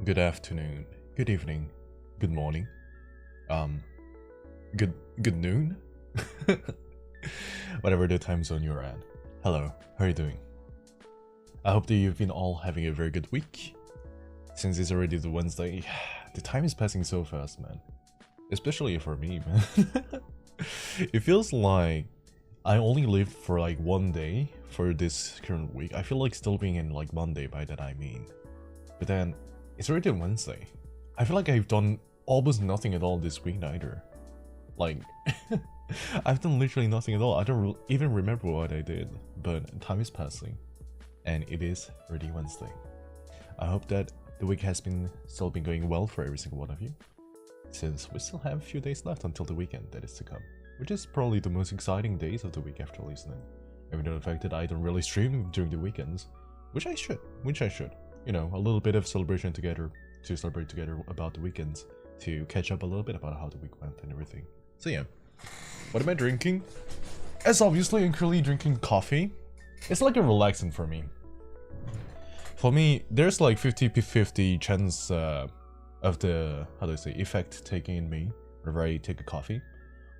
good afternoon, good evening, good morning, um, good noon, whatever the time zone you're at. Hello, how are you doing? I hope that you've been all having a very good week. Since it's already the Wednesday, the time is passing so fast, man. Especially for me, man. It feels like I only lived for like one day for this current week. I feel like still being in like Monday by that I mean. But then, it's already Wednesday. I feel like I've done almost nothing at all this week neither. Like, I've done literally nothing at all. I don't even remember what I did. But time is passing. And it is already Wednesday. I hope that the week has still been going well for every single one of you. Since we still have a few days left until the weekend that is to come. Which is probably the most exciting days of the week after listening. Even though the fact that I don't really stream during the weekends. Which I should. You know, a little bit of celebration together, to celebrate together about the weekends, to catch up a little bit about how the week went and everything. So yeah, what am I drinking? As obviously I'm currently drinking coffee. It's like a relaxant for me. For me, there's like 50-50 chance of the, how do I say, effect taking in me whenever I take a coffee.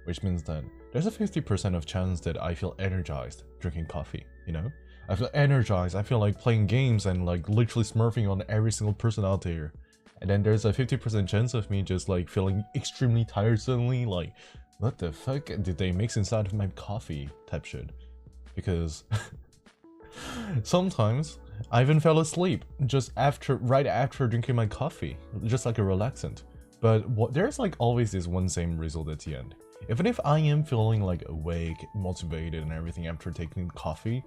Which means that there's a 50% of chance that I feel energized drinking coffee, you know? I feel energized, I feel like playing games and like literally smurfing on every single person out there. And then there's a 50% chance of me just like feeling extremely tired suddenly, like, what the fuck did they mix inside of my coffee type shit. Because sometimes I even fell asleep just right after drinking my coffee, just like a relaxant. But there's like always this one same result at the end. Even if I am feeling like awake, motivated and everything after taking coffee,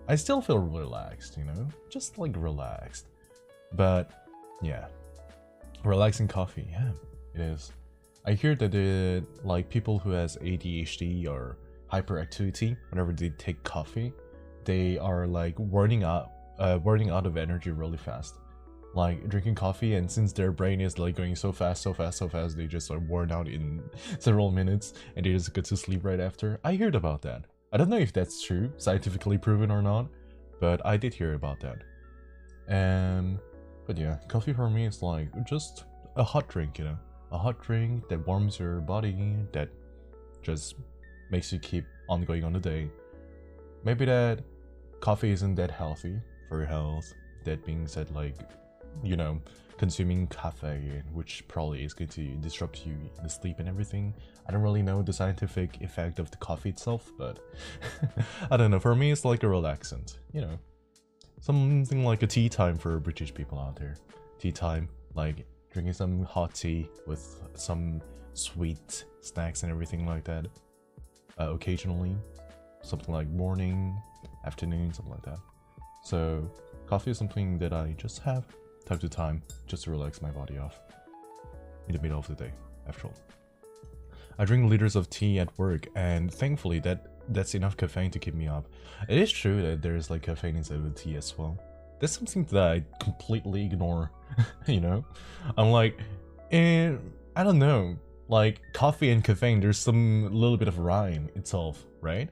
I still feel relaxed, you know? Just like relaxed. But yeah, relaxing coffee, yeah, it is. I hear that like people who has ADHD or hyperactivity, whenever they take coffee, they are like running out of energy really fast. Like drinking coffee, and since their brain is like going so fast, they just are worn out in several minutes and they just get to sleep right after. I heard about that. I don't know if that's true, scientifically proven or not, but I did hear about that. But yeah, coffee for me is like just a hot drink, you know? A hot drink that warms your body, that just makes you keep on going on the day. Maybe that coffee isn't that healthy for your health. That being said, like, you know, consuming caffeine, which probably is going to disrupt you in the sleep and everything. I don't really know the scientific effect of the coffee itself, but I don't know, for me it's like a relaxant, you know, something like a tea time for British people out there. Tea time, like drinking some hot tea with some sweet snacks and everything like that, occasionally, something like morning, afternoon, something like that. So coffee is something that I just have time to time, just to relax my body off in the middle of the day, after all. I drink liters of tea at work, and thankfully that's enough caffeine to keep me up. It is true that there's like caffeine inside the tea as well. That's something that I completely ignore, you know? I'm like, I don't know, like coffee and caffeine, there's some little bit of rhyme itself, right?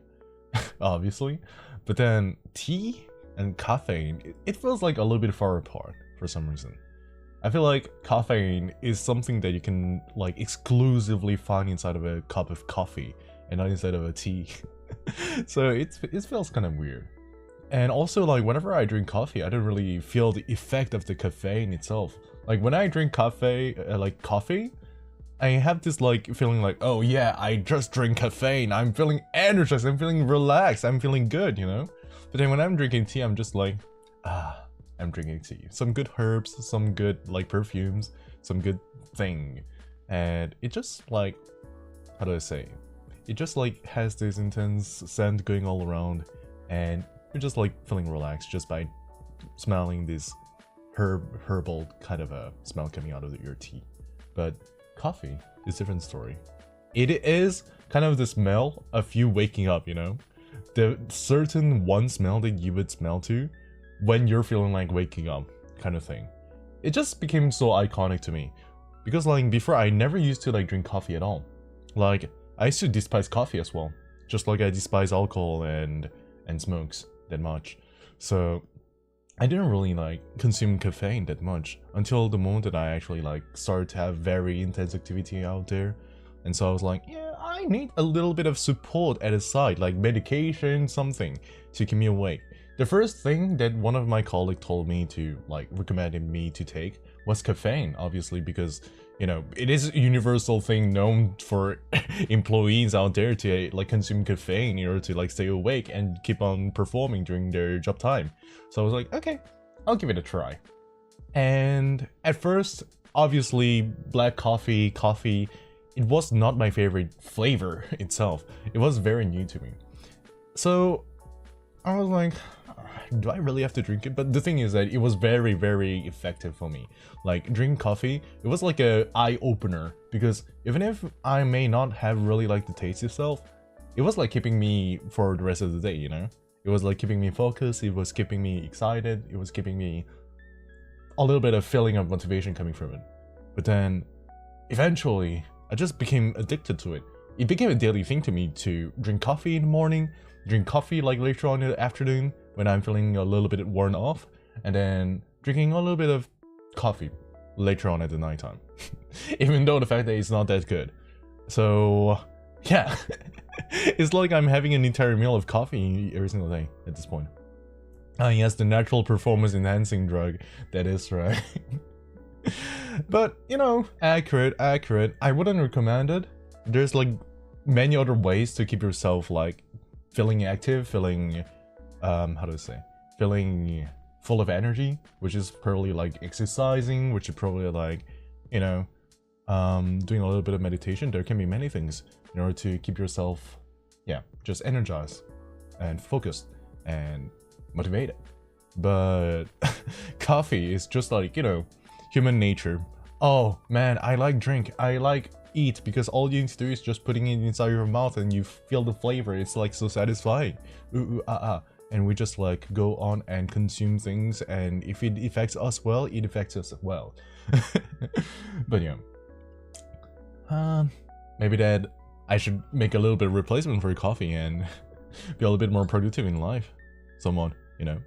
Obviously. But then tea and caffeine, it feels like a little bit far apart for some reason. I feel like caffeine is something that you can like exclusively find inside of a cup of coffee and not inside of a tea. So it feels kind of weird. And also, like, whenever I drink coffee, I don't really feel the effect of the caffeine itself. Like when I drink coffee, I have this like feeling like, oh yeah, I just drink caffeine, I'm feeling energized, I'm feeling relaxed, I'm feeling good, you know? But then when I'm drinking tea, I'm just like, I'm drinking tea. Some good herbs, some good like perfumes, some good thing. And it just like, how do I say? It just like has this intense scent going all around, and you're just like feeling relaxed just by smelling this herbal kind of a smell coming out of your tea. But coffee is a different story. It is kind of the smell of you waking up, you know? The certain one smell that you would smell to when you're feeling like waking up kind of thing. It just became so iconic to me. Because like before, I never used to like drink coffee at all. Like I used to despise coffee as well. Just like I despise alcohol and smokes that much. So I didn't really like consume caffeine that much until the moment that I actually like started to have very intense activity out there. And so I was like, yeah, I need a little bit of support at the side, like medication, something to keep me awake. The first thing that one of my colleagues told me to, like, recommended me to take was caffeine, obviously, because, you know, it is a universal thing known for employees out there to, like, consume caffeine in order to, like, stay awake and keep on performing during their job time. So I was like, okay, I'll give it a try. And at first, obviously, black coffee, it was not my favorite flavor itself. It was very new to me. So I was like, do I really have to drink it? But the thing is that it was very, very effective for me. Like, drinking coffee, it was like a eye-opener, because even if I may not have really liked the taste itself, it was like keeping me for the rest of the day, you know? It was like keeping me focused, it was keeping me excited, it was keeping me a little bit of feeling of motivation coming from it. But then, eventually, I just became addicted to it. It became a daily thing to me to drink coffee in the morning, drink coffee like later on in the afternoon when I'm feeling a little bit worn off, and then drinking a little bit of coffee later on at the nighttime. Even though the fact that it's not that good. So yeah, it's like I'm having an entire meal of coffee every single day at this point. Ah yes, the natural performance enhancing drug, that is right. But, you know, accurate. I wouldn't recommend it. There's like many other ways to keep yourself like feeling active, feeling feeling full of energy, which is probably like exercising, which is probably like, you know, doing a little bit of meditation. There can be many things in order to keep yourself, yeah, just energized and focused and motivated. But coffee is just like, you know, human nature. Oh man, I like drink, I like eat, because all you need to do is just putting it inside your mouth and you feel the flavor. It's like so satisfying. And we just like go on and consume things, and if it affects us well, it affects us well. But yeah, maybe that I should make a little bit of replacement for coffee and be a little bit more productive in life, somewhat, you know.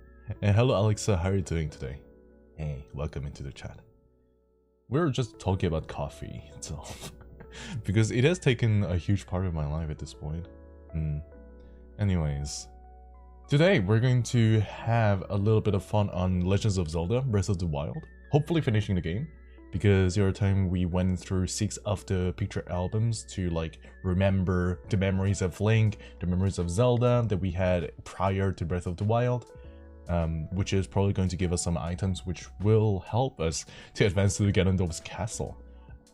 And hello Alexa, how are you doing today? Hey, welcome into the chat. We're just talking about coffee itself because it has taken a huge part of my life at this point. Anyways, today we're going to have a little bit of fun on Legends of Zelda Breath of the Wild, hopefully finishing the game, because the other time we went through 6 of the picture albums to like remember the memories of Link, the memories of Zelda that we had prior to Breath of the Wild. Which is probably going to give us some items which will help us to advance to the Ganondorf's castle.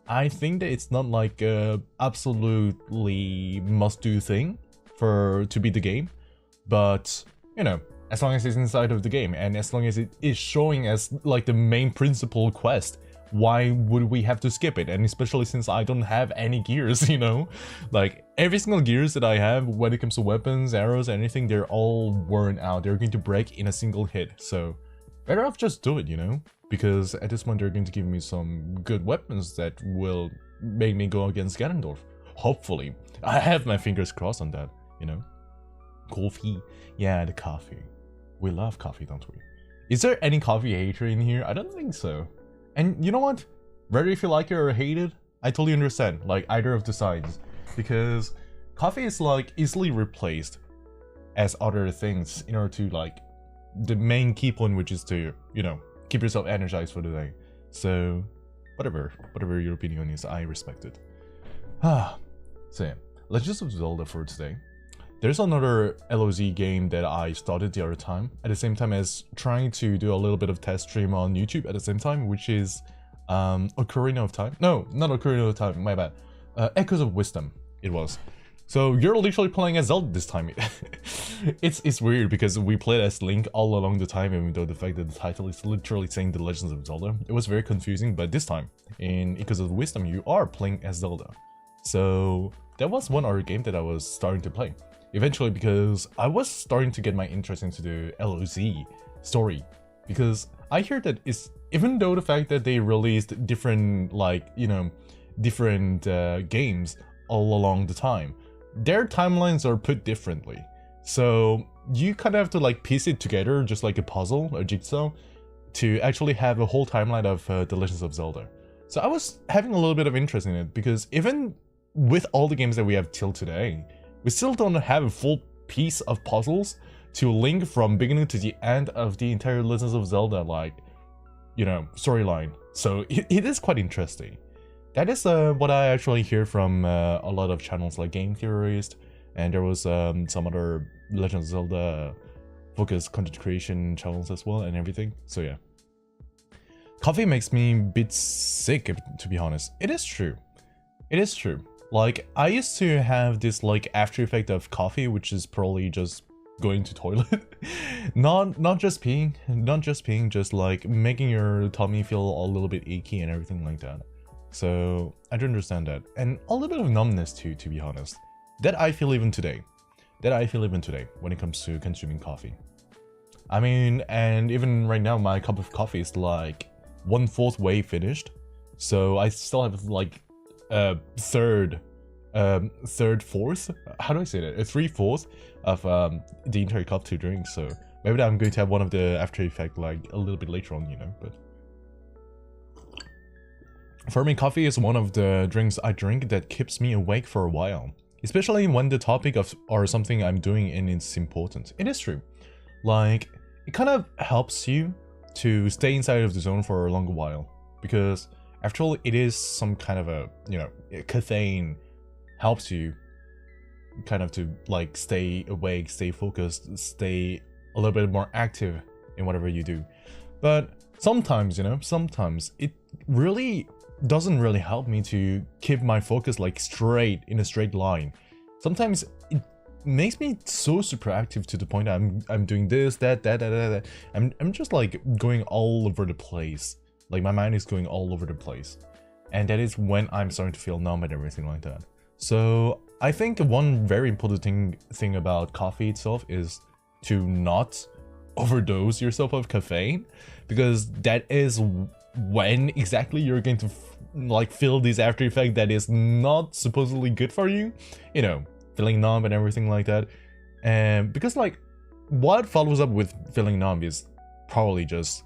I think that it's not like a absolutely must-do thing to beat the game, but you know, as long as it's inside of the game and as long as it is showing as like the main principal quest, why would we have to skip it? And especially since I don't have any gears, you know, like every single gears that I have when it comes to weapons, arrows, anything, they're all worn out. They're going to break in a single hit. So better off just do it, you know, because at this point they're going to give me some good weapons that will make me go against Ganondorf. Hopefully. I have my fingers crossed on that, you know. Coffee. Yeah, the coffee. We love coffee, don't we? Is there any coffee hater in here? I don't think so. And you know what? Whether if you like it or hate it, I totally understand, like either of the sides. Because coffee is like easily replaced as other things in order to like the main key point, which is to, you know, keep yourself energized for the day. So whatever your opinion is, I respect it. So yeah, Legends of Zelda for today. There's another LOZ game that I started the other time, at the same time as trying to do a little bit of test stream on YouTube at the same time, which is Ocarina of Time. No, not Ocarina of Time, my bad. Echoes of Wisdom, it was. So you're literally playing as Zelda this time. It's weird because we played as Link all along the time, even though the fact that the title is literally saying The Legends of Zelda. It was very confusing, but this time, in Echoes of Wisdom, you are playing as Zelda. So that was one other game that I was starting to play. Eventually, because I was starting to get my interest into the LOZ story, because I hear that it's, even though the fact that they released different, like, you know, different games all along the time, their timelines are put differently. So you kind of have to like piece it together, just like a puzzle, a jigsaw, to actually have a whole timeline of The Legends of Zelda. So I was having a little bit of interest in it, because even with all the games that we have till today, we still don't have a full piece of puzzles to link from beginning to the end of the entire Legends of Zelda, like, you know, storyline. So it is quite interesting. That is what I actually hear from a lot of channels like Game Theorist, and there was some other Legend of Zelda focused content creation channels as well and everything. So yeah. Coffee makes me a bit sick, to be honest. It is true. It is true. Like, I used to have this like after effect of coffee, which is probably just going to toilet. not just peeing, just like making your tummy feel a little bit achy and everything like that. So I do understand that. And a little bit of numbness too, to be honest. That I feel even today. When it comes to consuming coffee. I mean, and even right now my cup of coffee is like 1/4 way finished. So I still have like third, fourth, how do I say that? 3/4 of the entire cup to drink. So maybe I'm going to have one of the after effect like a little bit later on, you know. But for me, coffee is one of the drinks I drink that keeps me awake for a while, especially when the topic of or something I'm doing and it's important. It is true. Like, it kind of helps you to stay inside of the zone for a longer while, because after all, it is some kind of a, you know, caffeine helps you kind of to like stay awake, stay focused, stay a little bit more active in whatever you do. But sometimes, you know, sometimes it really doesn't really help me to keep my focus like straight in a straight line. Sometimes it makes me so super active to the point I'm doing this, that. I'm just like going all over the place. Like my mind is going all over the place. And that is when I'm starting to feel numb and everything like that. So I think one very important thing about coffee itself is to not overdose yourself of caffeine, because that is when exactly you're going to like feel this after effect that is not supposedly good for you, you know, feeling numb and everything like that. And because like what follows up with feeling numb is probably just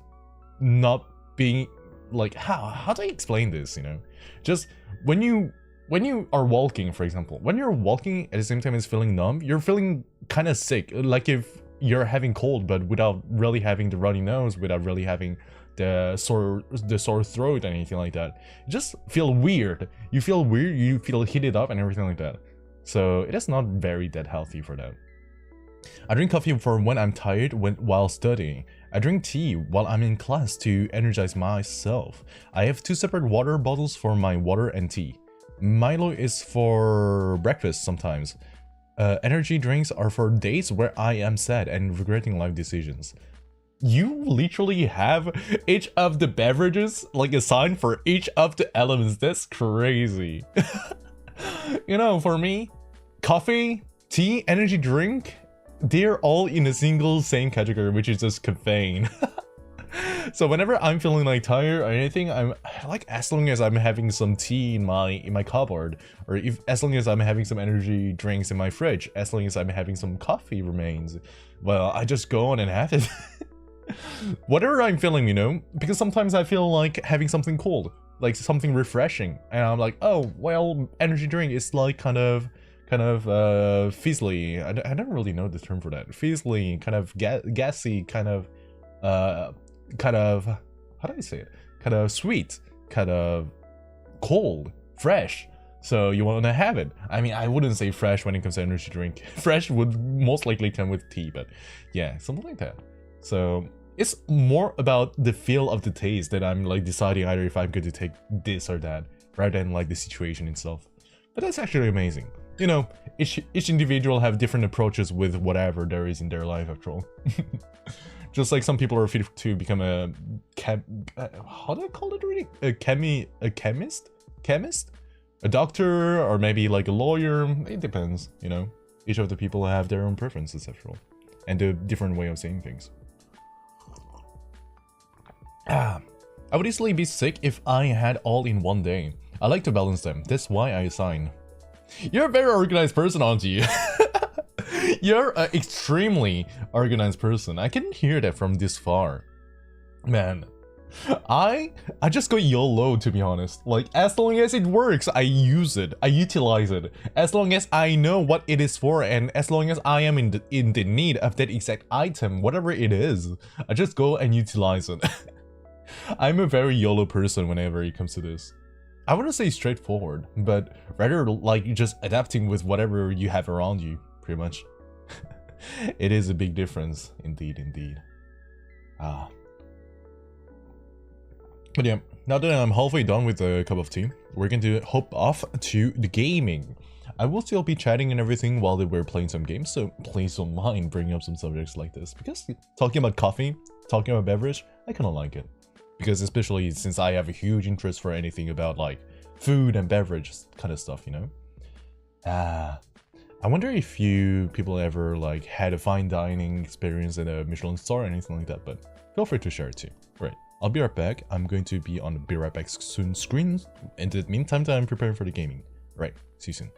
not being like, how do I explain this, you know? Just when you are walking, for example, when you're walking at the same time as feeling numb, you're feeling kind of sick, like if you're having cold but without really having the runny nose, without really having the sore throat and anything like that. You just feel weird. You feel weird, you feel heated up and everything like that. So it is not very that healthy for that. I drink coffee for when I'm tired while studying. I drink tea while I'm in class to energize myself. I have 2 separate water bottles for my water and tea. Milo is for breakfast sometimes. Energy drinks are for days where I am sad and regretting life decisions. You literally have each of the beverages like assigned for each of the elements. That's crazy. You know, for me, coffee, tea, energy drink, they're all in a single same category, which is just caffeine. So whenever I'm feeling like tired or anything, I'm like, as long as I'm having some tea in my cupboard, or as long as I'm having some energy drinks in my fridge, as long as I'm having some coffee remains, well, I just go on and have it. Whatever I'm feeling, you know, because sometimes I feel like having something cold, like something refreshing, and I'm like, oh well, energy drink is like kind of fizzly. I don't really know the term for that. Fizzly, kind of gassy, kind of how do I say it? Kind of sweet, kind of cold, fresh. So you want to have it. I mean, I wouldn't say fresh when it comes to energy drink. Fresh would most likely come with tea, but yeah, something like that. So it's more about the feel of the taste that I'm like deciding either if I'm going to take this or that, rather than like the situation itself. But that's actually amazing. You know, each individual have different approaches with whatever there is in their life after all. Just like some people are fit to become a how do I call it really? A chemist? A doctor, or maybe like a lawyer. It depends, you know. Each of the people have their own preferences after all, and a different way of saying things. I would easily be sick if I had all in one day. I like to balance them. That's why I assign. You're a very organized person, aren't you? You're an extremely organized person. I can hear that from this far. Man, I just go YOLO, to be honest. Like, as long as it works, I use it. I utilize it. As long as I know what it is for, and as long as I am in the need of that exact item, whatever it is, I just go and utilize it. I'm a very YOLO person whenever it comes to this. I wouldn't say straightforward, but rather like just adapting with whatever you have around you, pretty much. It is a big difference, indeed, indeed. Ah. But yeah, now that I'm halfway done with the cup of tea, we're going to hop off to the gaming. I will still be chatting and everything while we're playing some games, so please don't mind bringing up some subjects like this, because talking about coffee, talking about beverage, I kind of like it. Because especially since I have a huge interest for anything about like food and beverage kind of stuff, you know? I wonder if you people ever like had a fine dining experience at a Michelin star or anything like that, but feel free to share it too. Right, I'll be right back. I'm going to be on the Be Right Back soon screen. In the meantime, I'm preparing for the gaming. Right, see you soon.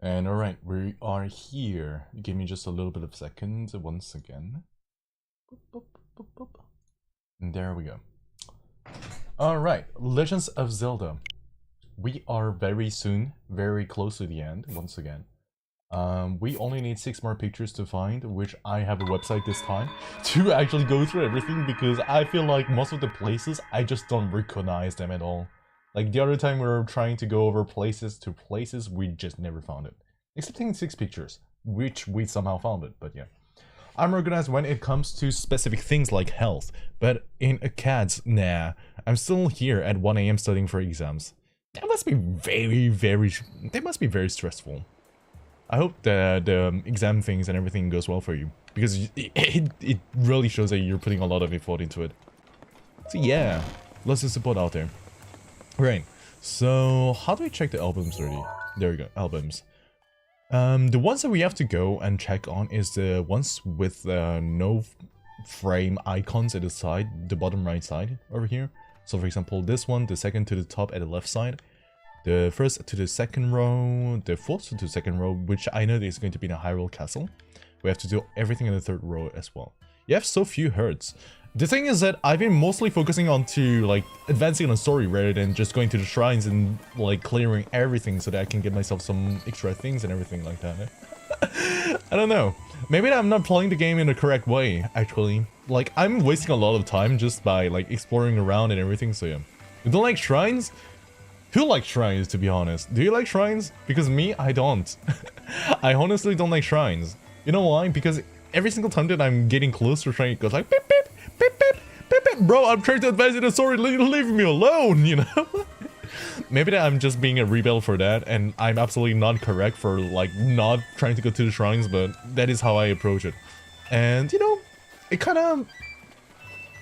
And alright, we are here. Give me just a little bit of seconds once again. Boop, boop, boop, boop. And there we go. Alright, Legends of Zelda. We are very soon, very close to the end, once again. We only need 6 more pictures to find, which I have a website this time to actually go through everything, because I feel like most of the places, I just don't recognize them at all. Like the other time we were trying to go over places to places, we just never found it. Excepting 6 pictures, which we somehow found it, but yeah. I'm organized when it comes to specific things like health, but in acads, nah. I'm still here at 1 AM studying for exams. That must be very stressful. I hope that the exam things and everything goes well for you, because it really shows that you're putting a lot of effort into it. So yeah, lots of support out there. Right, so how do we check the albums already? There we go, albums. The ones that we have to go and check on is the ones with no frame icons at the side, the bottom right side over here. So for example, this one, the second to the top at the left side, the first to the second row, the fourth to the second row, which I know is going to be in a Hyrule Castle. We have to do everything in the third row as well. You have so few herds. The thing is that I've been mostly focusing on to like advancing on the story rather than just going to the shrines and like clearing everything so that I can get myself some extra things and everything like that. I don't know. Maybe I'm not playing the game in the correct way, actually. Like, I'm wasting a lot of time just by like exploring around and everything, so yeah. You don't like shrines? Who likes shrines, to be honest? Do you like shrines? Because me, I don't. I honestly don't like shrines. You know why? Because every single time that I'm getting close to a shrine, it goes like beep beep beep beep beep beep. Bro, I'm trying to advance in the story, leave me alone, you know? Maybe that I'm just being a rebel for that, and I'm absolutely not correct for like not trying to go to the shrines, but that is how I approach it. And you know,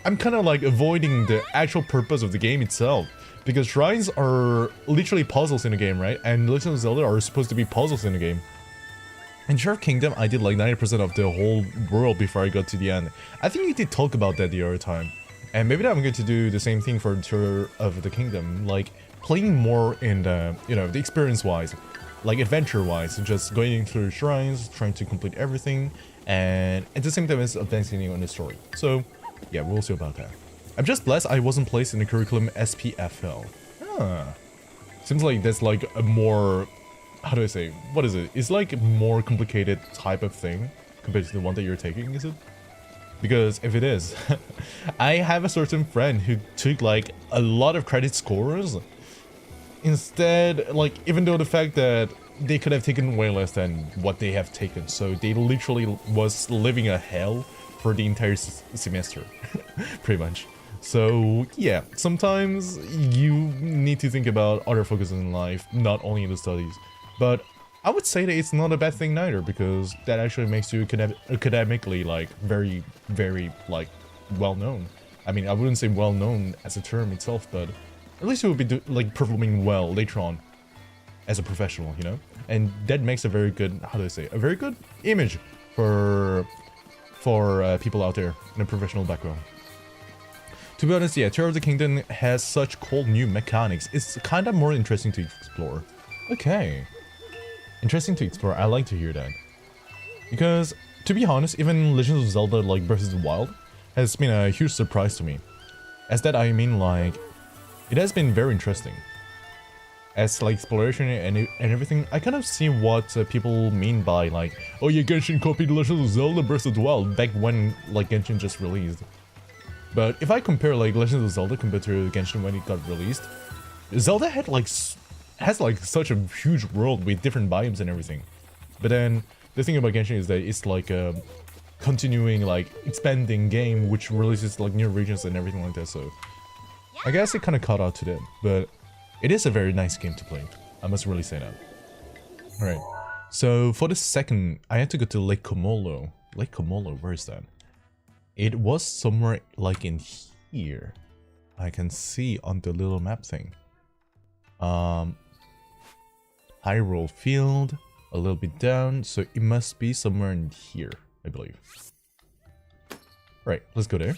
I'm kind of like avoiding the actual purpose of the game itself, because shrines are literally puzzles in the game, right? And Legend of Zelda are supposed to be puzzles in the game. In Sheriff Kingdom, I did like 90% of the whole world before I got to the end. I think you did talk about that the other time. And maybe I'm going to do the same thing for Tour of the Kingdom, like playing more in the, you know, the experience-wise, like adventure-wise, just going through shrines, trying to complete everything, and at the same time as advancing on the story. So, yeah, we'll see about that. I'm just blessed I wasn't placed in the curriculum SPFL. Seems like that's like a more, how do I say, what is it? It's like a more complicated type of thing compared to the one that you're taking, is it? Because if it is, I have a certain friend who took like a lot of credit scores. Instead, like, even though the fact that they could have taken way less than what they have taken, so they literally was living a hell for the entire semester, pretty much. So yeah, sometimes you need to think about other focuses in life, not only in the studies. But I would say that it's not a bad thing neither, because that actually makes you academically like very, very like well known. I mean, I wouldn't say well known as a term itself, but at least you will be like performing well later on. as a professional, you know, and that makes a very good, how do I say, a very good image for people out there in a professional background. To be honest, yeah, Tear of the Kingdom has such cool new mechanics. It's kind of more interesting to explore. Okay, interesting to explore. I like to hear that, because to be honest, even Legend of Zelda like Breath of the Wild has been a huge surprise to me. As that I mean, like, it has been very interesting. As like exploration and everything, I kind of see what people mean by like, oh yeah, Genshin copied Legend of Zelda Breath of the Wild back when like Genshin just released. But if I compare like Legend of Zelda compared to Genshin when it got released, Zelda has like such a huge world with different biomes and everything. But then the thing about Genshin is that it's like a continuing like expanding game which releases like new regions and everything like that. So I guess it kind of caught out to that, but it is a very nice game to play. I must really say that. Alright, so for the second, I had to go to Lake Komolo. Lake Komolo, where is that? It was somewhere like in here. I can see on the little map thing. Hyrule Field, a little bit down, so it must be somewhere in here, I believe. Right, let's go there.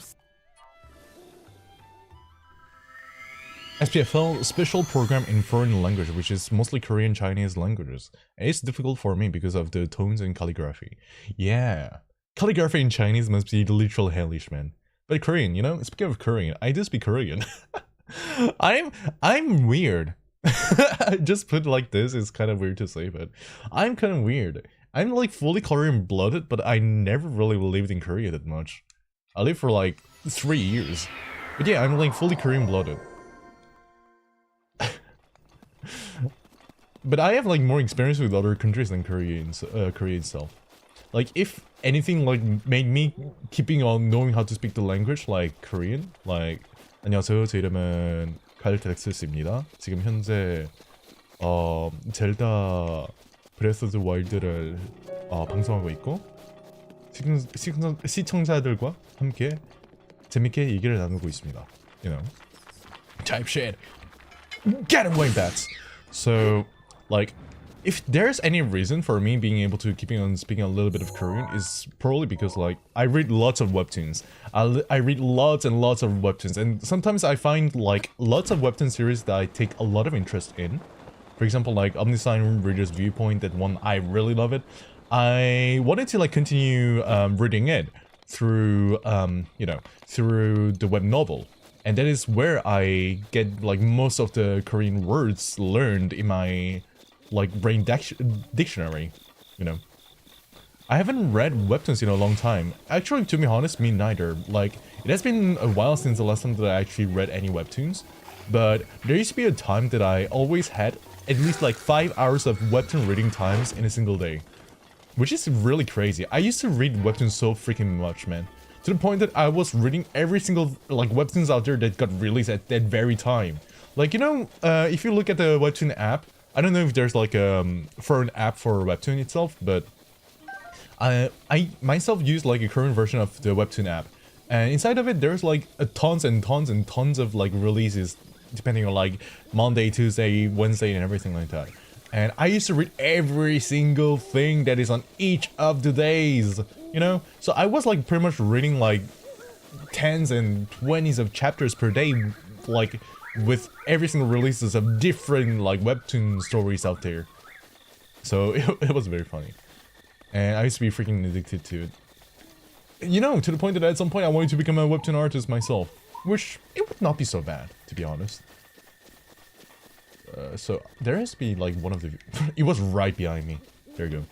SPFL, Special Program in Foreign Language, which is mostly Korean Chinese languages. And it's difficult for me because of the tones and calligraphy. Yeah. Calligraphy in Chinese must be literal hellish, man. But Korean, you know, speaking of Korean, I do speak Korean. I'm weird. Just put it like this, it's kind of weird to say, but I'm kind of weird. I'm like fully Korean blooded, but I never really lived in Korea that much. I lived for like 3 years. But yeah, I'm like fully Korean blooded. But I have like more experience with other countries than Korea itself. Like if anything like made me keeping on knowing how to speak the language like Korean, like 안녕하세요, 제 이름은 Kael'Draxus입니다. 지금 현재 젤다 브레스 오브 더 와일드를 방송하고 있고 시청자들과 함께 재밌게 얘기를 나누고 있습니다. You know, type shit. Get away, bats. So, like, if there's any reason for me being able to keeping on speaking a little bit of Korean is probably because like I read lots of webtoons. I read lots and lots of webtoons, and sometimes I find like lots of webtoon series that I take a lot of interest in. For example, like Omnisign Reader's Viewpoint, that one I really love it. I wanted to like continue reading it through you know, through the web novel. And that is where I get like most of the Korean words learned in my like brain dictionary, you know. I haven't read webtoons in a long time. Actually, to be honest, me neither. Like, it has been a while since the last time that I actually read any webtoons. But there used to be a time that I always had at least like 5 hours of webtoon reading times in a single day. Which is really crazy. I used to read webtoons so freaking much, man. To the point that I was reading every single like webtoons out there that got released at that very time. Like, you know, if you look at the webtoon app, I don't know if there's like for an app for webtoon itself, but I myself use like a current version of the webtoon app, and inside of it there's like tons and tons and tons of like releases depending on like Monday, Tuesday, Wednesday, and everything like that. And I used to read every single thing that is on each of the days. You know, so I was like pretty much reading like 10s and 20s of chapters per day, like with every single releases of different like webtoon stories out there. So it was very funny, and I used to be freaking addicted to it. You know, to the point that at some point I wanted to become a webtoon artist myself, which it would not be so bad, to be honest. So there has to be like one of the. It was right behind me. There you go.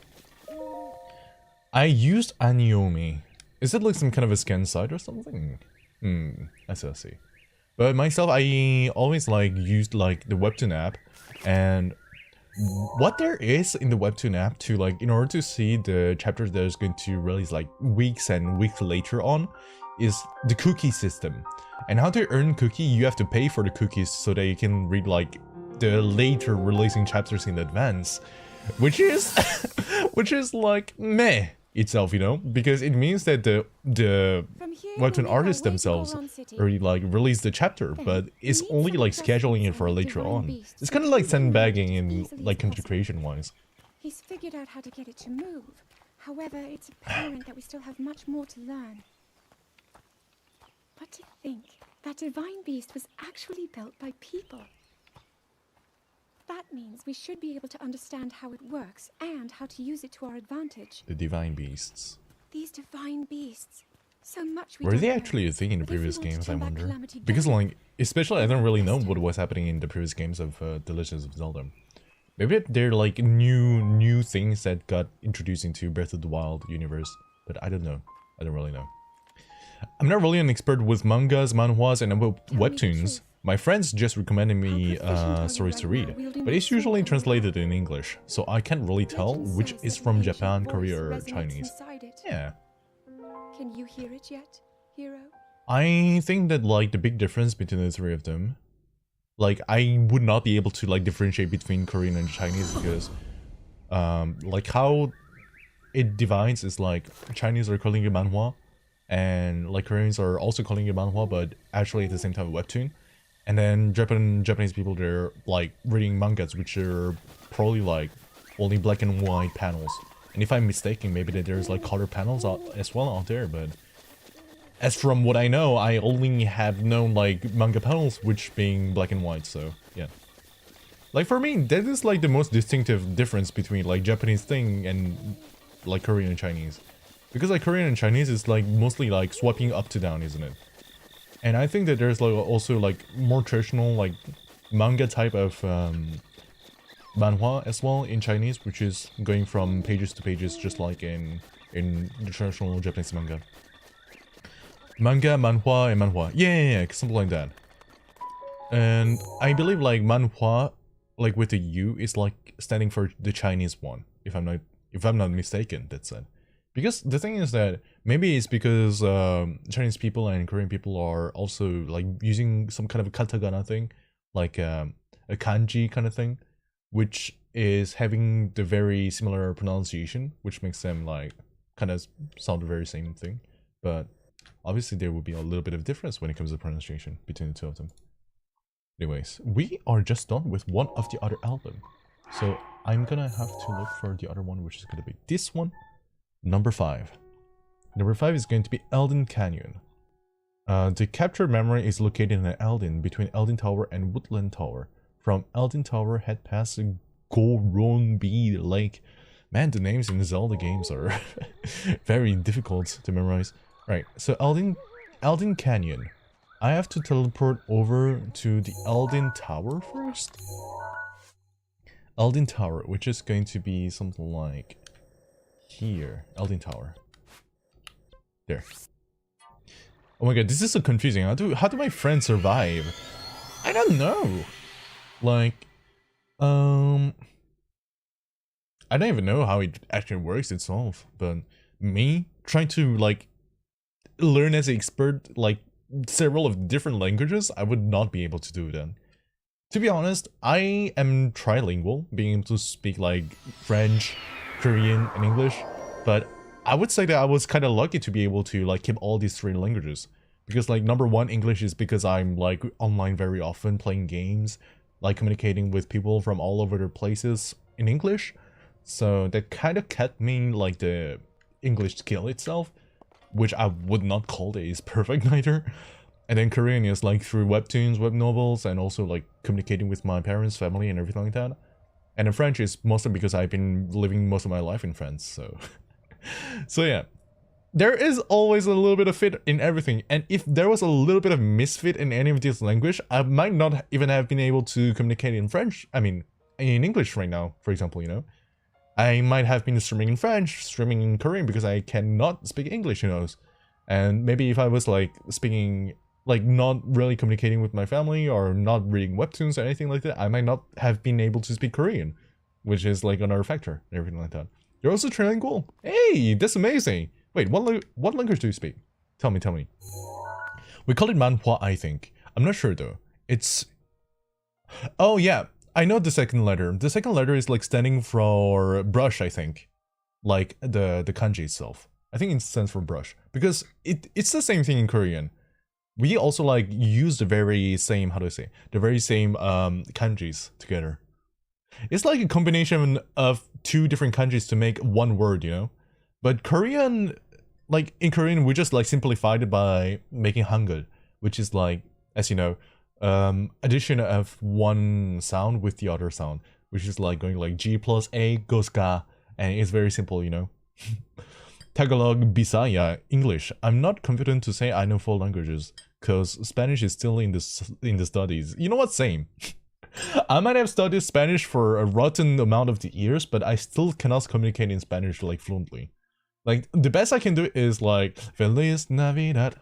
I used Aniomi. Is it like some kind of a scan site or something? I see. But myself, I always like used like the webtoon app, and what there is in the webtoon app to like in order to see the chapters that is going to release like weeks and weeks later on is the cookie system. And how to earn cookie, you have to pay for the cookies so that you can read like the later releasing chapters in advance, which is which is like meh. itself, you know, because it means that the webtoon artists themselves already like release the chapter, but it's only like scheduling it for later on. It's kind of like sandbagging in like content creation wise. He's figured out how to get it to move. However, it's apparent that we still have much more to learn. But to think that divine beast was actually built by people. That means we should be able to understand how it works and how to use it to our advantage. The divine beasts. These divine beasts. So much we Were don't they know. actually a thing in the But if we previous want to games, I turn back wonder? Calamity Because down, like, especially I don't really know Pester. what was happening in the previous games of The Legends of Zelda. Maybe they're like new things that got introduced into Breath of the Wild universe, but I don't know. I don't really know. I'm not really an expert with mangas, manhwas, and webtoons. My friends just recommended me stories to read, but it's usually translated in English, so I can't really tell which is from Japan, Korea, or Chinese. Yeah. Can you hear it yet, hero? I think that like the big difference between the three of them, like I would not be able to like differentiate between Korean and Chinese because like how it divides is like Chinese are calling it manhwa and like Koreans are also calling it manhwa, but actually at the same time webtoon. And then Japanese people, they're like reading mangas, which are probably like only black and white panels. And if I'm mistaken, maybe that there's like color panels as well out there. But as from what I know, I only have known like manga panels, which being black and white. So yeah, like for me, that is like the most distinctive difference between like Japanese thing and like Korean and Chinese, because like Korean and Chinese is like mostly like swiping up to down, isn't it? And I think that there's like also like more traditional like manga type of manhwa as well in Chinese, which is going from pages to pages, just like in the traditional Japanese manga. Manga, manhwa, and manhwa. Yeah, something like that. And I believe like manhwa, like with the U, is like standing for the Chinese one. If I'm not mistaken, that's it. Because the thing is that maybe it's because Chinese people and Korean people are also like using some kind of a katakana thing, like a kanji kind of thing, which is having the very similar pronunciation, which makes them like kind of sound the very same thing. But obviously there will be a little bit of difference when it comes to pronunciation between the two of them. Anyways, we are just done with one of the other album. So I'm gonna have to look for the other one, which is gonna be this one. Number 5. Number 5 is going to be Elden Canyon. The captured memory is located in Elden, between Elden Tower and Woodland Tower. From Elden Tower, head past Goronbi Lake. Man, the names in the Zelda games are very difficult to memorize. Right, so Elden Canyon. I have to teleport over to the Elden Tower first. Elden Tower, which is going to be something like here. Elden Tower. There. Oh my god, this is so confusing. How do my friends survive? I don't know. Like, I don't even know how it actually works itself, but me trying to like learn as an expert like several of different languages, I would not be able to do that. To be honest, I am trilingual, being able to speak like French, Korean, and English, but I would say that I was kind of lucky to be able to like keep all these 3 languages, because like number 1, English is because I'm like online very often playing games, like communicating with people from all over the places in English, so that kind of kept me like the English skill itself, which I would not call it is perfect neither. And then Korean is like through webtoons, web novels, and also like communicating with my parents, family, and everything like that. And then French is mostly because I've been living most of my life in France, so... so yeah. There is always a little bit of fit in everything, and if there was a little bit of misfit in any of this language, I might not even have been able to communicate in French, I mean, in English right now, for example, you know? I might have been streaming in French, streaming in Korean, because I cannot speak English, you know? And maybe if I was like speaking... like not really communicating with my family or not reading webtoons or anything like that, I might not have been able to speak Korean, which is like another factor and everything like that. You're also trilingual. Hey, that's amazing. Wait, what language do you speak? Tell me. We call it manhwa, I think. I'm not sure though. It's... oh yeah, I know the second letter. The second letter is like standing for brush, I think. like the kanji itself. I think it stands for brush because it's the same thing in Korean. We also like use the very same, how do I say, the very same kanjis together. It's like a combination of two different kanjis to make one word, you know. But Korean, like in Korean, we just like simplified it by making hangul, which is like, as you know, addition of one sound with the other sound, which is like going like G plus A goes ga, and it's very simple, you know. Tagalog, Bisaya, English. I'm not confident to say I know 4 languages, cause Spanish is still in the studies. You know what? Same. I might have studied Spanish for a rotten amount of the years, but I still cannot communicate in Spanish like fluently. Like the best I can do is like Feliz Navidad,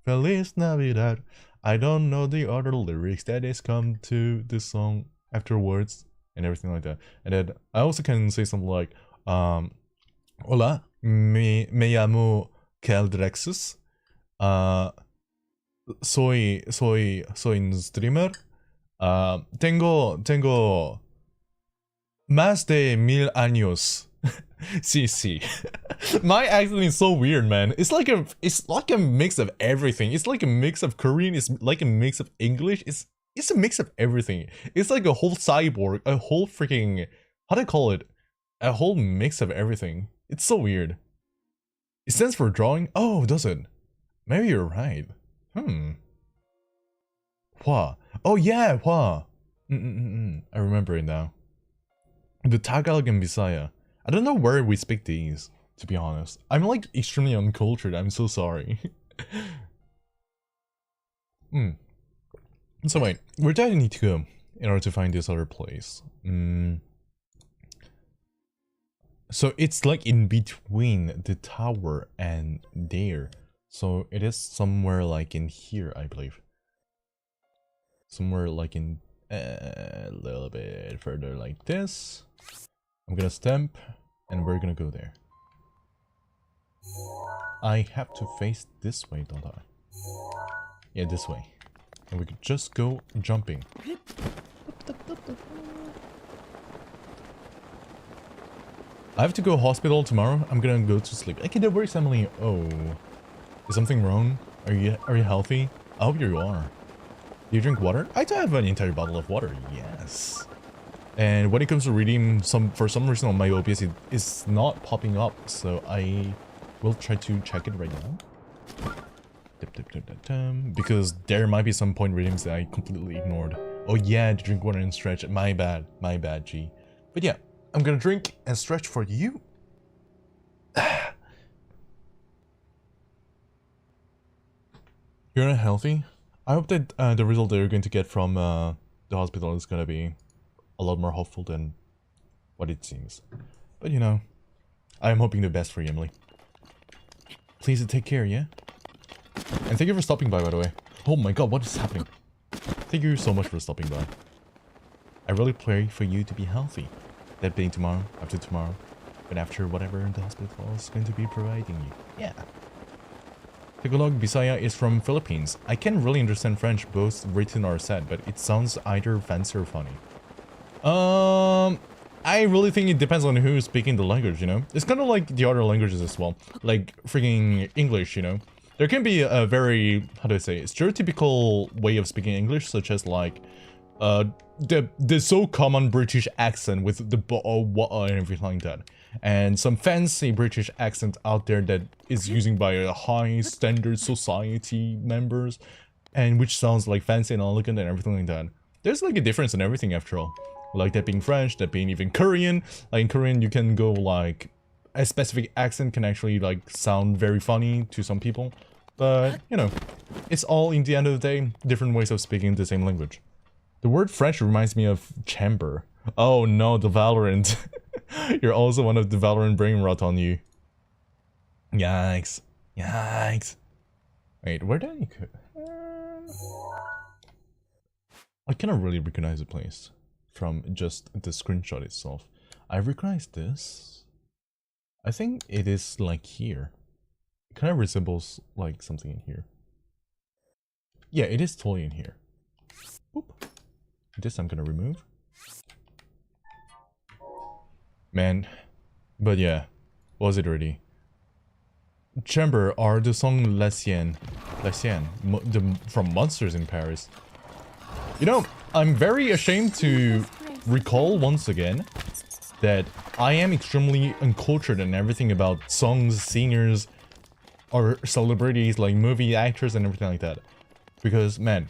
Feliz Navidad. I don't know the other lyrics that is come to the song afterwards and everything like that. And then I also can say something like Hola, me llamo Kael'Draxus. Soy un streamer. Tengo más de 1000 años. Sí. My accent is so weird, man. It's like a mix of everything. It's like a mix of Korean. It's like a mix of English. It's a mix of everything. It's like a whole cyborg, a whole freaking, how do I call it? A whole mix of everything. It's so weird. It stands for drawing? Oh, does it? Maybe you're right. Hua. Oh yeah, Hua. I remember it now. The Tagalog and Bisaya. I don't know where we speak these, to be honest. I'm like extremely uncultured, I'm so sorry. So wait, where do I need to go in order to find this other place? So it's like in between the tower and there. So it is somewhere like in here, I believe. Somewhere like in a little bit further like this. I'm gonna stamp and we're gonna go there. I have to face this way, don't I? Yeah, this way. And we could just go jumping. I have to go hospital tomorrow. I'm gonna go to sleep. Okay, that works, Emily. Oh, is something wrong? Are you healthy? I hope you are. Do you drink water? I do have an entire bottle of water. Yes. And when it comes to reading, for some reason on my OBS, it's not popping up. So I will try to check it right now. Because there might be some point readings that I completely ignored. Oh yeah, to drink water and stretch. My bad, G. But yeah, I'm gonna drink and stretch for you. You're not healthy? I hope that the result that you're going to get from the hospital is gonna be a lot more hopeful than what it seems. But you know, I'm hoping the best for you, Emily. Please take care, yeah? And thank you for stopping by the way. Oh my god, what is happening? Thank you so much for stopping by. I really pray for you to be healthy. That being tomorrow, after tomorrow, but after whatever the hospital is going to be providing you. Yeah. Tagalog Bisaya is from Philippines. I can't really understand French, both written or said, but it sounds either fancy or funny. I really think it depends on who's speaking the language, you know? It's kind of like the other languages as well. Like freaking English, you know? There can be a very, how do I say, stereotypical way of speaking English, such as like, the so common British accent with the and everything like that. And some fancy British accent out there that is used by a high standard society members, and which sounds like fancy and elegant and everything like that. There's like a difference in everything after all. Like that being French, that being even Korean. Like in Korean you can go like, a specific accent can actually like sound very funny to some people. But, you know, it's all in the end of the day, different ways of speaking the same language. The word French reminds me of chamber. Oh no, the Valorant. You're also one of the Valorant brain rot on you. Yikes. Yikes. Wait, where did I go? I cannot really recognize the place from just the screenshot itself. I recognize this. I think it is like here. It kind of resembles like something in here. Yeah, it is totally in here. Boop. This I'm gonna remove. Man, but yeah, What was it already? Chamber are the song Les Sien, from Monsters in Paris. You know, I'm very ashamed to recall once again that I am extremely uncultured in everything about songs, singers, or celebrities like movie actors and everything like that. Because, man,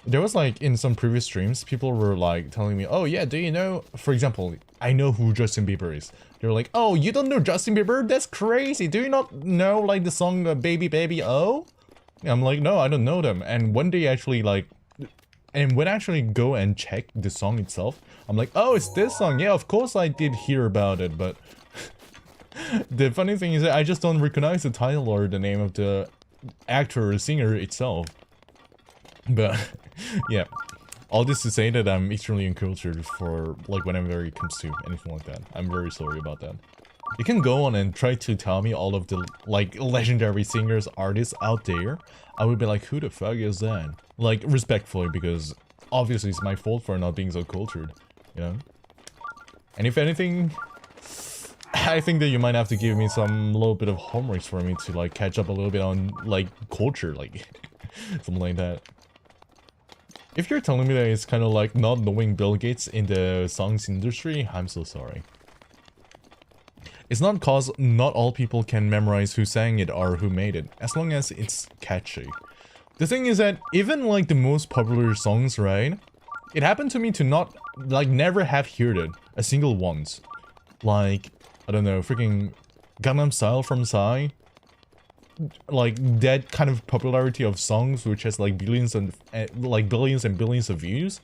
there was like in some previous streams, people were like telling me, oh yeah, do you know, for example, I know who Justin Bieber is. They were like, oh, you don't know Justin Bieber? That's crazy. Do you not know like the song Baby Baby Oh? I'm like, no, I don't know them. And when they actually like, and when I actually go and check the song itself, I'm like, oh, it's this song. Yeah, of course I did hear about it, but the funny thing is that I just don't recognize the title or the name of the actor or singer itself. But yeah, all this to say that I'm extremely uncultured for like whenever it comes to anything like that. I'm very sorry about that. You can go on and try to tell me all of the like legendary singers, artists out there. I would be like, who the fuck is that? Like, respectfully, because obviously it's my fault for not being so cultured, you know? And if anything, I think that you might have to give me some little bit of homework for me to like catch up a little bit on like culture, like something like that. If you're telling me that it's kind of like not knowing Bill Gates in the songs industry, I'm so sorry. It's not cause not all people can memorize who sang it or who made it, as long as it's catchy. The thing is that even like the most popular songs, right? It happened to me to not, like, never have heard it a single once. Like, I don't know, freaking Gangnam Style from Psy. Like that kind of popularity of songs which has like billions and billions of views.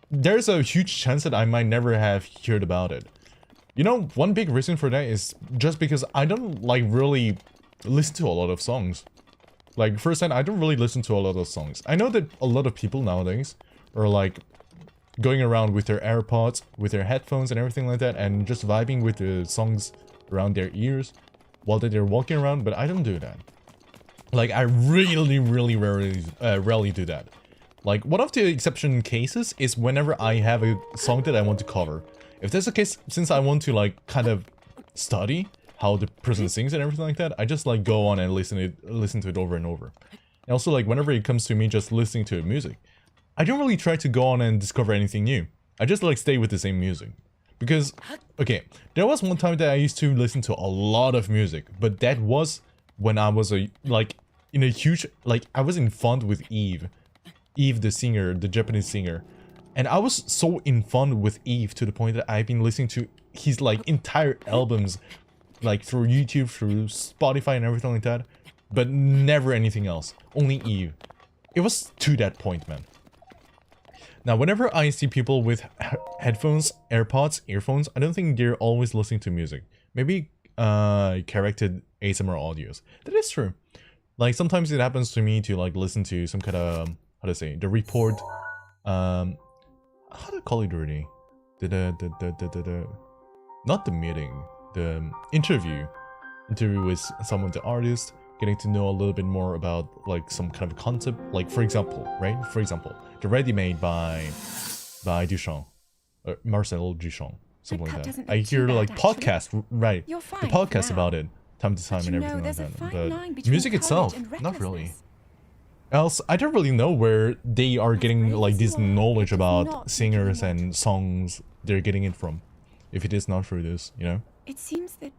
There's a huge chance that I might never have heard about it. You know, one big reason for that is just because I don't like really listen to a lot of songs. Like, firsthand, I don't really listen to a lot of songs. I know that a lot of people nowadays are like going around with their AirPods, with their headphones and everything like that, and just vibing with the songs around their ears while they're walking around, but I don't do that. Like, I really rarely do that. Like, one of the exception cases is whenever I have a song that I want to cover. If that's the case, since I want to like kind of study how the person sings and everything like that, I just like go on and listen to it over and over. And also, like, whenever it comes to me just listening to music, I don't really try to go on and discover anything new. I just like stay with the same music. Because, okay, there was one time that I used to listen to a lot of music, but that was when I was I was in fun with Eve, the singer, the Japanese singer. And I was so in fun with Eve to the point that I've been listening to his like entire albums, like through YouTube, through Spotify and everything like that, but never anything else, only Eve. It was to that point, man. Now, whenever I see people with headphones, AirPods, earphones, I don't think they're always listening to music. Maybe corrected ASMR audios. That is true. Like, sometimes it happens to me to like listen to some kind of, how to say, the report, how to call it already? Not the meeting, the interview with some of the artists, getting to know a little bit more about like some kind of concept, like for example, right? For example, the ready-made by Duchamp, Marcel Duchamp, something like that. I hear like podcast, right? The podcast about it, time to time and everything like that. But music itself, not really. Else, I don't really know where they are getting like this knowledge about singers and songs they're getting it from, if it is not through this, you know? It seems that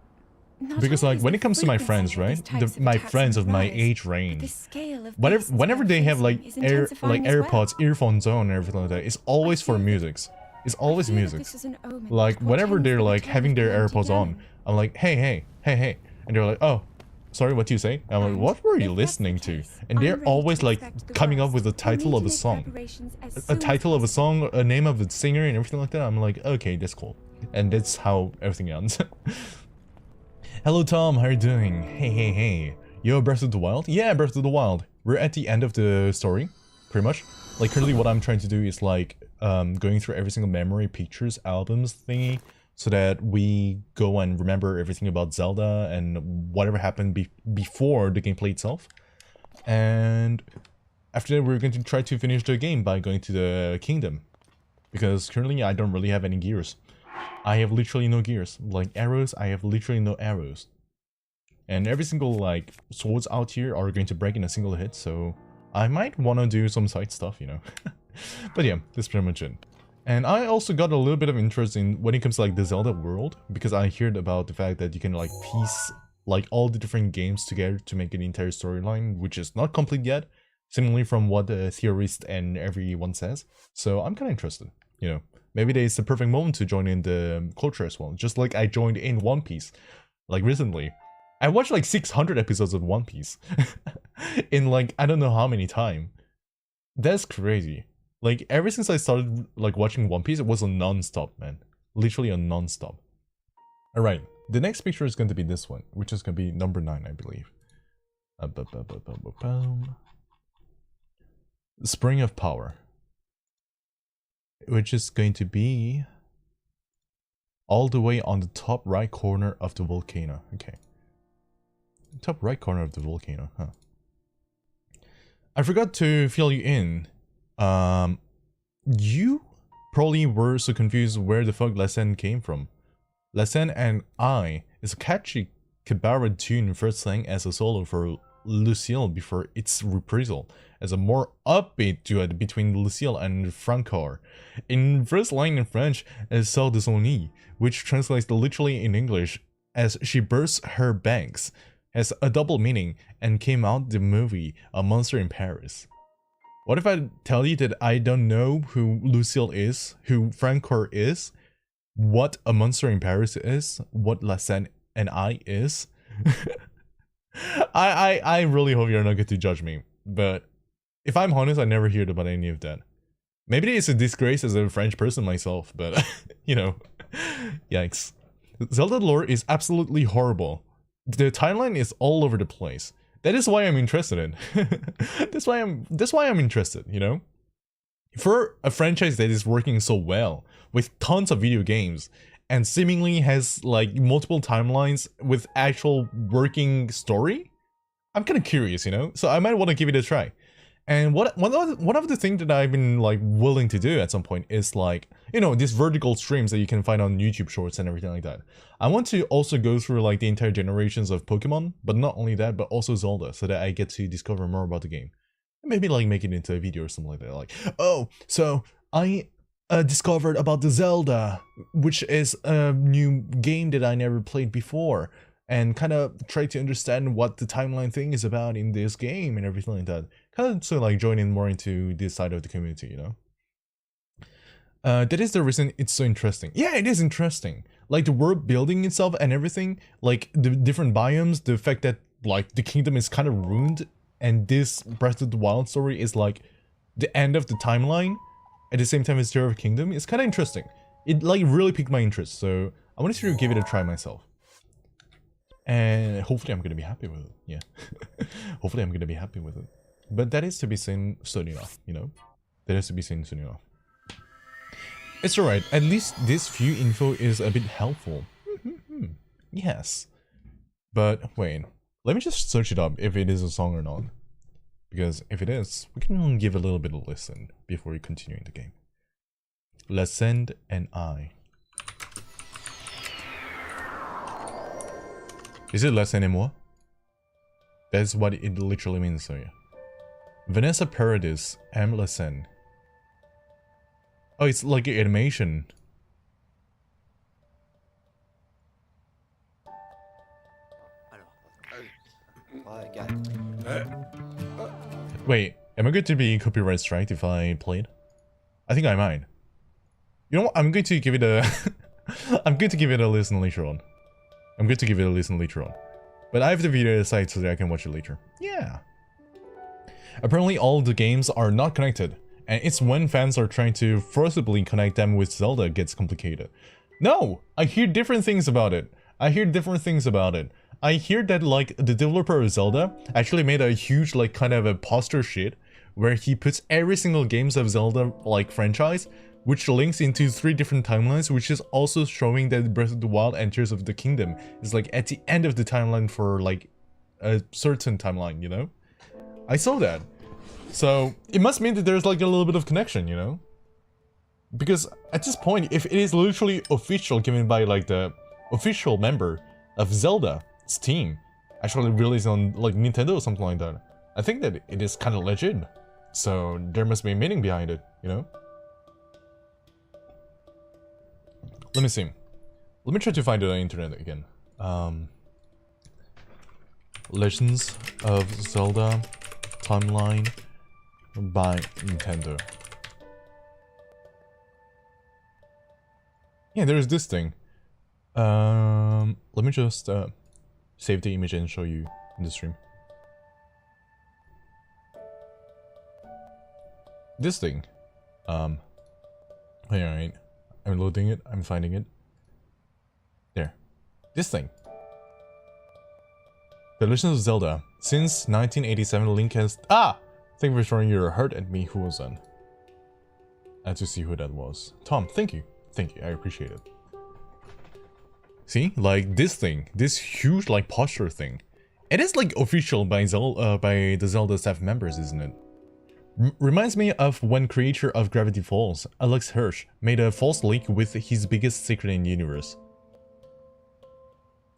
because like when it comes to my friends, right? My friends of my age range, whenever they have like AirPods, earphones on and everything like that, it's always for music. It's always music. Like whenever they're like having their AirPods on, I'm like, hey, and they're like, oh, sorry, what do you say? I'm like, what were you listening to? And they're always like coming up with the title of a song, a name of a singer and everything like that. I'm like, okay, that's cool. And that's how everything ends. Hello Tom, how are you doing? Hey. Yo, Breath of the Wild? Yeah, Breath of the Wild. We're at the end of the story, pretty much. Like currently what I'm trying to do is like going through every single memory, pictures, albums thingy, so that we go and remember everything about Zelda and whatever happened before the gameplay itself. And after that we're going to try to finish the game by going to the kingdom. Because currently I don't really have any gears. I have literally no gears. Like arrows, I have literally no arrows. And every single like swords out here are going to break in a single hit, so I might want to do some side stuff, you know. But yeah, that's pretty much it. And I also got a little bit of interest in when it comes to like the Zelda world, because I heard about the fact that you can like piece like all the different games together to make an entire storyline, which is not complete yet, seemingly from what the theorist and everyone says. So I'm kind of interested, you know. Maybe it's the perfect moment to join in the culture as well, just like I joined in One Piece, like recently. I watched like 600 episodes of One Piece in like I don't know how many time. That's crazy. Like ever since I started like watching One Piece, it was a non-stop, man. Literally a non-stop. Alright, the next picture is going to be this one, which is going to be number 9, I believe. Spring of Power. Which is going to be all the way on the top right corner of the volcano. Okay. Top right corner of the volcano, huh? I forgot to fill you in. You probably were so confused where the fuck Lassen came from. Lassen and I is a catchy cabaret tune first sang as a solo for Lucille before its reprisal as a more upbeat duet between Lucille and Francor. In first line in French as Sort de son lit, which translates literally in English as she bursts her banks, has a double meaning and came out the movie A Monster in Paris. What if I tell you that I don't know who Lucille is, who Francor is, what A Monster in Paris is, what Lassen and I is? I really hope you're not going to judge me, but if I'm honest, I never heard about any of that. Maybe it's a disgrace as a French person myself, but you know, yikes. Zelda lore is absolutely horrible. The timeline is all over the place. That is why I'm interested in. that's why I'm interested, you know? For a franchise that is working so well, with tons of video games, and seemingly has like multiple timelines with actual working story, I'm kind of curious, you know? So I might want to give it a try. And one of the things that I've been like willing to do at some point is like, you know, these vertical streams that you can find on YouTube Shorts and everything like that. I want to also go through like the entire generations of Pokemon, but not only that, but also Zelda, so that I get to discover more about the game. Maybe like make it into a video or something like that. Like, oh, so I discovered about the Zelda, which is a new game that I never played before, and kind of try to understand what the timeline thing is about in this game and everything like that. Kind of so like join in more into this side of the community, you know? That is the reason it's so interesting. Yeah, it is interesting. Like the world building itself and everything, like the different biomes, the fact that like the kingdom is kind of ruined, and this Breath of the Wild story is like the end of the timeline at the same time as Tear of Kingdom is kind of interesting. It like really piqued my interest, so I wanted to give it a try myself. And hopefully I'm gonna be happy with it, yeah. Hopefully I'm gonna be happy with it. But that is to be seen soon enough, you know? That is to be seen soon enough. It's alright, at least this few info is a bit helpful. Yes. But wait, let me just search it up if it is a song or not. Because if it is, we can give a little bit of listen before we continue in the game. Lassen and I. Is it Lassen et moi? That's what it literally means, so yeah. Vanessa Paradis, M. Lassen. Oh, it's like an animation. Wait, am I going to be copyright striked if I played? I think I might. You know what? I'm going to give it a I'm going to give it a listen later on. But I have the video aside so that I can watch it later. Yeah. Apparently all the games are not connected, and it's when fans are trying to forcibly connect them with Zelda it gets complicated. No! I hear different things about it. I hear that like the developer of Zelda actually made a huge like kind of a poster shit where he puts every single games of Zelda like franchise, which links into 3 different timelines, which is also showing that Breath of the Wild and Tears of the Kingdom is like at the end of the timeline for like a certain timeline, you know? I saw that. So it must mean that there's like a little bit of connection, you know? Because at this point, if it is literally official, given by like the official member of Zelda's team, actually released on like Nintendo or something like that, I think that it is kind of legit. So there must be a meaning behind it, you know? Let me see. Let me try to find it on the internet again. Legends of Zelda timeline by Nintendo. Yeah, there's this thing. Let me just save the image and show you in the stream. This thing. Alright. I'm loading it, I'm finding it. There. This thing. The Legend of Zelda. Since 1987, Link has... Ah! Thank you for throwing your heart at me. Who was that? I had to see who that was. Tom, thank you. Thank you, I appreciate it. See? Like, this thing. This huge, like, posture thing. It is, like, official by the Zelda staff members, isn't it? Reminds me of when creator of Gravity Falls, Alex Hirsch, made a false leak with his biggest secret in the universe.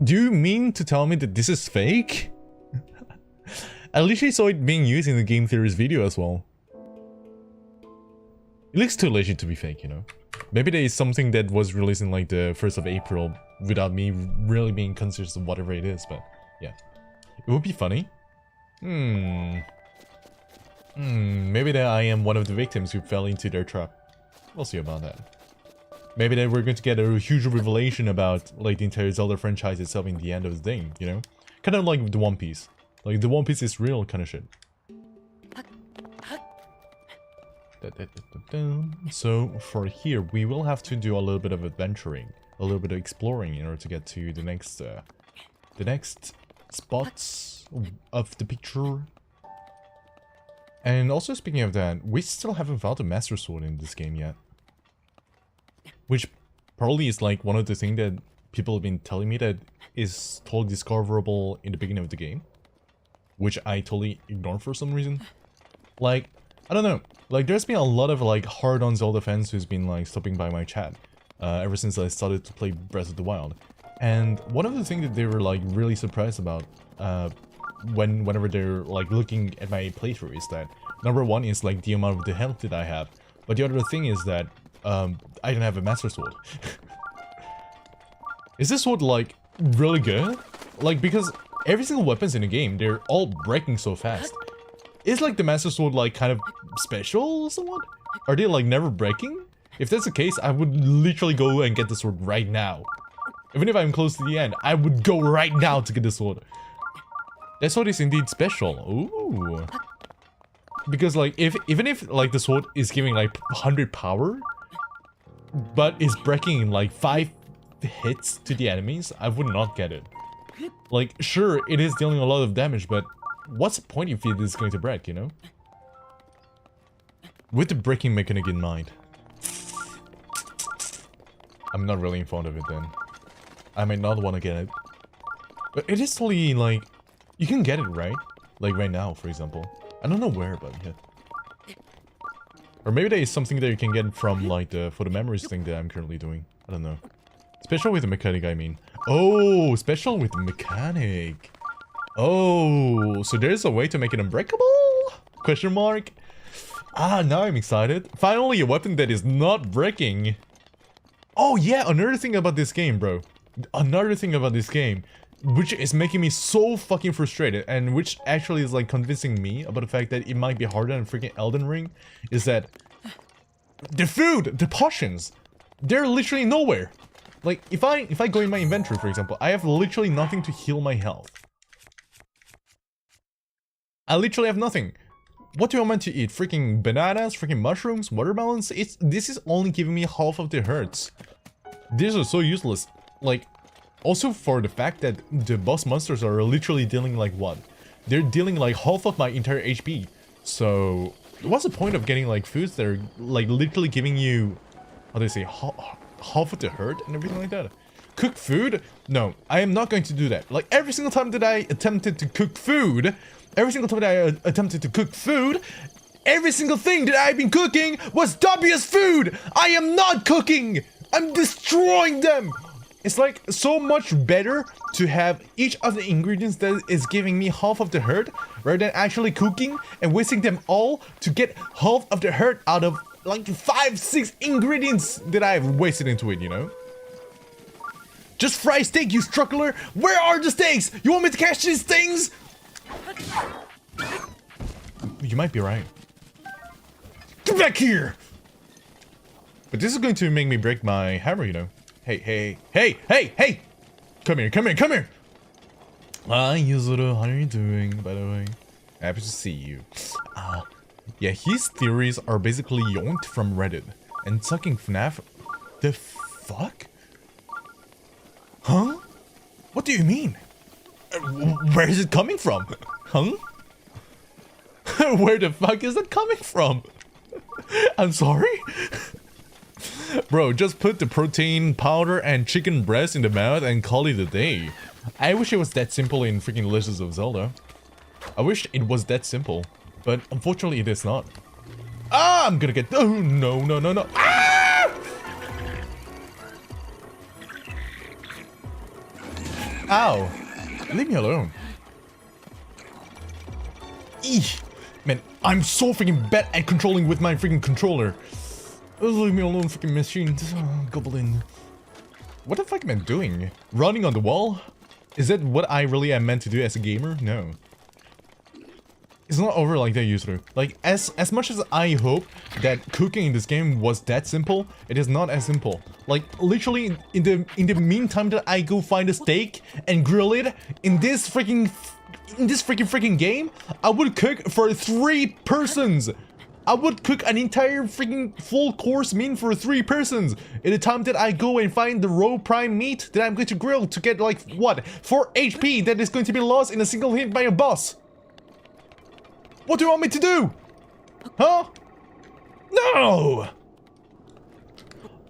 Do you mean to tell me that this is fake? I literally saw it being used in the game theories video as well. It looks too legit to be fake, you know? Maybe there is something that was released in like the 1st of April without me really being conscious of whatever it is, but yeah. It would be funny. Maybe that I am one of the victims who fell into their trap. We'll see about that. Maybe that we're going to get a huge revelation about like the entire Zelda franchise itself in the end of the thing, you know? Kind of like the One Piece. Like the One Piece is real kind of shit. So for here, we will have to do a little bit of adventuring, a little bit of exploring in order to get to the next spots of the picture. And also speaking of that, we still haven't found a Master Sword in this game yet. Which probably is like one of the things that people have been telling me that is totally discoverable in the beginning of the game. Which I totally ignore for some reason. Like, I don't know. Like, there's been a lot of like hard-on Zelda fans who's been like stopping by my chat ever since I started to play Breath of the Wild. And one of the things that they were like really surprised about whenever they're like looking at my playthrough is that number one is like the amount of the health that I have, but the other thing is that I don't have a Master Sword. Is this sword like really good? Like, because every single weapons in the game, they're all breaking so fast. Is like the Master Sword like kind of special or somewhat? Are they like never breaking? If that's the case, I would literally go and get the sword right now. Even if I'm close to the end, I would go right now to get the sword. That sword is indeed special. Ooh. Because like, even if like the sword is giving like 100 power, but is breaking in like 5 hits to the enemies, I would not get it. Like, sure, it is dealing a lot of damage, but what's the point if it is going to break, you know? With the breaking mechanic in mind. I'm not really fond of it then. I might not want to get it. But it is totally like, you can get it, right? Like right now, for example. I don't know where, but yeah. Or maybe there is something that you can get from like the for the memories thing that I'm currently doing. I don't know. Special with the mechanic, I mean. Oh, special with the mechanic. Oh, so there's a way to make it unbreakable? Question mark. Ah, now I'm excited. Finally, a weapon that is not breaking. Oh yeah, another thing about this game, bro. Another thing about this game, which is making me so fucking frustrated, and which actually is like convincing me about the fact that it might be harder than freaking Elden Ring, is that the food, the potions, they're literally nowhere. Like, if I go in my inventory, for example, I have literally nothing to heal my health. I literally have nothing. What do I want to eat? Freaking bananas, freaking mushrooms, watermelons? This is only giving me half of the hurts. These are so useless. Like, also for the fact that the boss monsters are literally dealing like what? They're dealing like half of my entire HP. So, what's the point of getting like foods that are like literally giving you, how do I say, half of the hurt and everything like that? Cook food? No, I am not going to do that. Like, every single time that I attempted to cook food, Every single thing that I've been cooking was W's food! I am not cooking! I'm destroying them! It's like so much better to have each of the ingredients that is giving me half of the hurt rather than actually cooking and wasting them all to get half of the hurt out of like 5-6 ingredients that I've wasted into it, you know? Just fry steak, you struggler! Where are the steaks? You want me to catch these things? You might be right. Get back here! But this is going to make me break my hammer, you know? Hey! Come here! Hi, Yuzuru, how are you doing, by the way? Happy to see you. Yeah, his theories are basically yoinked from Reddit. And sucking FNAF... The fuck? Huh? What do you mean? Where is it coming from? Huh? Where the fuck is it coming from? I'm sorry? Bro, just put the protein powder and chicken breast in the mouth and call it a day. I wish it was that simple in freaking Legends of Zelda. I wish it was that simple, but unfortunately it is not. Ah, I'm gonna get... Oh, no. Ah! Ow. Leave me alone. Eesh. Man, I'm so freaking bad at controlling with my freaking controller. Leave me alone, freaking machine. Goblin. What the fuck am I doing? Running on the wall? Is that what I really am meant to do as a gamer? No. It's not over like that usually. Like, as much as I hope that cooking in this game was that simple, it is not as simple. Like, literally, in the meantime that I go find a steak and grill it, in this freaking game, I would cook for 3 persons. I would cook an entire freaking full course meal for 3 persons in the time that I go and find the raw prime meat that I'm going to grill to get like, what, 4 HP that is going to be lost in a single hit by a boss. What do you want me to do? Huh? No!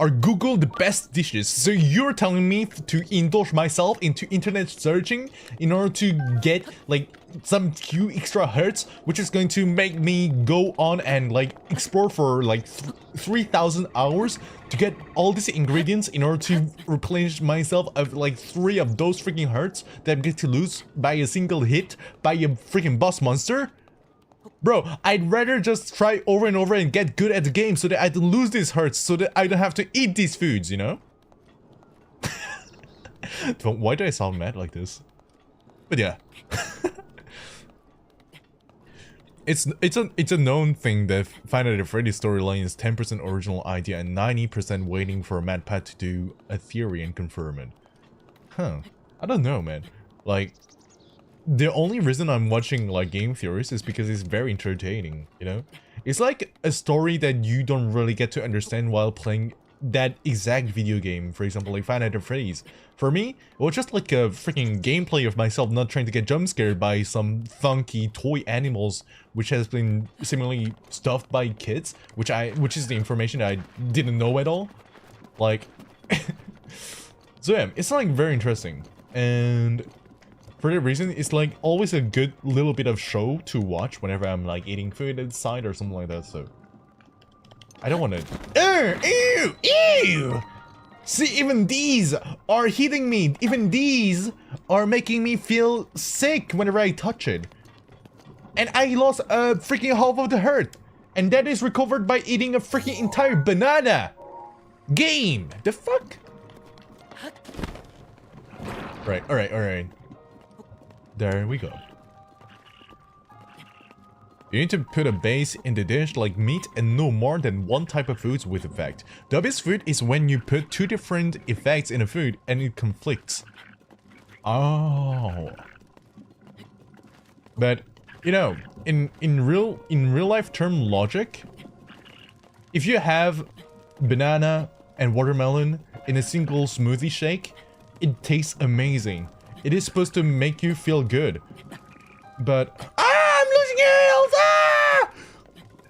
Are Google the best dishes? So you're telling me to indulge myself into internet searching in order to get like some few extra hertz, which is going to make me go on and like explore for like 3,000 hours to get all these ingredients in order to replenish myself of like 3 of those freaking hertz that I'm going to lose by a single hit by a freaking boss monster? Bro, I'd rather just try over and over and get good at the game so that I don't lose these hurts, so that I don't have to eat these foods, you know? Why do I sound mad like this? But yeah. It's a known thing that Five Nights at Freddy's storyline is 10% original idea and 90% waiting for MatPat to do a theory and confirm it. Huh. I don't know, man. Like, the only reason I'm watching like game theories is because it's very entertaining, you know? It's like a story that you don't really get to understand while playing that exact video game. For example, like Five Nights at Freddy's. For me, it was just like a freaking gameplay of myself not trying to get jump scared by some funky toy animals which has been seemingly stuffed by kids, which is the information that I didn't know at all. Like so yeah, it's like very interesting. And for that reason, it's like always a good little bit of show to watch whenever I'm like eating food inside or something like that, so I don't want to... Ew! See, even these are hitting me. Even these are making me feel sick whenever I touch it. And I lost a freaking half of the hurt. And that is recovered by eating a freaking entire banana. Game! The fuck? Right, alright. There we go. You need to put a base in the dish like meat and no more than 1 type of foods with effect. The obvious food is when you put 2 different effects in a food and it conflicts. Oh. But, you know, in real life term logic, if you have banana and watermelon in a single smoothie shake, it tastes amazing. It is supposed to make you feel good. But I'm losing health! Ah!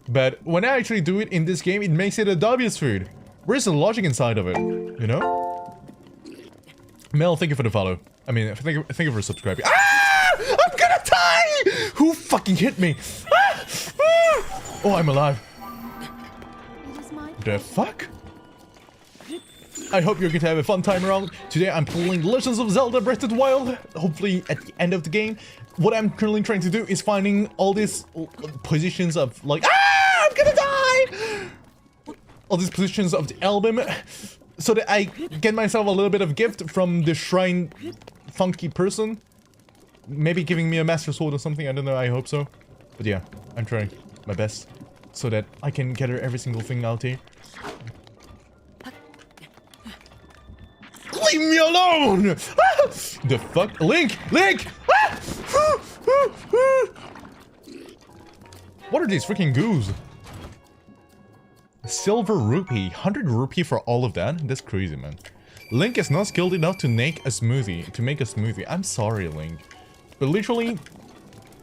But when I actually do it in this game, it makes it a W's food. Where's the logic inside of it? You know? Mel, thank you for the follow. I mean, thank you for subscribing. Ah! I'm gonna die! Who fucking hit me? Ah! Ah! Oh, I'm alive. It is my The fuck? I hope you're going to have a fun time around. Today I'm playing Legends of Zelda Breath of the Wild. Hopefully at the end of the game. What I'm currently trying to do is finding all these positions of like... Ah! I'm gonna die! All these positions of the album. So that I get myself a little bit of gift from the shrine funky person. Maybe giving me a master sword or something. I don't know. I hope so. But yeah, I'm trying my best. So that I can gather every single thing out here. Leave me alone! Ah! The fuck? Link! Link! Ah! What are these freaking goos? Silver rupee. 100 rupee for all of that? That's crazy, man. Link is not skilled enough to make a smoothie. I'm sorry, Link. But literally...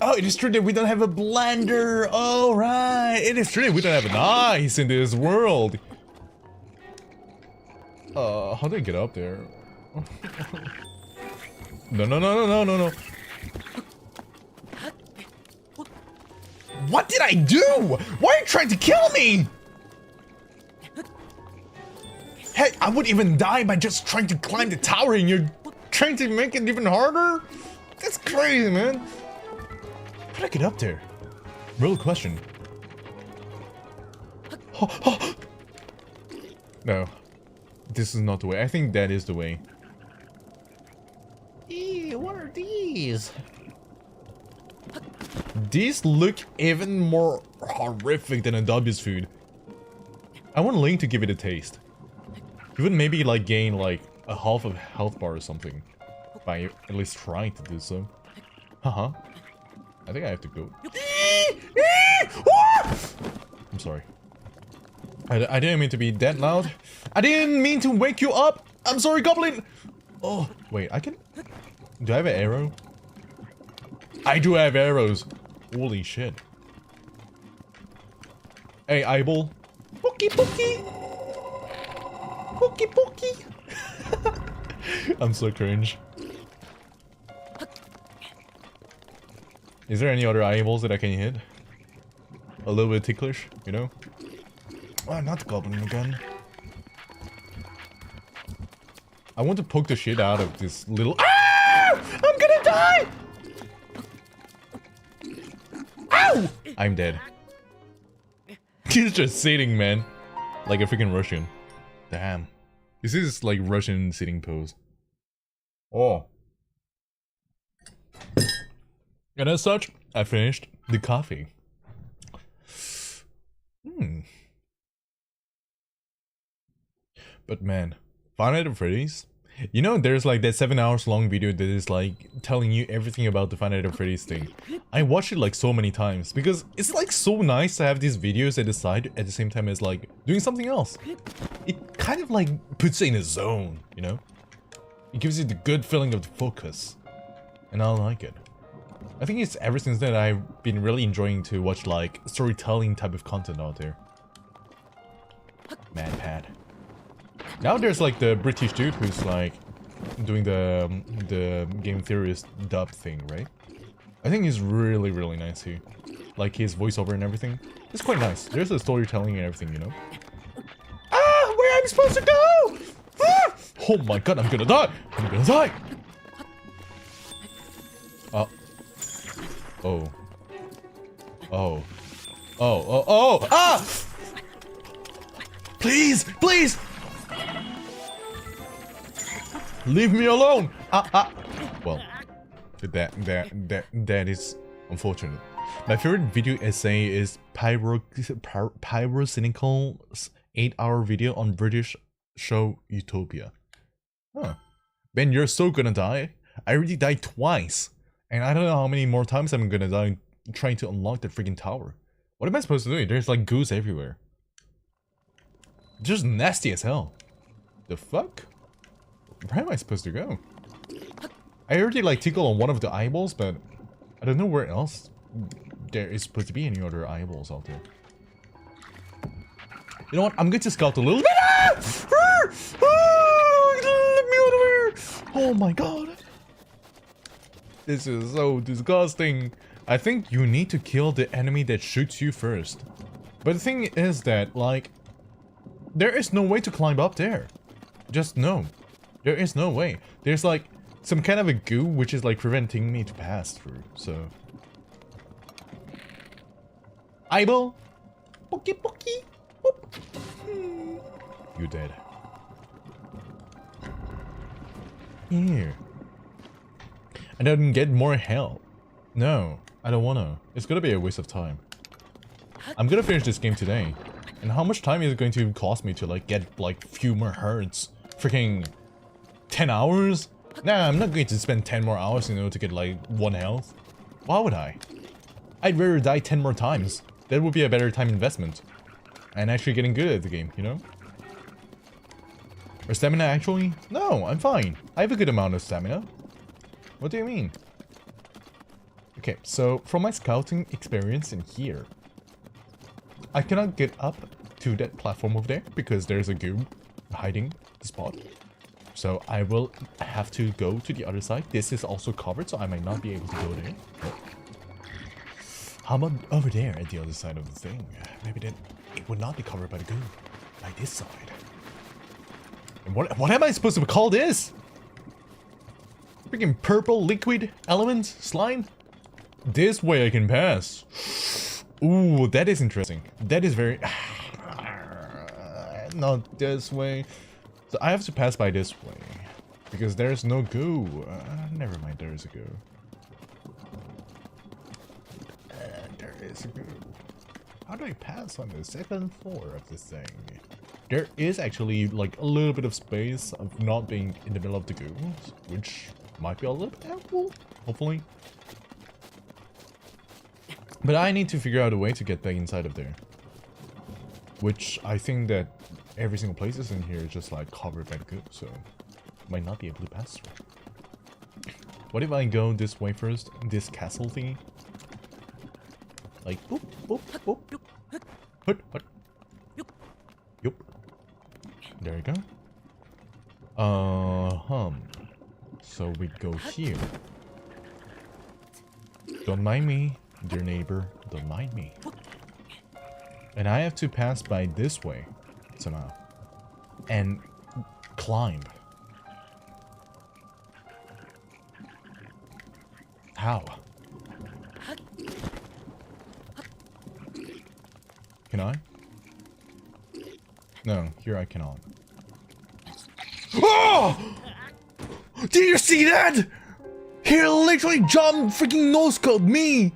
Oh, it is true that we don't have a blender. Oh, right. It is true that we don't have an ice in this world. How do I get up there? No. What did I do? Why are you trying to kill me? Hey, I would even die by just trying to climb the tower and you're trying to make it even harder? That's crazy, man. How did I get up there? Real question. No. This is not the way. I think that is the way. Ew, what are these? These look even more horrific than a W's food. I want Link to give it a taste. He would maybe like gain like a half of health bar or something. By at least trying to do so. Haha. I think I have to go. I'm sorry. I didn't mean to be that loud. I didn't mean to wake you up. I'm sorry, Goblin. Oh, wait, I can... Do I have an arrow? I do have arrows. Holy shit. Hey, eyeball. Pookie, pookie. Pookie, pookie. I'm so cringe. Is there any other eyeballs that I can hit? A little bit ticklish, you know? Oh, not the goblin again. I want to poke the shit out of this little... Ah! I'm gonna die! Ow! I'm dead. He's just sitting, man. Like a freaking Russian. Damn. This is like Russian sitting pose. Oh. And as such, I finished the coffee. But man, Five Nights at Freddy's? You know, there's like that 7 hours long video that is like telling you everything about the Five Nights at Freddy's thing. I watched it like so many times because it's like so nice to have these videos at the side at the same time as like doing something else. It kind of like puts you in a zone, you know? It gives you the good feeling of the focus. And I like it. I think it's ever since then I've been really enjoying to watch like storytelling type of content out there. Mad Pad. Now there's like the British dude who's like doing the game theorist dub thing, right? I think he's really nice here. Like his voiceover and everything. It's quite nice. There's the storytelling and everything, you know? Ah! Where am I supposed to go? Ah! Oh my god, I'm gonna die! I'm gonna die! Oh. Oh. Oh. Ah! Please! Please! Leave me alone! Well, that is unfortunate. My favorite video essay is Pyrocynical's 8-hour video on British show Utopia. Huh. Ben, you're so gonna die. I already died twice. And I don't know how many more times I'm gonna die trying to unlock the freaking tower. What am I supposed to do? There's like goose everywhere. Just nasty as hell. The fuck? Where am I supposed to go? I already like tickled on one of the eyeballs, but I don't know where else there is supposed to be any other eyeballs out there. You know what? I'm going to scout a little bit. Let me out of here! Oh my god. This is so disgusting. I think you need to kill the enemy that shoots you first. But the thing is that, like, there is no way to climb up there. Just no. There is no way. There's like some kind of a goo which is like preventing me to pass through, so. Eyeball! Pokey pokey! Boop. You dead. Here. I don't get more help. No, I don't wanna. It's gonna be a waste of time. I'm gonna finish this game today. And how much time is it going to cost me to like get like few more herds? Freaking 10 hours? Nah, I'm not going to spend 10 more hours, you know, to get like 1 health. Why would I? I'd rather die 10 more times. That would be a better time investment. And actually getting good at the game, you know? Or stamina actually? No, I'm fine. I have a good amount of stamina. What do you mean? Okay, so from my scouting experience in here, I cannot get up to that platform over there because there's a goo hiding the spot. So I will have to go to the other side. This is also covered, so I might not be able to go there. How about over there at the other side of the thing? Maybe then it would not be covered by the goo. By this side. And what am I supposed to call this? Freaking purple liquid element slime? This way I can pass. Ooh, that is interesting. That is very... Not this way. So I have to pass by this way. Because there's no goo. Never mind, there is a goo. There is a goo. How do I pass on the second floor of this thing? There is actually like a little bit of space of not being in the middle of the goo. Which might be a little bit helpful. Hopefully. But I need to figure out a way to get back inside of there. Which I think that every single place is in here is just like covered by the goo, so might not be able to pass through. What if I go this way first? This castle thingy? Like boop, boop, boop. What? Yup. There we go. So we go here. Don't mind me. Dear neighbor, don't mind me. And I have to pass by this way somehow. And climb. How? Can I? No, here I cannot. Oh! Did you see that? He literally jumped, freaking no-scoped me!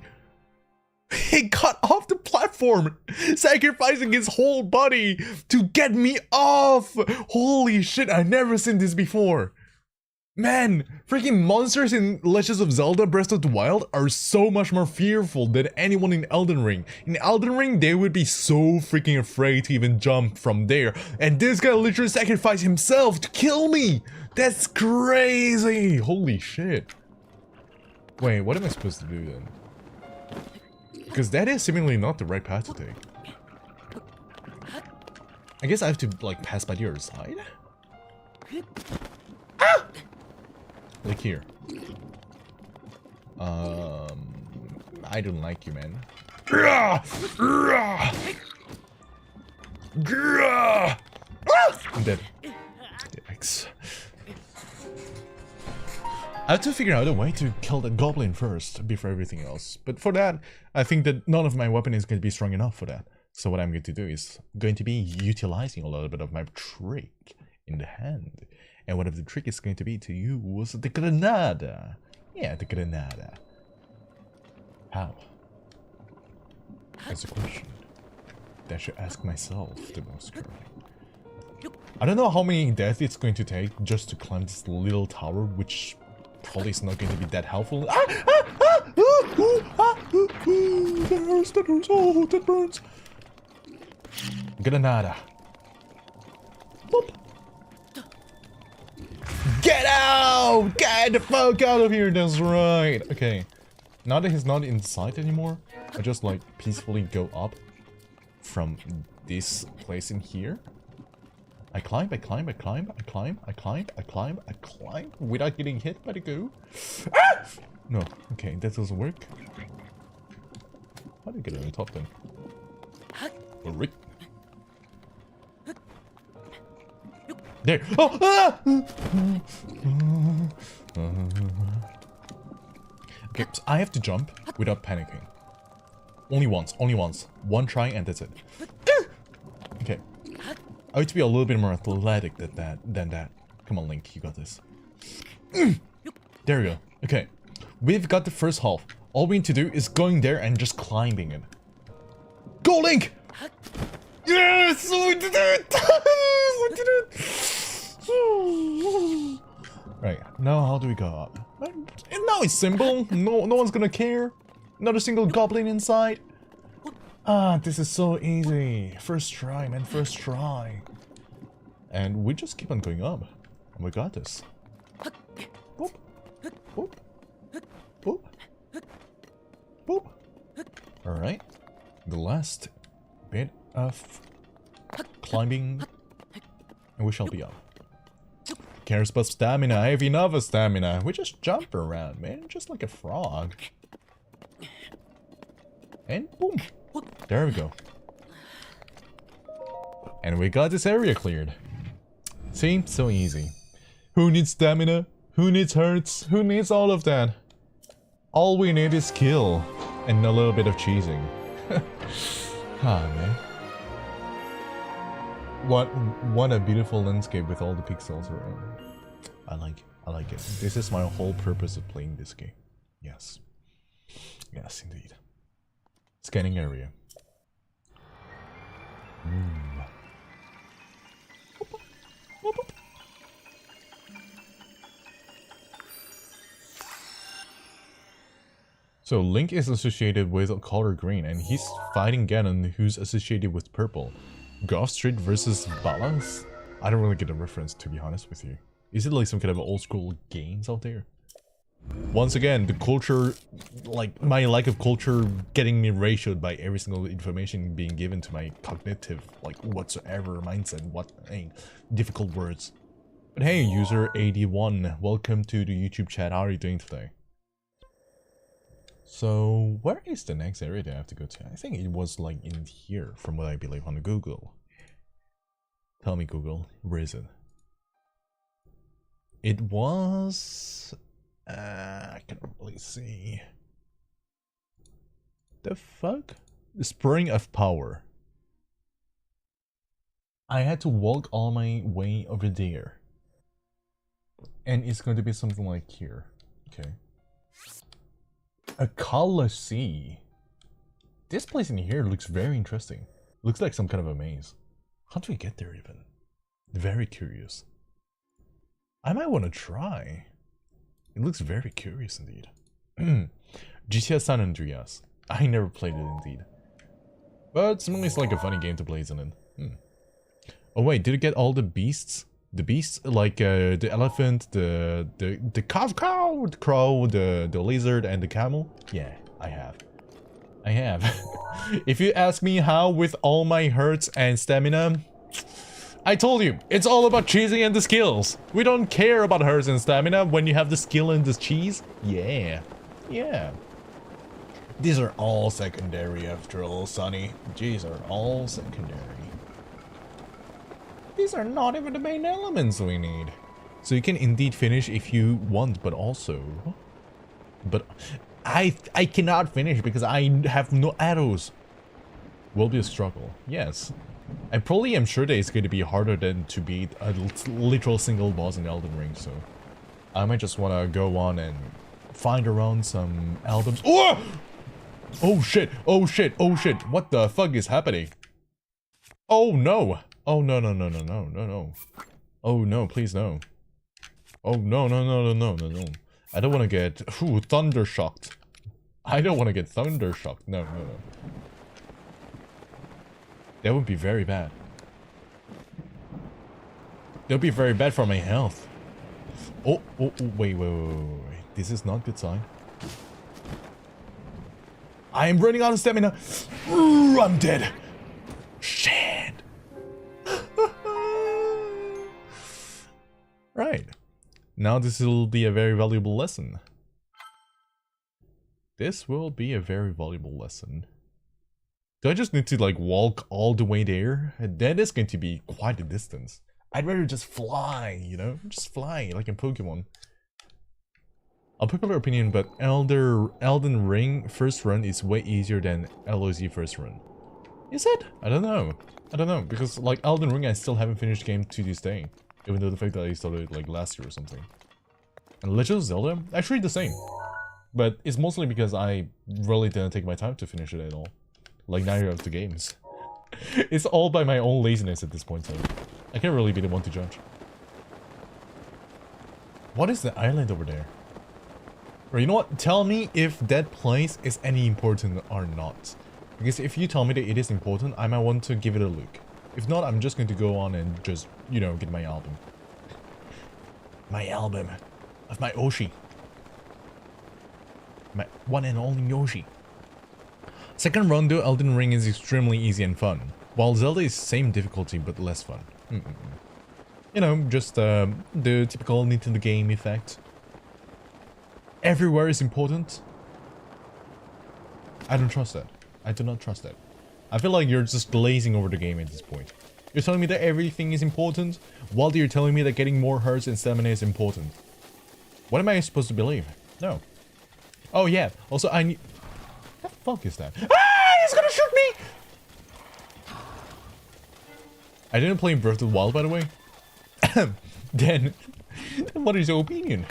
He cut off the platform, sacrificing his whole body to get me off! Holy shit, I've never seen this before. Man, freaking monsters in Legends of Zelda Breath of the Wild are so much more fearful than anyone in Elden Ring. In Elden Ring, they would be so freaking afraid to even jump from there. And this guy literally sacrificed himself to kill me! That's crazy! Holy shit. Wait, what am I supposed to do then? Because that is seemingly not the right path to take. I guess I have to, like, pass by the other side? Ah! Like here. I don't like you, man. I'm dead. Yikes. I have to figure out a way to kill the goblin first, before everything else. But for that, I think that none of my weapon is going to be strong enough for that. So what I'm going to do is going to be utilizing a little bit of my trick in the hand. And one of the trick is going to be to use the granada. Yeah, the granada. How? That's a question that I should ask myself the most currently. I don't know how many deaths it's going to take just to climb this little tower, which probably is not going to be that helpful. That hurts, oh, that burns. Granada. Boop. Get out! Get the fuck out of here, that's right! Okay. Now that he's not inside anymore, I just like peacefully go up from this place in here. I climb without getting hit by the goo. Ah! No, okay, that doesn't work. How do you get on the top then? Alright. There. Oh! Ah! Okay, so I have to jump without panicking. Only once. Only once. One try and that's it. Okay. I have to be a little bit more athletic than that. Come on, Link. You got this. There we go. Okay. We've got the first half. All we need to do is going there and just climbing it. Go, Link! Yes! We did it! We did it! Right, now how do we go up? Now it's simple. No one's gonna care. Not a single goblin inside. Ah, this is so easy. First try, man. First try. And we just keep on going up. We got this. Boop. Boop. Boop. Boop. Alright. The last bit of climbing. And we shall be up. Cares about stamina. I have enough of stamina. We just jump around, man. Just like a frog. And boom. There we go. And we got this area cleared. See? So easy. Who needs stamina? Who needs hearts? Who needs all of that? All we need is skill. And a little bit of cheesing. Ah, man. What a beautiful landscape with all the pixels around. I like it. This is my whole purpose of playing this game. Yes. Yes, indeed. Scanning area. So Link is associated with color green, and he's fighting Ganon, who's associated with purple. Golf Street versus Balance? I don't really get a reference, to be honest with you. Is it like some kind of old school games out there? Once again, the culture, like my lack of culture getting me ratioed by every single information being given to my cognitive, like whatsoever mindset, difficult words. But hey, user 81, welcome to the YouTube chat. How are you doing today? So, where is the next area that I have to go to? I think it was like in here, from what I believe on Google. Tell me, Google, where is it? It was... I can't really see. The fuck? The Spring of Power. I had to walk all my way over there. And it's going to be something like here. Okay. A Colosseum. This place in here looks very interesting. Looks like some kind of a maze. How do we get there even? Very curious. I might want to try. It looks very curious indeed. GTA San Andreas. I never played it indeed. But it's like a funny game to play, isn't it? Oh wait, did it get all the beasts? The beasts like the elephant, the cow, the crow, the lizard, and the camel? Yeah, I have. I have. If you ask me how with all my hearts and stamina, I told you, it's all about cheesing and the skills. We don't care about hearts and stamina when you have the skill and the cheese. Yeah. Yeah. These are all secondary after all, Sonny. These are all secondary. These are not even the main elements we need. So you can indeed finish if you want, but also... But I cannot finish because I have no arrows. Will be a struggle. Yes. I probably am sure that it's going to be harder than to beat a literal single boss in Elden Ring, so... I might just want to go on and find around some albums. Oh! Oh shit! Oh shit! Oh shit! What the fuck is happening? Oh no! Oh no no no no no no no! Oh no! Please no! Oh no no no no no no no! I don't want to get thunder shocked. I don't want to get thunder shocked. No no no. That would be very bad. That would be very bad for my health. Oh oh, oh wait. This is not good sign. I am running out of stamina. Ooh, I'm dead. Shit. Right. Now this will be a very valuable lesson. This will be a very valuable lesson. Do I just need to like walk all the way there? That is going to be quite a distance. I'd rather just fly, you know? Just fly, like in Pokemon. Unpopular opinion, but Elden Ring first run is way easier than LOZ first run. Is it? I don't know. I don't know, because like Elden Ring I still haven't finished the game to this day. Even though the fact that I started like last year or something. And Legend of Zelda, actually the same. But it's mostly because I really didn't take my time to finish it at all. Like neither of the games. It's all by my own laziness at this point, so I can't really be the one to judge. What is the island over there? Or you know what? Tell me if that place is any important or not. Because if you tell me that it is important, I might want to give it a look. If not, I'm just going to go on and just, you know, get my album. My album of my Oshi. My one and only Yoshi. Second run though, Elden Ring is extremely easy and fun, while Zelda is same difficulty but less fun. You know, just the typical Nintendo game effect. Everywhere is important. I don't trust that. I do not trust that. I feel like you're just glazing over the game at this point. You're telling me that everything is important, while you're telling me that getting more hearts and stamina is important. What am I supposed to believe? No. Oh yeah, also I need... What the fuck is that? Ah! He's gonna shoot me! I didn't play Breath of the Wild, by the way. Then what is your opinion?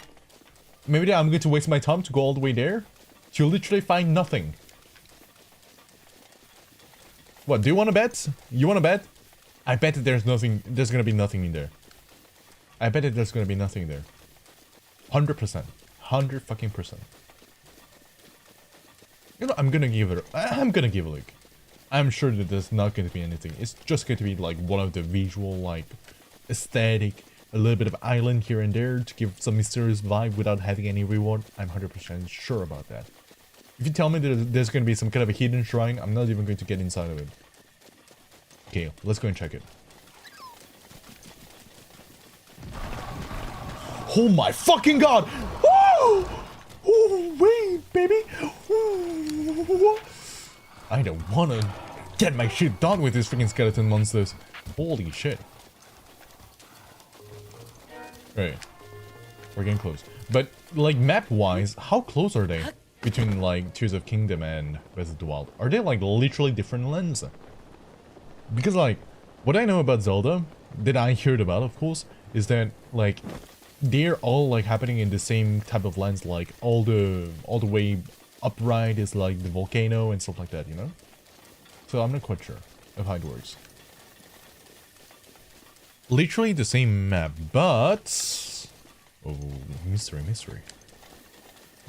Maybe I'm going to waste my time to go all the way there? To literally find nothing. What, do you want to bet? You want to bet? I bet that there's nothing, there's gonna be nothing in there. I bet that there's gonna be nothing there. 100%. 100%. You know, I'm gonna give it a look. I'm sure that there's not gonna be anything. It's just going to be like one of the visual, like, aesthetic, a little bit of island here and there to give some mysterious vibe without having any reward. I'm 100% sure about that. If you tell me that there's gonna be some kind of a hidden shrine, I'm not even going to get inside of it. Okay, let's go and check it. Oh my fucking god! Woo! Oh, wait, baby! Ooh. I don't wanna get my shit done with these freaking skeleton monsters. Holy shit. Right. We're getting close. But, like, map-wise, how close are they? Between, like, Tears of Kingdom and Breath of the Wild? Are they, like, literally different lands? Because, like, what I know about Zelda, that I heard about, of course, is that, like, they're all, like, happening in the same type of lands, like, all the way upright is, like, the volcano and stuff like that, you know? So I'm not quite sure of how it works. Literally the same map, but... Oh, mystery.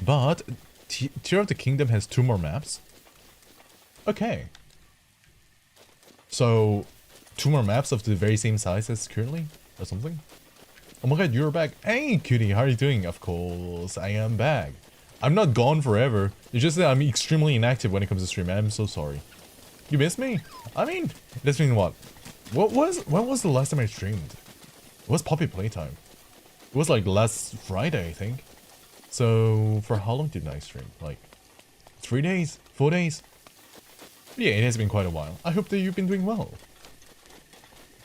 But... Tear of the Kingdom has 2 more maps? Okay. So, 2 more maps of the very same size as currently? Or something? Oh my god, you're back. Hey, cutie, how are you doing? Of course, I am back. I'm not gone forever. It's just that I'm extremely inactive when it comes to stream. I'm so sorry. You missed me? I mean, that's been what? When was the last time I streamed? It was Poppy Playtime. It was like last Friday, I think. So, for how long did I stream? Like, 3 days? 4 days? Yeah, it has been quite a while. I hope that you've been doing well.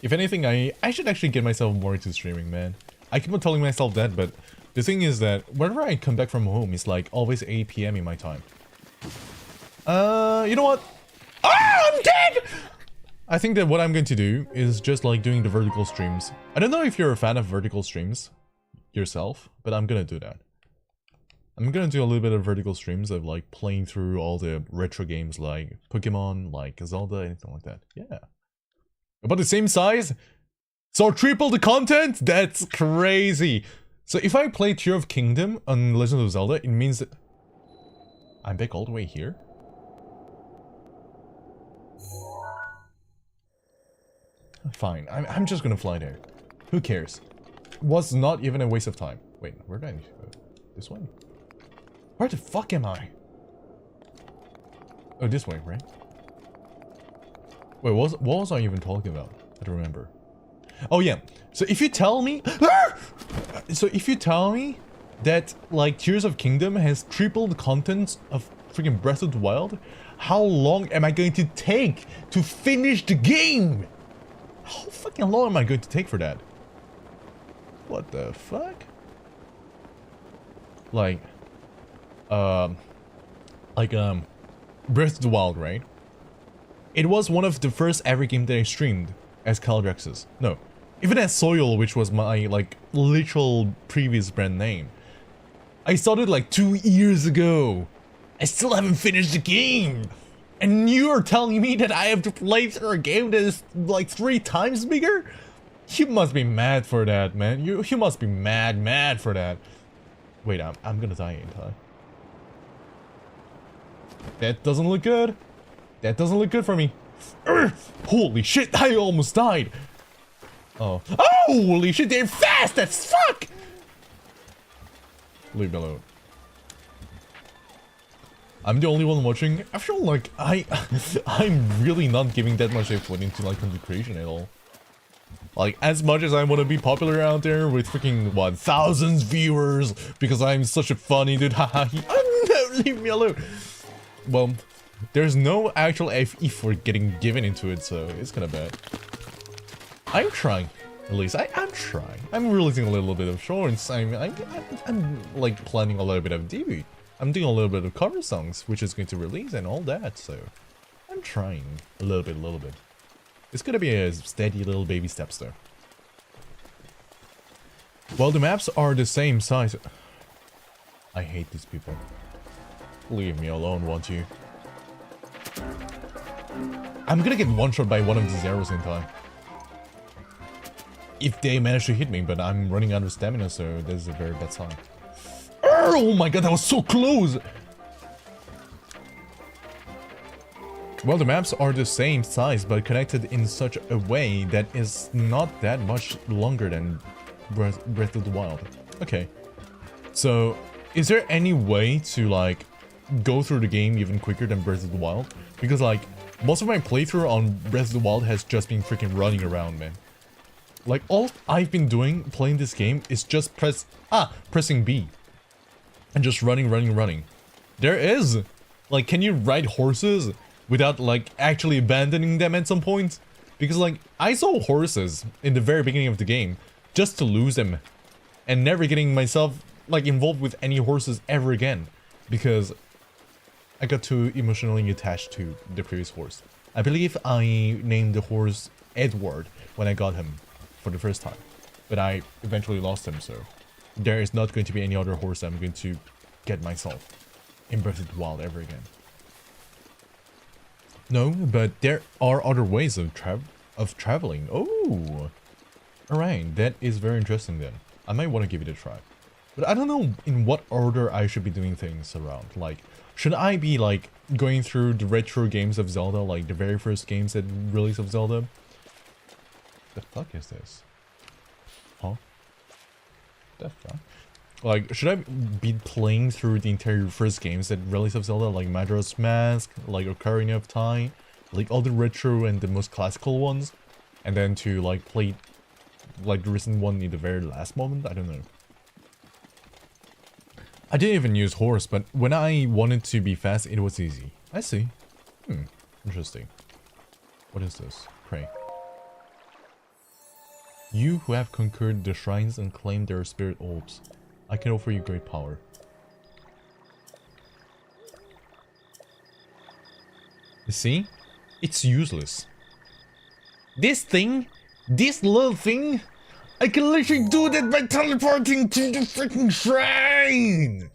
If anything, I should actually get myself more into streaming, man. I keep on telling myself that, but the thing is that whenever I come back from home, it's like always 8 PM in my time. You know what? Ah, I'm dead! I think that what I'm going to do is just like doing the vertical streams. I don't know if you're a fan of vertical streams yourself, but I'm gonna do that. I'm gonna do a little bit of vertical streams of like playing through all the retro games like Pokemon, like Zelda, anything like that. Yeah. About the same size? So triple the content? That's crazy. So if I play Tear of Kingdom on Legend of Zelda, it means that... I'm back all the way here? Fine, I'm just gonna fly there. Who cares? Was not even a waste of time. Wait, where did I need to go? This way? Where the fuck am I? Oh, this way, right? Wait, what was I even talking about? I don't remember. Oh yeah, so if you tell me... that, like, Tears of Kingdom has triple the content of freaking Breath of the Wild, How long am I going to take to finish the game? How fucking long am I going to take for that? What the fuck? Like, Breath of the Wild, right? It was one of the first ever game that I streamed as Kael'Draxus. No, even as Soil, which was my, like, literal previous brand name. I started like 2 years ago. I still haven't finished the game. And you're telling me that I have to play through a game that is like 3 times bigger? You must be mad for that, man. You must be mad for that. Wait, I'm gonna die, ain't I? That doesn't look good. That doesn't look good for me. Holy shit, I almost died. Oh. Holy shit, they're fast as fuck! Leave me alone. I'm the only one watching. I feel like I'm really not giving that much effort into like content creation at all. Like, as much as I want to be popular out there with freaking, what, thousands viewers because I'm such a funny dude, haha, leave me alone. Well, there's no actual effort getting given into it, so it's kind of bad. I'm trying, at least. I'm trying. I'm releasing a little bit of shorts. I'm like planning a little bit of debut. I'm doing a little bit of cover songs, which is going to release and all that, so I'm trying a little bit. It's gonna be a steady little baby steps there. Well, the maps are the same size. I hate these people. Leave me alone, won't you? I'm gonna get one-shot by one of these arrows in time. If they manage to hit me, but I'm running out of stamina, so this is a very bad sign. Oh my god, that was so close! Well, the maps are the same size, but connected in such a way that is not that much longer than Breath of the Wild. Okay. So, is there any way to, like, go through the game even quicker than Breath of the Wild? Because, like, most of my playthrough on Breath of the Wild has just been freaking running around, man. Like, all I've been doing playing this game is just pressing B. And just running. There is, like, can you ride horses without, like, actually abandoning them at some point? Because, like, I saw horses in the very beginning of the game just to lose them and never getting myself, like, involved with any horses ever again because I got too emotionally attached to the previous horse. I believe I named the horse Edgelord when I got him for the first time, but I eventually lost him, so there is not going to be any other horse I'm going to get myself in Breath of the Wild ever again. No, but there are other ways of traveling. Oh, alright, that is very interesting then. I might want to give it a try. But I don't know in what order I should be doing things around. Like, should I be, like, going through the retro games of Zelda, like the very first games that release of Zelda? The fuck is this? Huh? The fuck? Like, should I be playing through the entire first games that release of Zelda, like Majora's Mask, like Ocarina of Time, like all the retro and the most classical ones, and then to, like, play, like, the recent one in the very last moment? I don't know. I didn't even use horse, but when I wanted to be fast, it was easy. I see. Interesting. What is this? Pray. You who have conquered the shrines and claimed their spirit orbs, I can offer you great power. You see? It's useless. This thing, this little thing, I can literally do that by teleporting to the freaking shrine!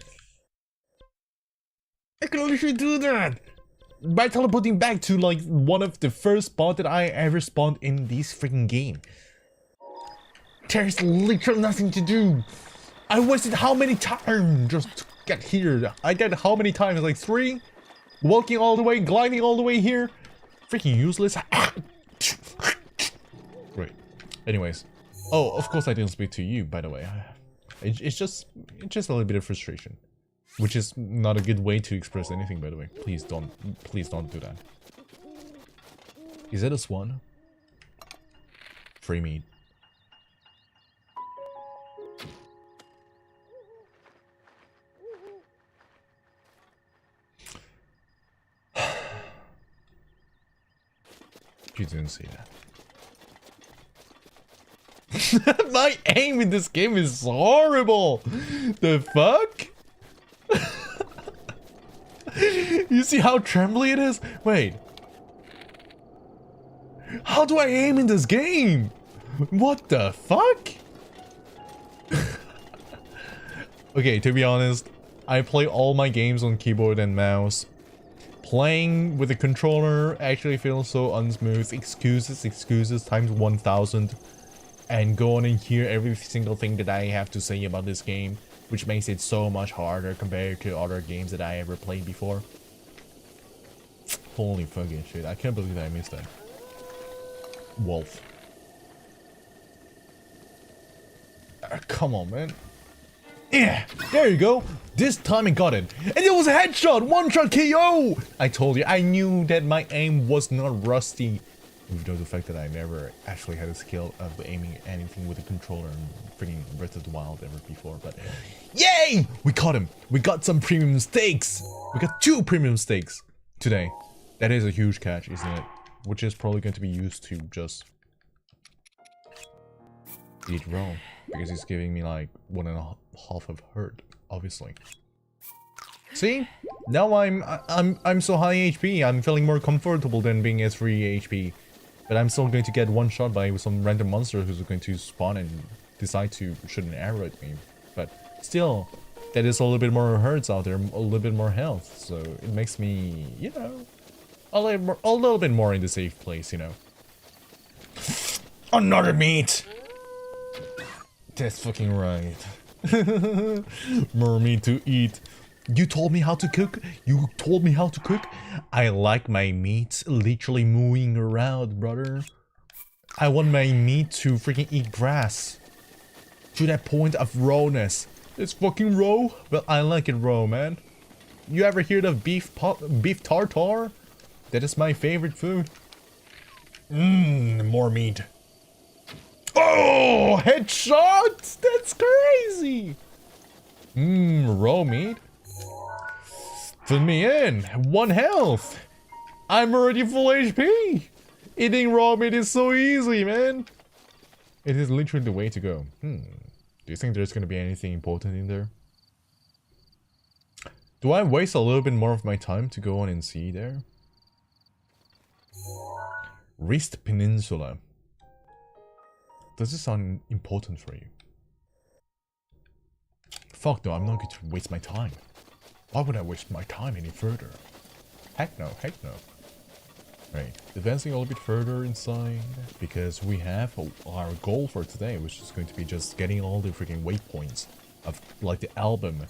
I can literally do that! By teleporting back to, like, one of the first spots that I ever spawned in this freaking game. There's literally nothing to do. I wasted how many times just to get here? I did how many times? Like 3? Walking all the way, gliding all the way here? Freaking useless. Great. Anyways. Oh, of course I didn't speak to you, by the way. It's just a little bit of frustration. Which is not a good way to express anything, by the way. Please don't do that. Is that a swan? Free meat. you didn't see that. My aim in this game is horrible. The fuck? You see how trembly it is? Wait. How do I aim in this game? What the fuck? Okay, to be honest, I play all my games on keyboard and mouse. Playing with a controller actually feels so unsmooth. Excuses times 1000. And go on and hear every single thing that I have to say about this game, which makes it so much harder compared to other games that I ever played before. Holy fucking shit, I can't believe I missed that. Wolf. Come on, man. Yeah, there you go. This time I got it. And it was a headshot, one-shot KO! I told you, I knew that my aim was not rusty. Even though the fact that I never actually had a skill of aiming anything with a controller and freaking Breath of the Wild ever before, but yay! We caught him! We got some premium steaks! We got 2 premium steaks today. That is a huge catch, isn't it? Which is probably going to be used to just eat raw. Because he's giving me like 1.5 of hurt, obviously. See? Now I'm so high HP, I'm feeling more comfortable than being at 3 HP. But I'm still going to get one shot by some random monster who's going to spawn and decide to shoot an arrow at me. But still, that is a little bit more hurts out there, a little bit more health. So it makes me, you know, a little bit more in the safe place, you know. Another meat! That's fucking right. More meat to eat. You told me how to cook? You told me how to cook? I like my meat literally moving around, brother. I want my meat to freaking eat grass. To that point of rawness. It's fucking raw, but I like it raw, man. You ever heard of beef tartare? That is my favorite food. More meat. Oh, headshot! That's crazy! Raw meat? Fill me in! 1 health! I'm already full HP! Eating raw meat is so easy, man! It is literally the way to go. Do you think there's gonna be anything important in there? Do I waste a little bit more of my time to go on and see there? Wrist Peninsula. Does this sound important for you? Fuck no, I'm not going to waste my time. Why would I waste my time any further? Heck no, heck no. Right, advancing a little bit further inside, because we have our goal for today, which is going to be just getting all the freaking waypoints of, like, the album.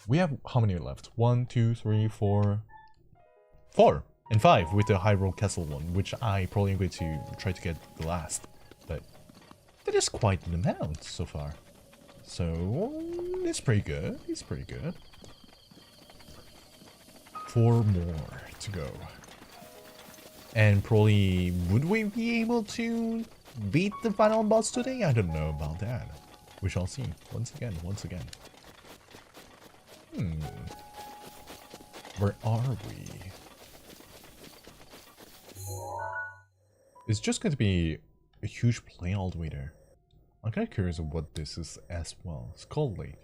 We have how many left? 1, 2, 3, 4... 4! And 5 with the Hyrule Castle one, which I probably am going to try to get the last. But that is quite an amount so far. So, it's pretty good. It's pretty good. 4 more to go. And probably, would we be able to beat the final boss today? I don't know about that. We shall see. Once again. Where are we? It's just going to be a huge play all the way there. I'm kind of curious of what this is as well. Skull Lake.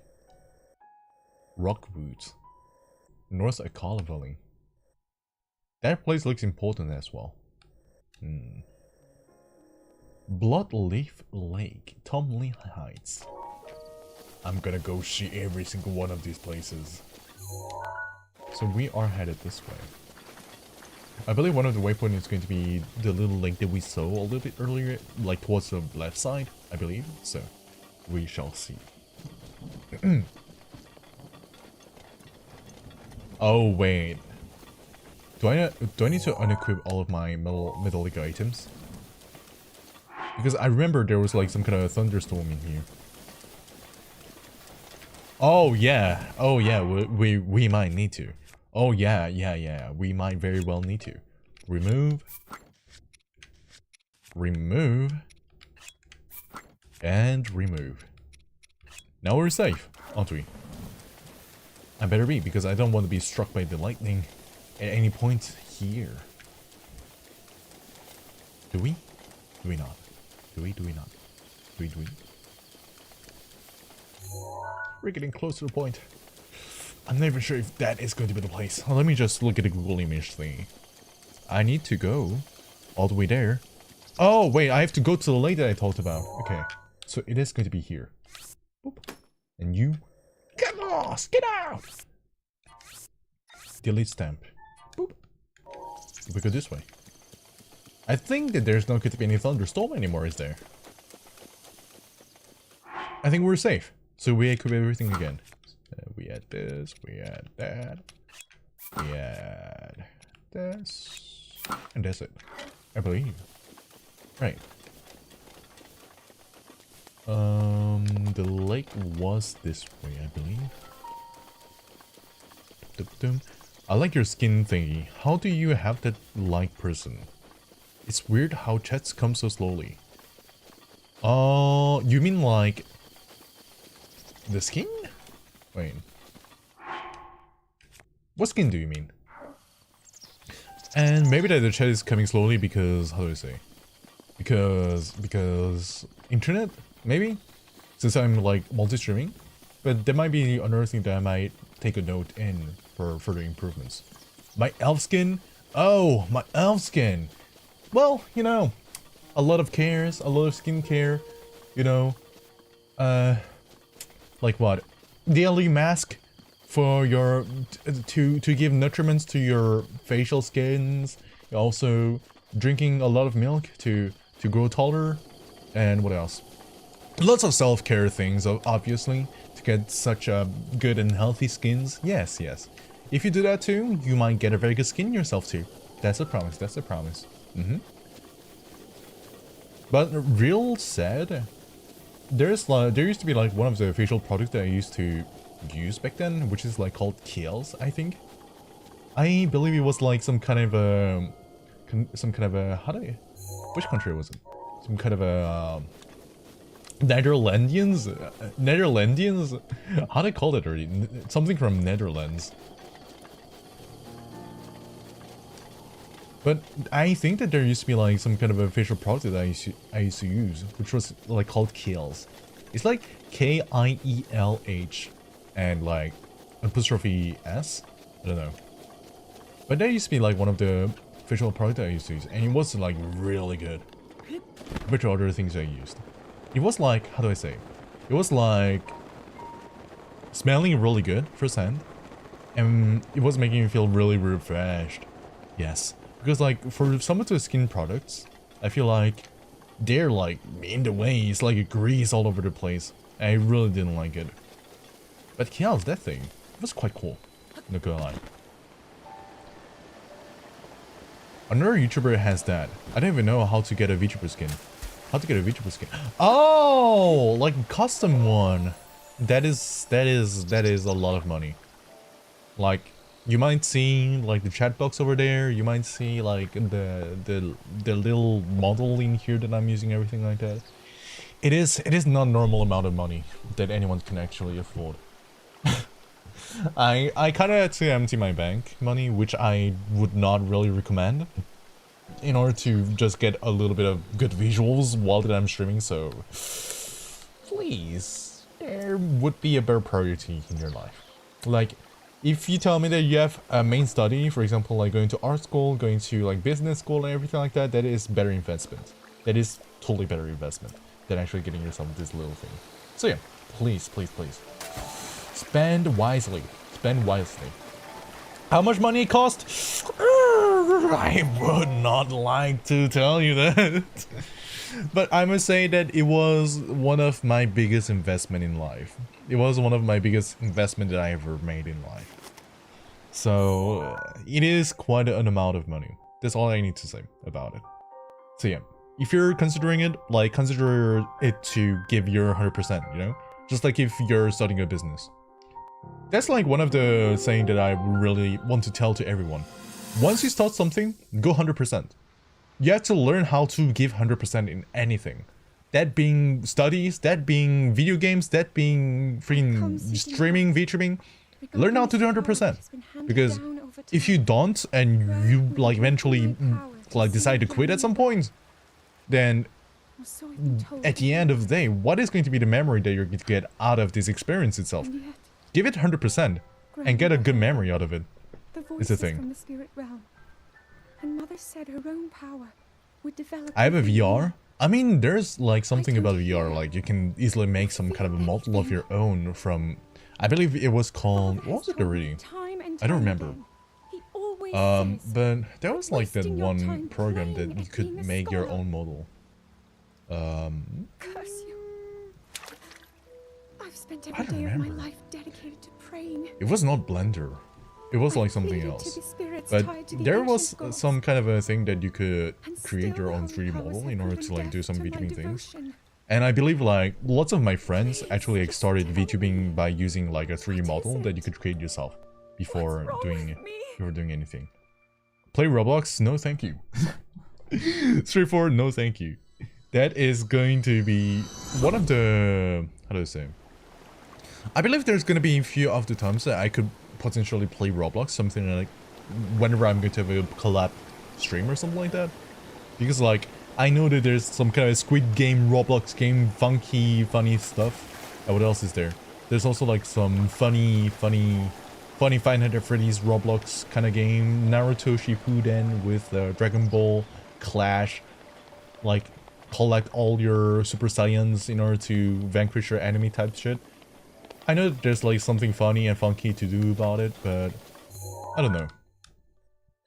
Rockwood. North Akala Valley. That place looks important as well. Bloodleaf Lake. Tom Lee Heights. I'm gonna go see every single one of these places. So we are headed this way. I believe one of the waypoints is going to be the little lake that we saw a little bit earlier, like towards the left side, I believe. So we shall see. Oh wait, do I need to unequip all of my metallic items? Because I remember there was like some kind of thunderstorm in here. Oh yeah, we might need to. Oh yeah, we might very well need to. Remove. And remove. Now we're safe, aren't we? I better be, because I don't want to be struck by the lightning at any point here. Do we? Do we not? Do we? Do we not? Do we? Do we? We're getting close to the point. I'm not even sure if that is going to be the place. Let me just look at the Google image thingy. I need to go all the way there. Oh, wait, I have to go to the lake that I talked about. Okay, so it is going to be here. Boop. And you? Get lost! Get out! Delete stamp. Boop. We go this way. I think that there's not going to be any thunderstorm anymore, is there? I think we're safe. So we equip everything again. We add this, we add that. We add this. And that's it. I believe. Right. The lake was this way, I believe. I like your skin thingy. How do you have that like person? It's weird how chats come so slowly. Oh, you mean like the skin? Wait. What skin do you mean? And maybe that the chat is coming slowly because, how do I say? Because internet, maybe? Since I'm like multi-streaming. But there might be another thing that I might take a note in for further improvements. My elf skin? Oh, my elf skin! Well, you know, a lot of cares, a lot of skincare, you know. Like what? Daily mask for your to give nutriments to your facial skins. Also drinking a lot of milk to grow taller. And what else? Lots of self-care things, obviously, to get such a good and healthy skins. Yes, yes. If you do that too, you might get a very good skin yourself too. That's a promise. That's a promise. But real sad. There used to be like one of the facial products that I used to use back then, which is like called Kael'Draxus, I think. I believe it was like some kind of a, which country was it? Some kind of a Netherlandians, how do I call it already? Something from Netherlands. But I think that there used to be like some kind of a facial product that I used to use, which was like called Kael'Draxus. It's like K-I-E-L-H and like apostrophe S. I don't know. But that used to be like one of the facial products that I used to use, and it was like really good compared to other things I used. It was like, how do I say? It was like smelling really good firsthand, and it was making me feel really refreshed. Yes. Because like for some of the skin products, I feel like they're like in the way. It's like a grease all over the place. I really didn't like it. But Kael'Draxus, that thing, it was quite cool. Not gonna lie. Another YouTuber has that. I don't even know how to get a Vtuber skin. How to get a Vtuber skin? Oh, like a custom one. That is a lot of money. Like, you might see like the chat box over there. You might see like the little model in here that I'm using, everything like that. It is not a normal amount of money that anyone can actually afford. I kind of had to empty my bank money, which I would not really recommend, in order to just get a little bit of good visuals while that I'm streaming. So please, there would be a better priority in your life. Like, if you tell me that you have a main study, for example, like going to art school, going to like business school and everything like that, that is better investment. That is totally better investment than actually getting yourself this little thing. So yeah, please, please, please. Spend wisely. Spend wisely. How much money it cost? I would not like to tell you that. But I must say that it was one of my biggest investment in life. It was one of my biggest investment that I ever made in life. So it is quite an amount of money. That's all I need to say about it. So yeah, if you're considering it, like consider it to give your 100%, you know? Just like if you're starting a business. That's like one of the saying that I really want to tell to everyone. Once you start something, go 100%. You have to learn how to give 100% in anything. That being studies, that being video games, that being freaking streaming, VTubing. Learn how to do 100%. Because if you don't and you like eventually like decide to quit at some point, then So we've been told at the end of the day, what is going to be the memory that you're going to get out of this experience itself? And yet, Give it 100% and get a good memory out of it. the It's voice the is thing. from the spirit realm. And Mother said her own power would develop. I have a within VR. you. I mean, there's like something don't about VR, hear like you can easily make some kind of a model of anything. your own from, I believe it was called, Father what has was it told me already? time and I don't time remember. again. He always says, But there was like that wasting your one time program playing that you and could being a make your scholar. own model. curse you. I've spent I every don't day of my remember. life dedicated to praying. It was not Blender. It was like something pleaded else. to the spirits But tied to the there ancient was gods. some kind of a thing that you could And create still your own the 3D holy powers model have in order proven to like do deaf some to my VTubing things. devotion. And I believe like lots of my friends Please, actually like just started tell VTubing me. by using like a 3D What model is that it? you could create yourself before What's wrong doing with me? anything. Play Roblox? No thank you. Straightforward, no thank you. That is going to be one of the, how do I say? I believe there's going to be a few of the times that I could potentially play Roblox, something like whenever I'm going to have a collab stream or something like that. Because like, I know that there's some kind of Squid Game, Roblox game, funny stuff. And what else is there? There's also like some funny Five Nights at Freddy's Roblox kind of game. Naruto Shippuden with Dragon Ball Clash. Like, collect all your Super Saiyans in order to vanquish your enemy type shit. I know that there's like something funny and funky to do about it, but I don't know.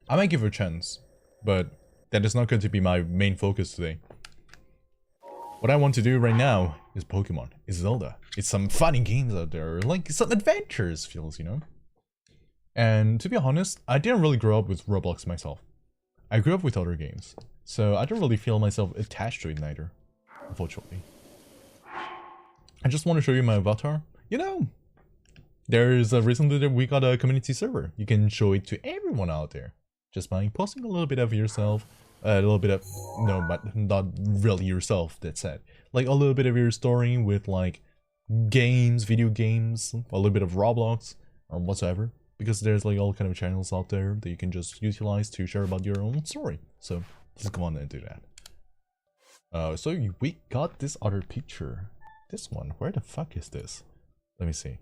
I might give it a chance, but that is not going to be my main focus today. What I want to do right now is Pokemon, is Zelda. It's some funny games out there, like some adventures feels, you know? And to be honest, I didn't really grow up with Roblox myself. I grew up with other games, so I don't really feel myself attached to it neither, unfortunately. I just want to show you my avatar. You know, there's a reason that we got a community server. You can show it to everyone out there just by posting a little bit of yourself, a little bit of, no, but not really yourself, that's it. Like a little bit of your story with like games, video games, a little bit of Roblox or whatsoever. Because there's like all kind of channels out there that you can just utilize to share about your own story. So let's go on and do that. So we got this other picture. This one, where the fuck is this? Let me see.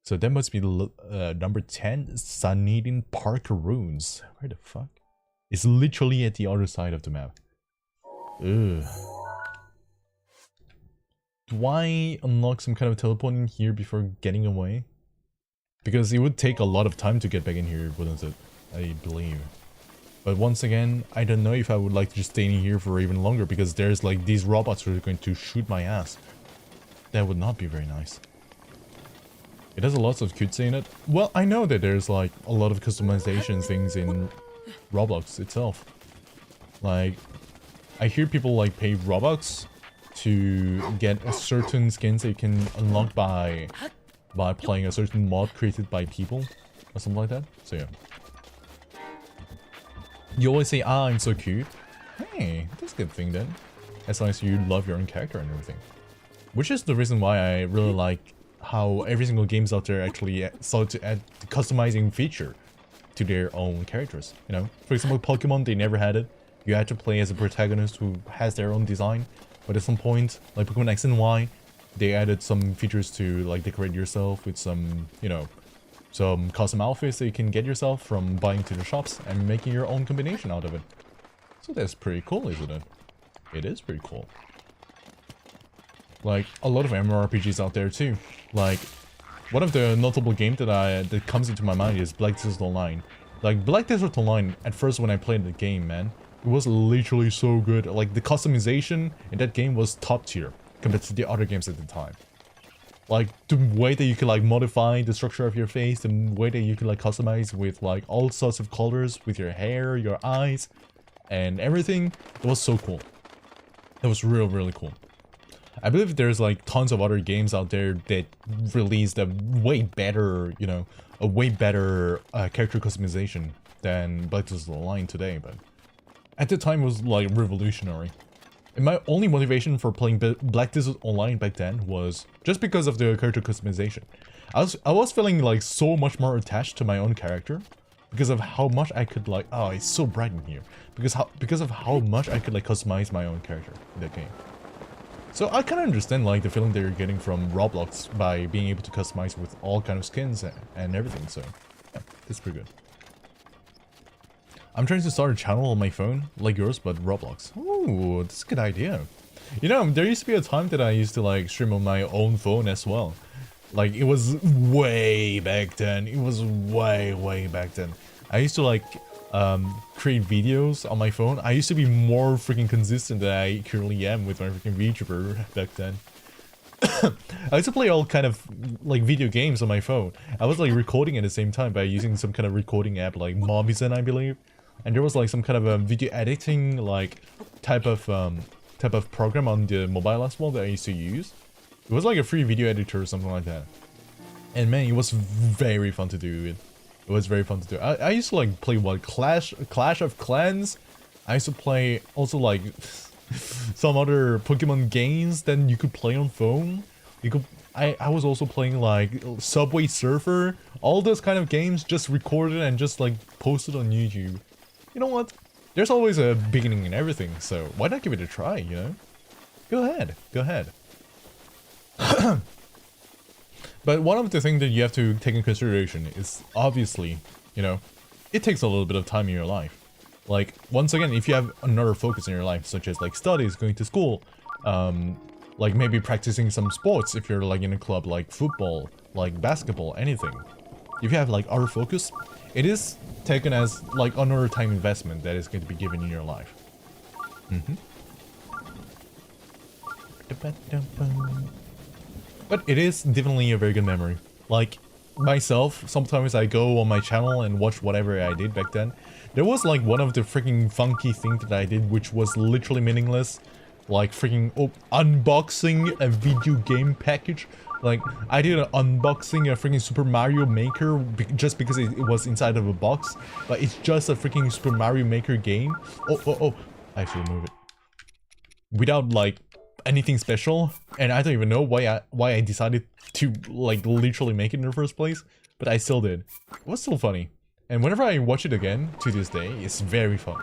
So that must be number 10, Sunneeding Park Ruins. Where the fuck? It's literally at the other side of the map. Ugh. Do I unlock some kind of teleporting here before getting away? Because it would take a lot of time to get back in here, wouldn't it? I believe. But once again, I don't know if I would like to just stay in here for even longer, because there's like these robots who are going to shoot my ass. That would not be very nice. It has a lot of cutesy in it. Well, I know that there's like a lot of customization things in Roblox itself. Like, I hear people like pay Robux to get a certain skins that you can unlock by playing a certain mod created by people or something like that. So yeah. You always say, ah, I'm so cute. Hey, that's a good thing then. As long as you love your own character and everything. Which is the reason why I really like how every single games out there actually started to add the customizing feature to their own characters, you know? For example, Pokemon, they never had it. You had to play as a protagonist who has their own design. But at some point, like Pokemon X and Y, they added some features to like decorate yourself with some, you know, some custom outfits that you can get yourself from buying to the shops and making your own combination out of it. So that's pretty cool, isn't it? It is pretty cool. Like, a lot of MMORPGs out there too. Like, one of the notable games that comes into my mind is Black Desert Online. Like, Black Desert Online, at first when I played the game, man, it was literally so good. Like, the customization in that game was top tier compared to the other games at the time. Like, the way that you could, like, modify the structure of your face, the way that you could, like, customize with, like, all sorts of colors with your hair, your eyes, and everything. It was so cool. It was really, really cool. I believe there's like tons of other games out there that released a way better, you know, a way better character customization than Black Desert Online today, but at the time it was like revolutionary. And my only motivation for playing Black Desert Online back then was just because of the character customization. I was feeling like so much more attached to my own character because of how much I could like, oh, it's so bright in here, because of how much I could like customize my own character in that game. So I kind of understand like the feeling that you're getting from Roblox by being able to customize with all kind of skins and everything. So yeah, that's pretty good. I'm trying to start a channel on my phone like yours, but Roblox. Ooh, that's a good idea. You know, there used to be a time that I used to like stream on my own phone as well. Like, it was way back then. It was way back then. I used to like create videos on my phone. I used to be more freaking consistent than I currently am with my freaking VTuber back then. I used to play all kind of like video games on my phone. I was like recording at the same time by using some kind of recording app like Mobizen, I believe. And there was like some kind of a video editing like type of program on the mobile as well that I used to use. It was like a free video editor or something like that. And man, it was very fun to do it. It was very fun to do. I used to like play what, Clash of Clans. I used to play also like some other Pokemon games that you could play on phone. You could I was also playing like Subway Surfer. All those kind of games just recorded and just like posted on YouTube. You know what? There's always a beginning in everything, so why not give it a try, you know? Go ahead, go ahead. But one of the things that you have to take in consideration is obviously, you know, it takes a little bit of time in your life. Like, once again, if you have another focus in your life, such as like studies, going to school, like maybe practicing some sports if you're like in a club like football, like basketball, anything. If you have like other focus, it is taken as like another time investment that is going to be given in your life. But it is definitely a very good memory. Like, myself, sometimes I go on my channel and watch whatever I did back then. There was like one of the freaking funky things that I did which was literally meaningless. Like freaking unboxing a video game package. Like, I did an unboxing a freaking Super Mario Maker just because it was inside of a box. But it's just a freaking Super Mario Maker game. Oh, I have to remove it. Without like anything special, and I don't even know why I decided to like literally make it in the first place, but I still did. It was still funny, and whenever I watch it again to this day, it's very fun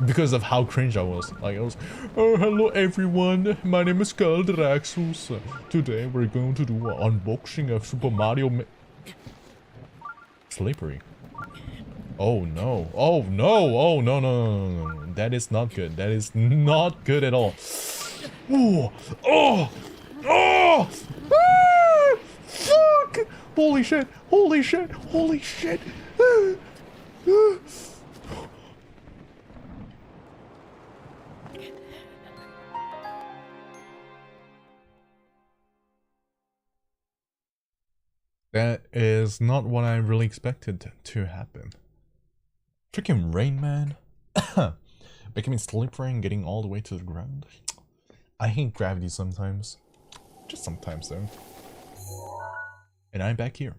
because of how cringe I was. Like, I was, oh, hello everyone, my name is Kael'Draxus. Today we're going to do an unboxing of Super Mario Slippery. Oh no, oh no, oh no, that is not good. That is not good at all. Ooh, oh, ah, fuck, holy shit, holy shit, holy shit. That is not what I really expected to happen. Freaking rain, man. Becoming slippery and getting all the way to the ground. I hate gravity sometimes. Just sometimes, though. And I'm back here.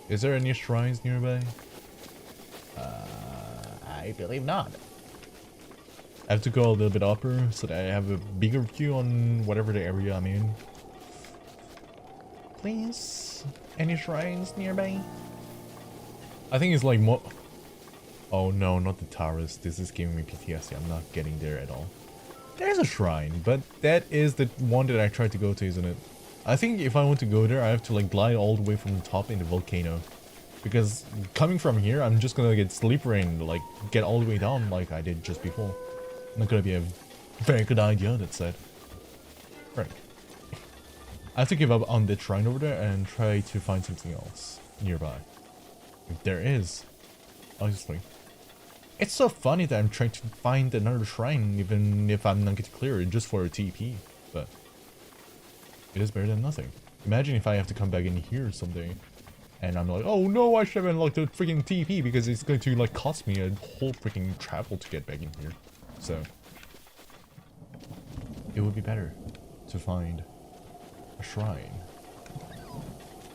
Is there any shrines nearby? I believe not. I have to go a little bit upper so that I have a bigger view on whatever the area I'm in. Please? Any shrines nearby? I think it's like more... Oh no, not the towers. This is giving me PTSD. I'm not getting there at all. There's a shrine, but that is the one that I tried to go to, isn't it? I think if I want to go there, I have to like glide all the way from the top in the volcano. Because coming from here, I'm just gonna get slippery and like get all the way down like I did just before. Not gonna be a very good idea, that said. Right. I have to give up on the shrine over there and try to find something else nearby. If there is, obviously. It's so funny that I'm trying to find another shrine even if I'm not going to clear it just for a TP, but it is better than nothing. Imagine if I have to come back in here someday and I'm like, oh no, I should have unlocked the freaking TP because it's going to like cost me a whole freaking travel to get back in here. So it would be better to find a shrine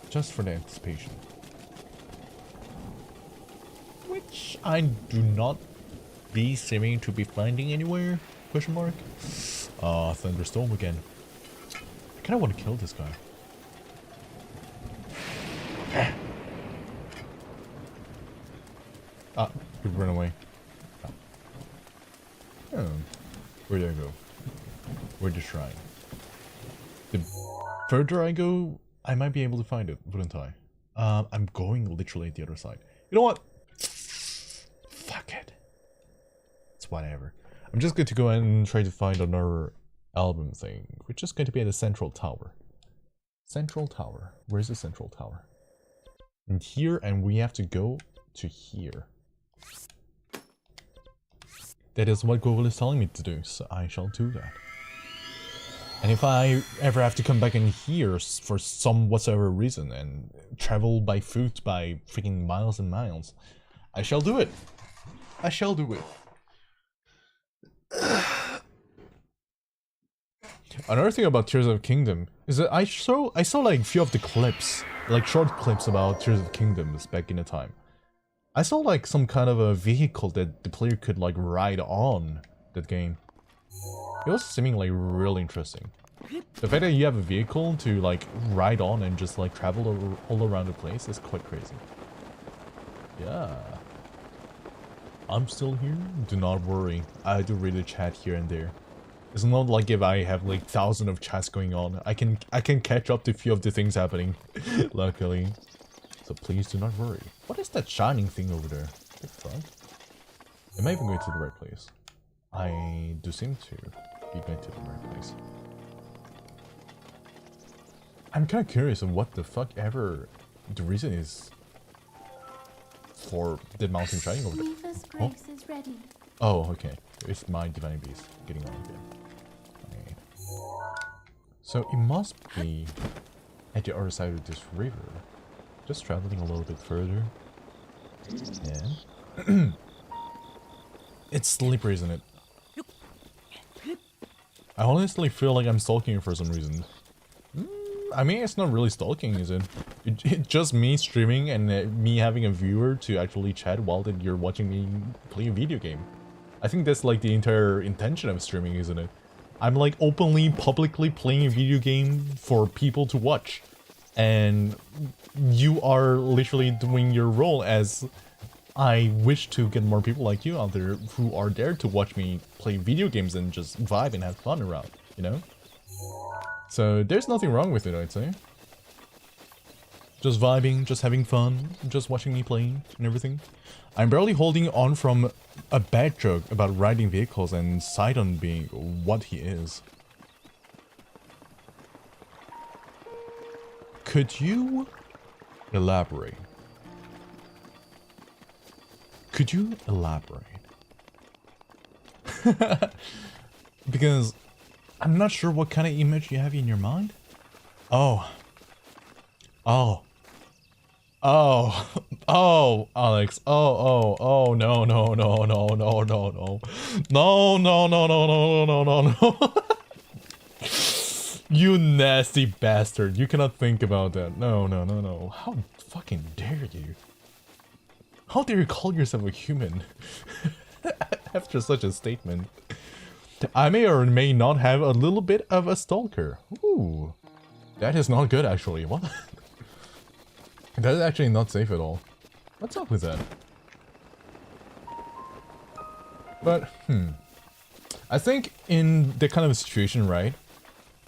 just for the anticipation. Which I do not be seeming to be finding anywhere? Question mark. Thunderstorm again. I kinda want to kill this guy. Ah, you run away. Oh. Where did I go? Where's the shrine? The further I go, I might be able to find it, wouldn't I? I'm going literally the other side. You know what? Fuck it. It's whatever. I'm just going to go and try to find another album thing, which is going to be at the central tower. Central tower. Where's the central tower? And here, and we have to go to here. That is what Google is telling me to do, so I shall do that. And if I ever have to come back in here for some whatsoever reason and travel by foot by freaking miles and miles, I shall do it. I shall do it. Another thing about Tears of the Kingdom is that I saw like a few of the clips, like short clips about Tears of the Kingdoms back in the time. I saw like some kind of a vehicle that the player could like ride on that game. It was seemingly really interesting. The fact that you have a vehicle to like ride on and just like travel all around the place is quite crazy. Yeah. I'm still here. Do not worry. I do read the chat here and there. It's not like if I have like thousands of chats going on. I can catch up to a few of the things happening. Luckily. So please do not worry. What is that shining thing over there? What the fuck? Am I even going to the right place? I do seem to be going to the right place. I'm kind of curious of what the fuck ever the reason is for the mountain shining over there. Oh? Is ready. Oh, okay. It's my divine beast getting on again. Okay. So it must be at the other side of this river. Just traveling a little bit further. Yeah. It's slippery, isn't it? I honestly feel like I'm stalking you for some reason. I mean, it's not really stalking, is it? It's just me streaming and me having a viewer to actually chat while you're watching me play a video game. I think that's like the entire intention of streaming, isn't it? I'm like openly, publicly playing a video game for people to watch. And you are literally doing your role as I wish to get more people like you out there who are there to watch me play video games and just vibe and have fun around, you know? So there's nothing wrong with it, I'd say. Just vibing, just having fun, just watching me playing and everything. I'm barely holding on from a bad joke about riding vehicles and Sidon being what he is. Could you elaborate? Could you elaborate? Because I'm not sure what kind of image you have in your mind. Oh. Oh. Oh. Oh, Alex. Oh, no, no, no, no, no, no, no. No, no, no, no, no, no, no, no. You nasty bastard. You cannot think about that. No, no, no, no. How fucking dare you? How dare you call yourself a human? After such a statement. I may or may not have a little bit of a stalker. Ooh. That is not good, actually. What? That is actually not safe at all. What's up with that? But, I think in that kind of a situation, right?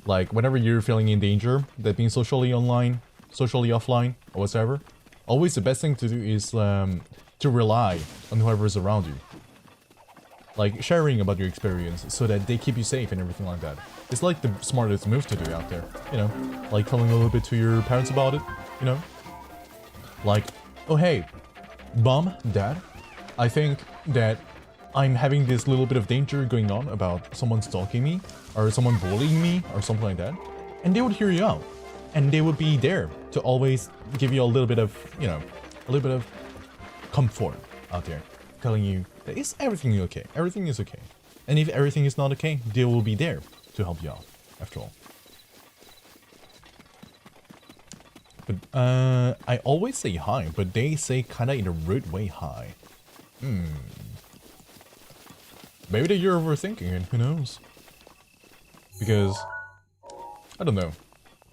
Like, whenever you're feeling in danger, that being socially online, socially offline, or whatever, always the best thing to do is to rely on whoever is around you. Like, sharing about your experience so that they keep you safe and everything like that. It's like the smartest move to do out there, you know? Like telling a little bit to your parents about it, you know? Like, oh hey, Mom, Dad, I think that I'm having this little bit of danger going on about someone stalking me, or someone bullying me, or something like that. And they would hear you out. And they would be there to always give you a little bit of, you know, a little bit of comfort out there. Telling you that is everything okay, everything is okay. And if everything is not okay, they will be there to help you out, after all. But, I always say hi, but they say kinda in a rude way hi. Maybe that you're overthinking it, who knows? Because, I don't know.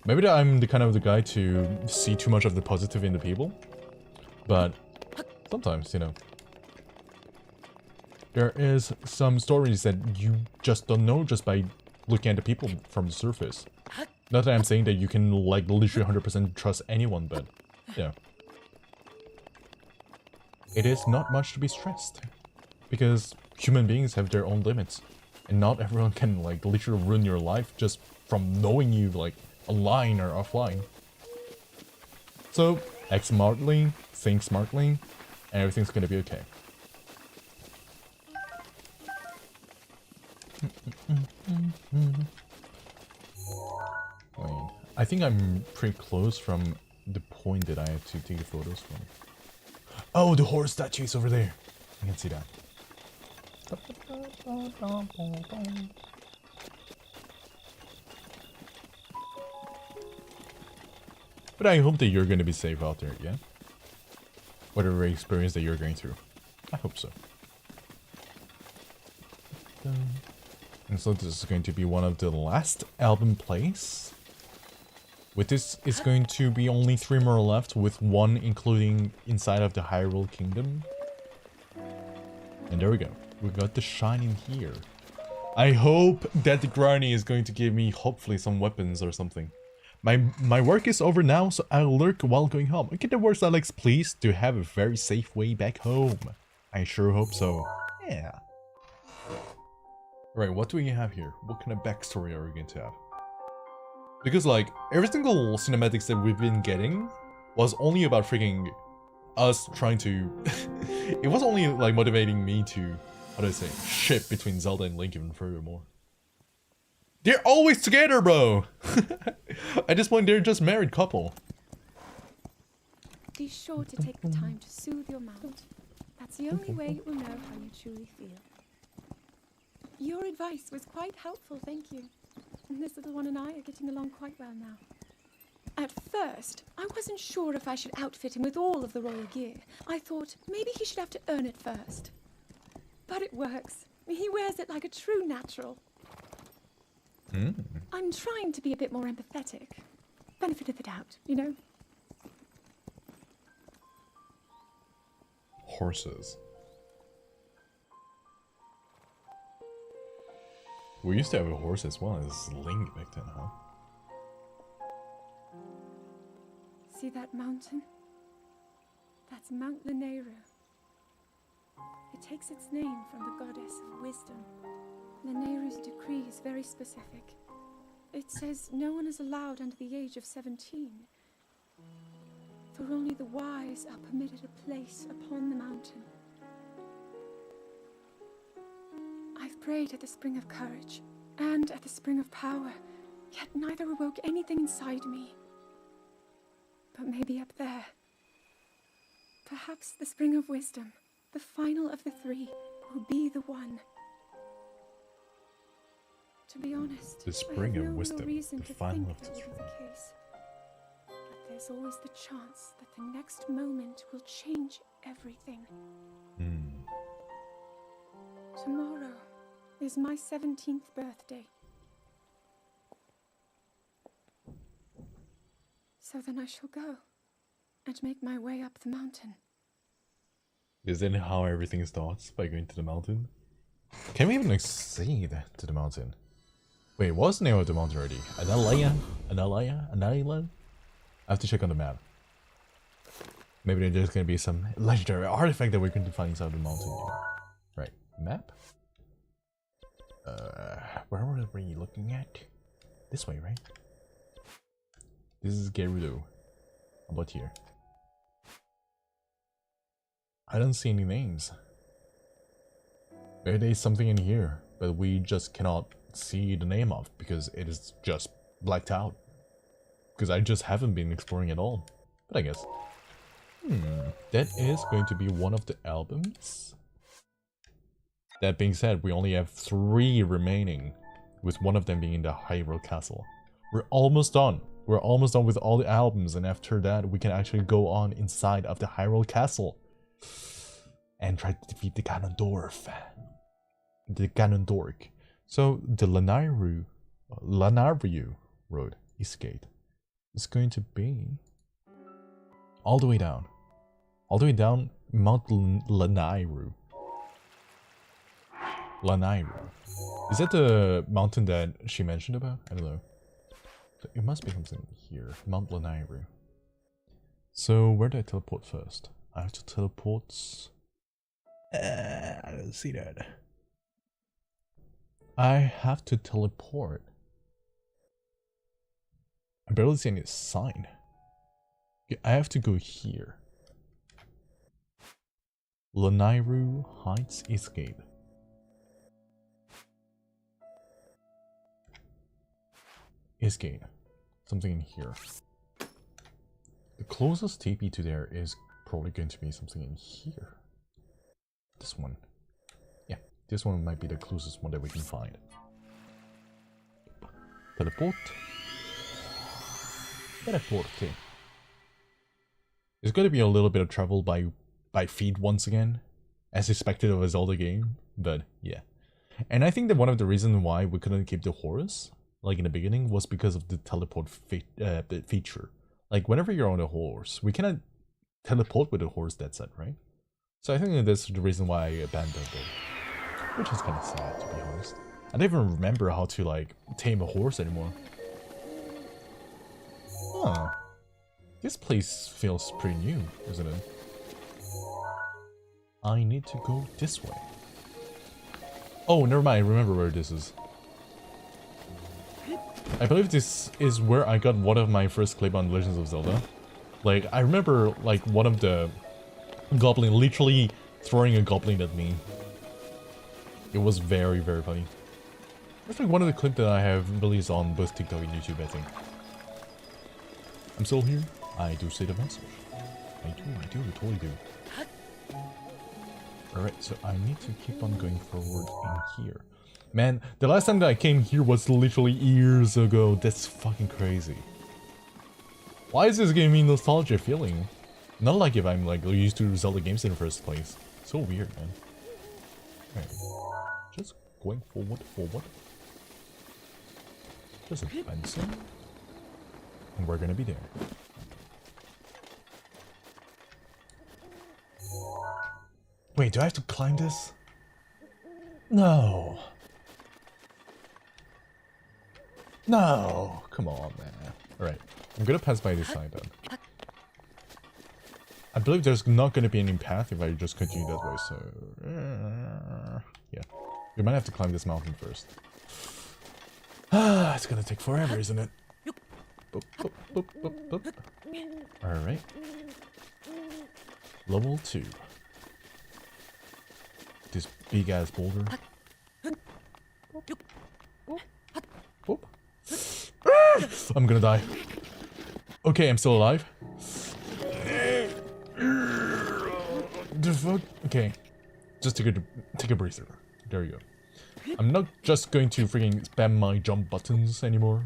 Maybe that I'm the kind of the guy to see too much of the positive in the people. But, sometimes, you know, there is some stories that you just don't know just by looking at the people from the surface. Not that I'm saying that you can like literally 100% trust anyone, but yeah. It is not much to be stressed, because human beings have their own limits, and not everyone can like literally ruin your life just from knowing you like online or offline. So act smartly, think smartly, and everything's gonna be okay. Wait, I think I'm pretty close from the point that I have to take the photos from. Oh, the horse statue is over there. I can see that. But I hope that you're going to be safe out there, yeah? Whatever experience that you're going through. I hope so. And so this is going to be one of the last album plays. With this, it's going to be only 3 more left, with 1 including inside of the Hyrule Kingdom. And there we go. We got the shine in here. I hope that the granny is going to give me, hopefully, some weapons or something. My work is over now, so I'll lurk while going home. Get the words, Alex, please, to have a very safe way back home. I sure hope so. Yeah. Right, what do we have here? What kind of backstory are we going to have? Because, like, every single cinematics that we've been getting was only about freaking us trying to... It was only, like, motivating me to, how do I say, ship between Zelda and Link even furthermore. They're always together, bro! At this point, they're just married couple. Be sure to take the time to soothe your mount. That's the only way it will know how you truly feel. Your advice was quite helpful, thank you. And this little one and I are getting along quite well now. At first, I wasn't sure if I should outfit him with all of the royal gear. I thought maybe he should have to earn it first. But it works. He wears it like a true natural. I'm trying to be a bit more empathetic. Benefit of the doubt, you know? Horses. We used to have a horse as well as Link back then, huh? See that mountain? That's Mount Lanayru. It takes its name from the goddess of wisdom. Lanayru's decree is very specific. It says no one is allowed under the age of 17. For only the wise are permitted a place upon the mountain. I've prayed at the Spring of Courage and at the Spring of Power, yet neither awoke anything inside me. But maybe up there. Perhaps the Spring of Wisdom, the final of the 3, will be the one. To be honest, the Spring of Wisdom, the final of the 3. But there's always the chance that the next moment will change everything. Tomorrow is my 17th birthday. So then I shall go and make my way up the mountain. Is that how everything starts? By going to the mountain? Can we even like say that to the mountain? Wait, what's the name of the mountain already? Analaya? I have to check on the map. Maybe there's gonna be some legendary artifact that we're going to find inside the mountain. Right, map? Where were we looking at? This way, right? This is Gerudo. How about here? I don't see any names. Maybe there's something in here, but we just cannot see the name of because it is just blacked out. Because I just haven't been exploring at all. But I guess. That is going to be one of the albums. That being said, we only have 3 remaining, with one of them being in the Hyrule Castle. We're almost done. We're almost done with all the albums, and after that, we can actually go on inside of the Hyrule Castle and try to defeat the Ganondorf. The Ganondorf. So, the Lanayru Road, East Gate, is going to be all the way down. All the way down Mount Lanayru. Lanairu. Is that the mountain that she mentioned about? I don't know. So it must be something here. Mount Lanairu. So where do I teleport first? I have to teleport... I don't see that. I have to teleport. I barely see any sign. Okay, I have to go here. Lanairu Heights Escape. Escape. Something in here. The closest TP to there is probably going to be something in here. This one. Yeah, this one might be the closest one that we can find. Teleport. Teleport. There's going to be a little bit of travel by feet once again, as expected of a Zelda game, but yeah. And I think that one of the reasons why we couldn't keep the horse, like in the beginning, was because of the teleport feature. Like, whenever you're on a horse, we cannot teleport with a horse, that's it, right? So I think that that's the reason why I abandoned it. Which is kind of sad, to be honest. I don't even remember how to, like, tame a horse anymore. Huh. This place feels pretty new, isn't it? I need to go this way. Oh, never mind, I remember where this is. I believe this is where I got one of my first clip on Legends of Zelda. Like, I remember, like, one of the goblin literally throwing a goblin at me. It was very, very funny. That's like one of the clips that I have released on both TikTok and YouTube, I think. I'm still here. I do see the message. I do, totally do. Alright, so I need to keep on going forward in here. Man, the last time that I came here was literally years ago. That's fucking crazy. Why is this giving me nostalgia feeling? Not like if I'm like used to Zelda games in the first place. So weird, man. Alright. Just going forward. Just advancing. And we're gonna be there. Wait, do I have to climb this? No. No. Come on, man. Alright. I'm gonna pass by this side then. I believe there's not gonna be any path if I just continue that way, so... yeah. We might have to climb this mountain first. It's gonna take forever, isn't it? Boop, boop, boop, boop, boop. Alright. Level 2. This big ass boulder. Boop. I'm gonna die. Okay, I'm still alive. The fuck? Okay. Just take a breather. There you go. I'm not just going to freaking spam my jump buttons anymore.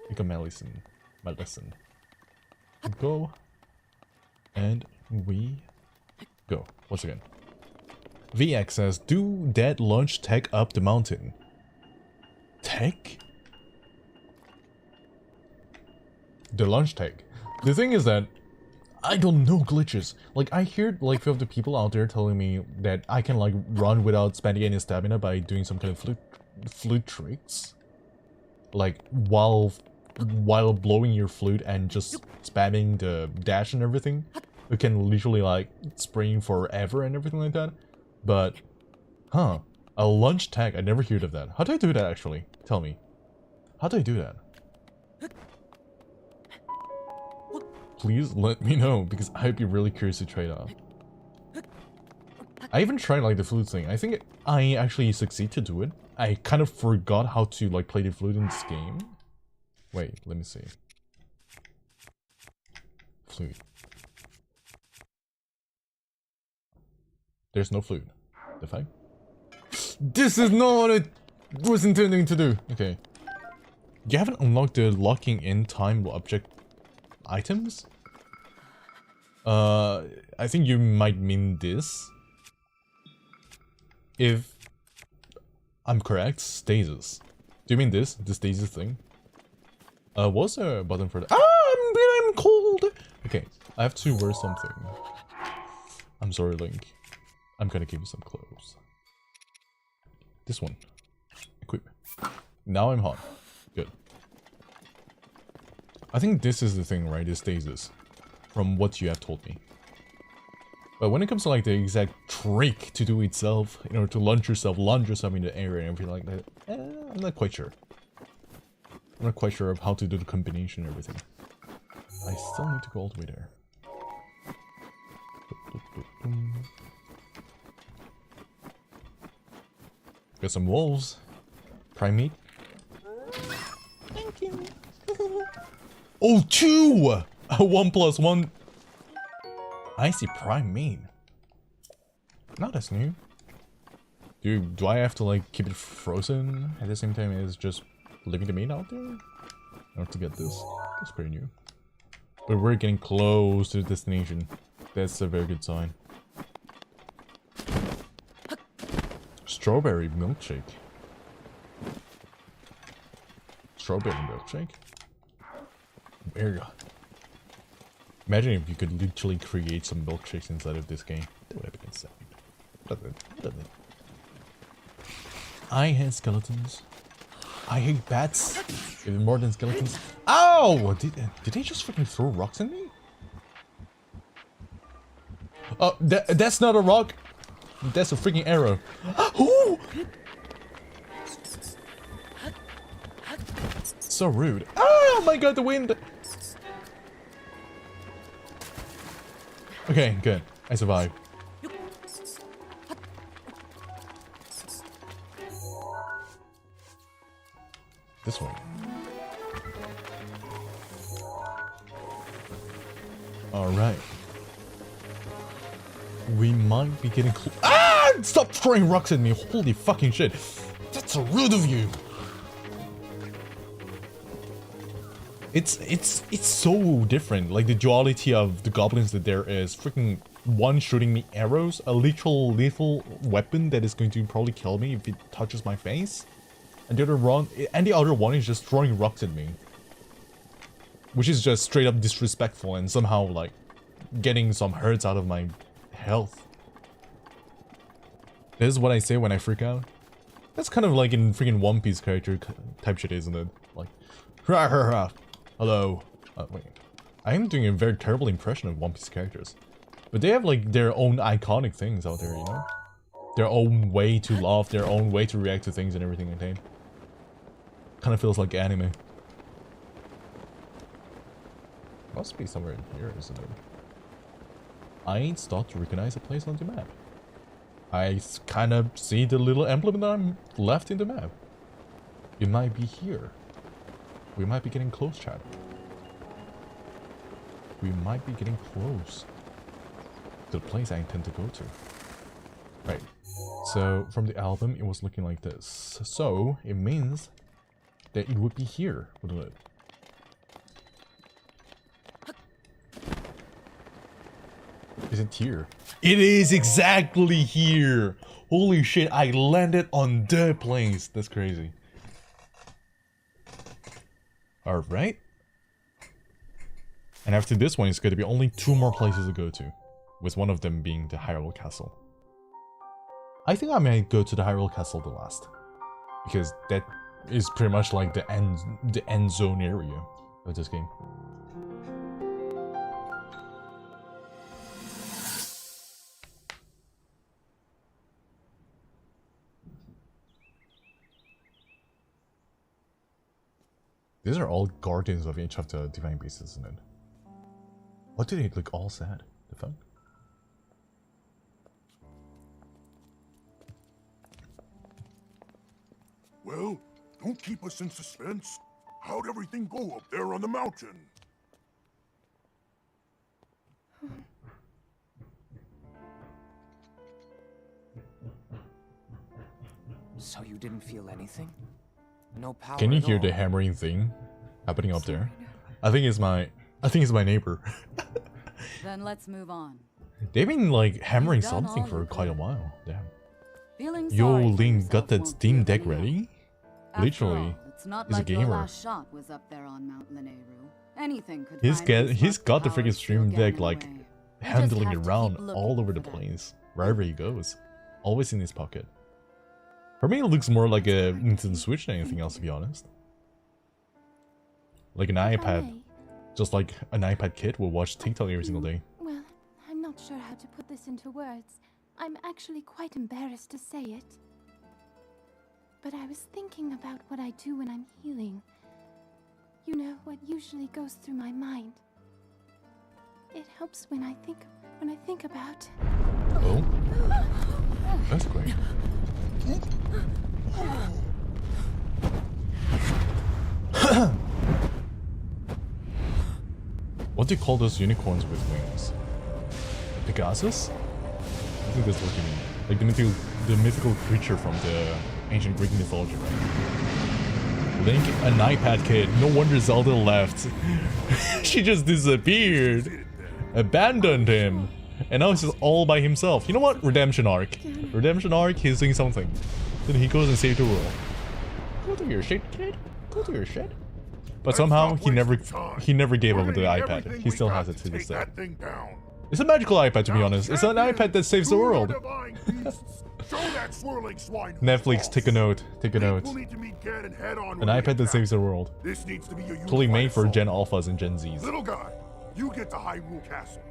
Become my lesson. Go. And we go. Once again. VX says, do that launch tech up the mountain. Tech? The launch tech. The thing is that I don't know glitches. Like, I hear like few of the people out there telling me that I can like run without spending any stamina by doing some kind of flute tricks. Like while blowing your flute and just spamming the dash and everything. You can literally like sprint forever and everything like that. But, huh, a launch tag, I never heard of that. How do I do that actually? Tell me. How do I do that? Please let me know, because I'd be really curious to try it out. I even tried like the flute thing. I think I actually succeeded to do it. I kind of forgot how to like play the flute in this game. Wait, let me see. Flute. There's no flute. The fuck? This is not what I was intending to do. Okay. You haven't unlocked the locking in time object items? I think you might mean this. If I'm correct, stasis. Do you mean this? The stasis thing? What's a button for that? Ah, I'm cold! Okay, I have to wear something. I'm sorry, Link. I'm gonna give you some clothes. This one. Equip. Now I'm hot. Good. I think this is the thing, right? This stasis. From what you have told me. But when it comes to like the exact trick to do itself, in order to launch yourself in the air and everything like that, I'm not quite sure. I'm not quite sure of how to do the combination and everything. I still need to go all the way there. Got some wolves. Prime meat. Thank you. Oh, 2! 1+1. I see prime meat. No, that's new. Do I have to like keep it frozen at the same time as just leaving the meat out there? In order to get this. That's pretty new. But we're getting close to the destination. That's a very good sign. Strawberry milkshake. Strawberry milkshake? Weird. Imagine if you could literally create some milkshakes inside of this game. That would have been insane. Doesn't it? I hate skeletons. I hate bats. Even more than skeletons. Ow! Did they just freaking throw rocks at me? Oh, that's not a rock. That's a freaking arrow. Ooh! So rude. Oh my god, the wind! Okay, good. I survived. This way. Alright. We might be getting close. Ah! Stop throwing rocks at me! Holy fucking shit! That's so rude of you! It's so different. Like the duality of the goblins that there is. Freaking one shooting me arrows, a literal lethal weapon that is going to probably kill me if it touches my face. And the other one is just throwing rocks at me. Which is just straight up disrespectful and somehow like getting some hurts out of my health. This is what I say when I freak out. That's kind of like in freaking One Piece character type shit, isn't it? Like, rah, rah, rah. Hello. Wait. I am doing a very terrible impression of One Piece characters. But they have like their own iconic things out there, you know? Their own way to laugh, their own way to react to things and everything like that. Kind of feels like anime. Must be somewhere in here, isn't it? I start to recognize a place on the map. I kind of see the little emblem that I'm left in the map. It might be here. We might be getting close, chat. We might be getting close to the place I intend to go to. Right. So, from the album, it was looking like this. So, it means that it would be here, wouldn't it? Is it here? It is exactly here! Holy shit, I landed on the place. That's crazy. Alright. And after this one, it's going to be only 2 more places to go to. With one of them being the Hyrule Castle. I think I might go to the Hyrule Castle the last. Because that is pretty much like the end zone area of this game. These are all guardians of each of the divine beasts, isn't it? What did they look all sad? The fuck? Well, don't keep us in suspense. How'd everything go up there on the mountain? So you didn't feel anything? No power. Can you at hear all? the hammering thing happening up there? I think it's my neighbor. Then let's move on. They've been like hammering You've done something all for you quite a could. while. Damn. Feeling Yo, sorry for Link yourself got that won't Steam do Deck any help. ready? After Literally, all, it's not he's a like your gamer. last shot was up there on Mount Lineru. Anything could He's finally spark got the power freaking to Stream get in Deck the like way. You just handling have to around keep looking all over the for that. place, wherever he goes, always in his pocket. For me, it looks more like a Nintendo Switch than anything else, to be honest. Like an iPad. Just like an iPad kid will watch TikTok every single day. Well, I'm not sure how to put this into words. I'm actually quite embarrassed to say it. But I was thinking about what I do when I'm healing. You know, what usually goes through my mind. It helps when I think about... Oh? That's great. What do you call those unicorns with wings? Pegasus? I think that's what you mean. Like the mythical creature from the ancient Greek mythology, right? Link, an iPad kid. No wonder Zelda left. She just disappeared. Abandoned him. And now he's just all by himself. You know what? Redemption arc. Redemption arc, he's doing something. Then he goes and saves the world. Go to your shit, kid. Go to your shit. But somehow he never gave up the iPad. He still has it to this day. It's a magical iPad, to be honest. It's an iPad that saves the world. Netflix, take a note. Take a note. An iPad that saves the world. Totally made for Gen Alphas and Gen Zs. Little guy, you get to Hyrule Castle.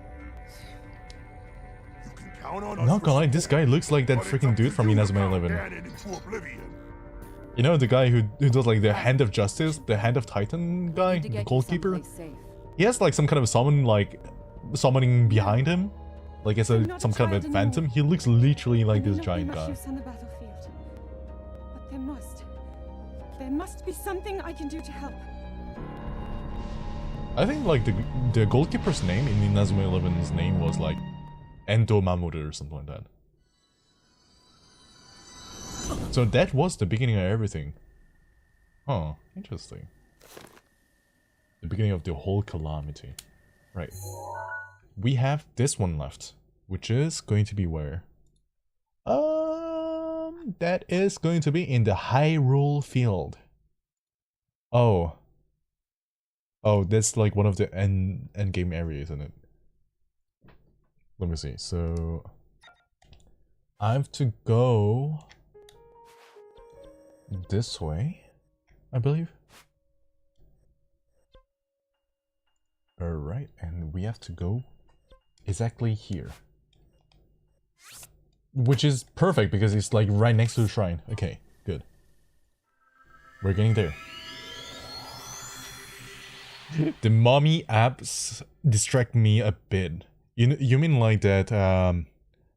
You can count on us. Not gonna lie, this guy looks like that freaking dude from Inazuma 11. You know, the guy who does like the Hand of Justice, the Hand of Titan guy, the goalkeeper? He has like some kind of summoning behind him. Like it's some kind of a phantom. He looks literally like this giant guy. But there must be something I can do to help. I think like the goalkeeper's name in Inazuma 11's name was like Endo Mamoru or something like that. So that was the beginning of everything. Huh, interesting. The beginning of the whole calamity. Right. We have this one left, which is going to be where? That is going to be in the Hyrule Field. Oh. Oh, that's like one of the end game areas, isn't it? Let me see. So I have to go this way, I believe. Alright, and we have to go exactly here. Which is perfect because it's like right next to the shrine. Okay, good. We're getting there. The mommy apps distract me a bit. You mean like that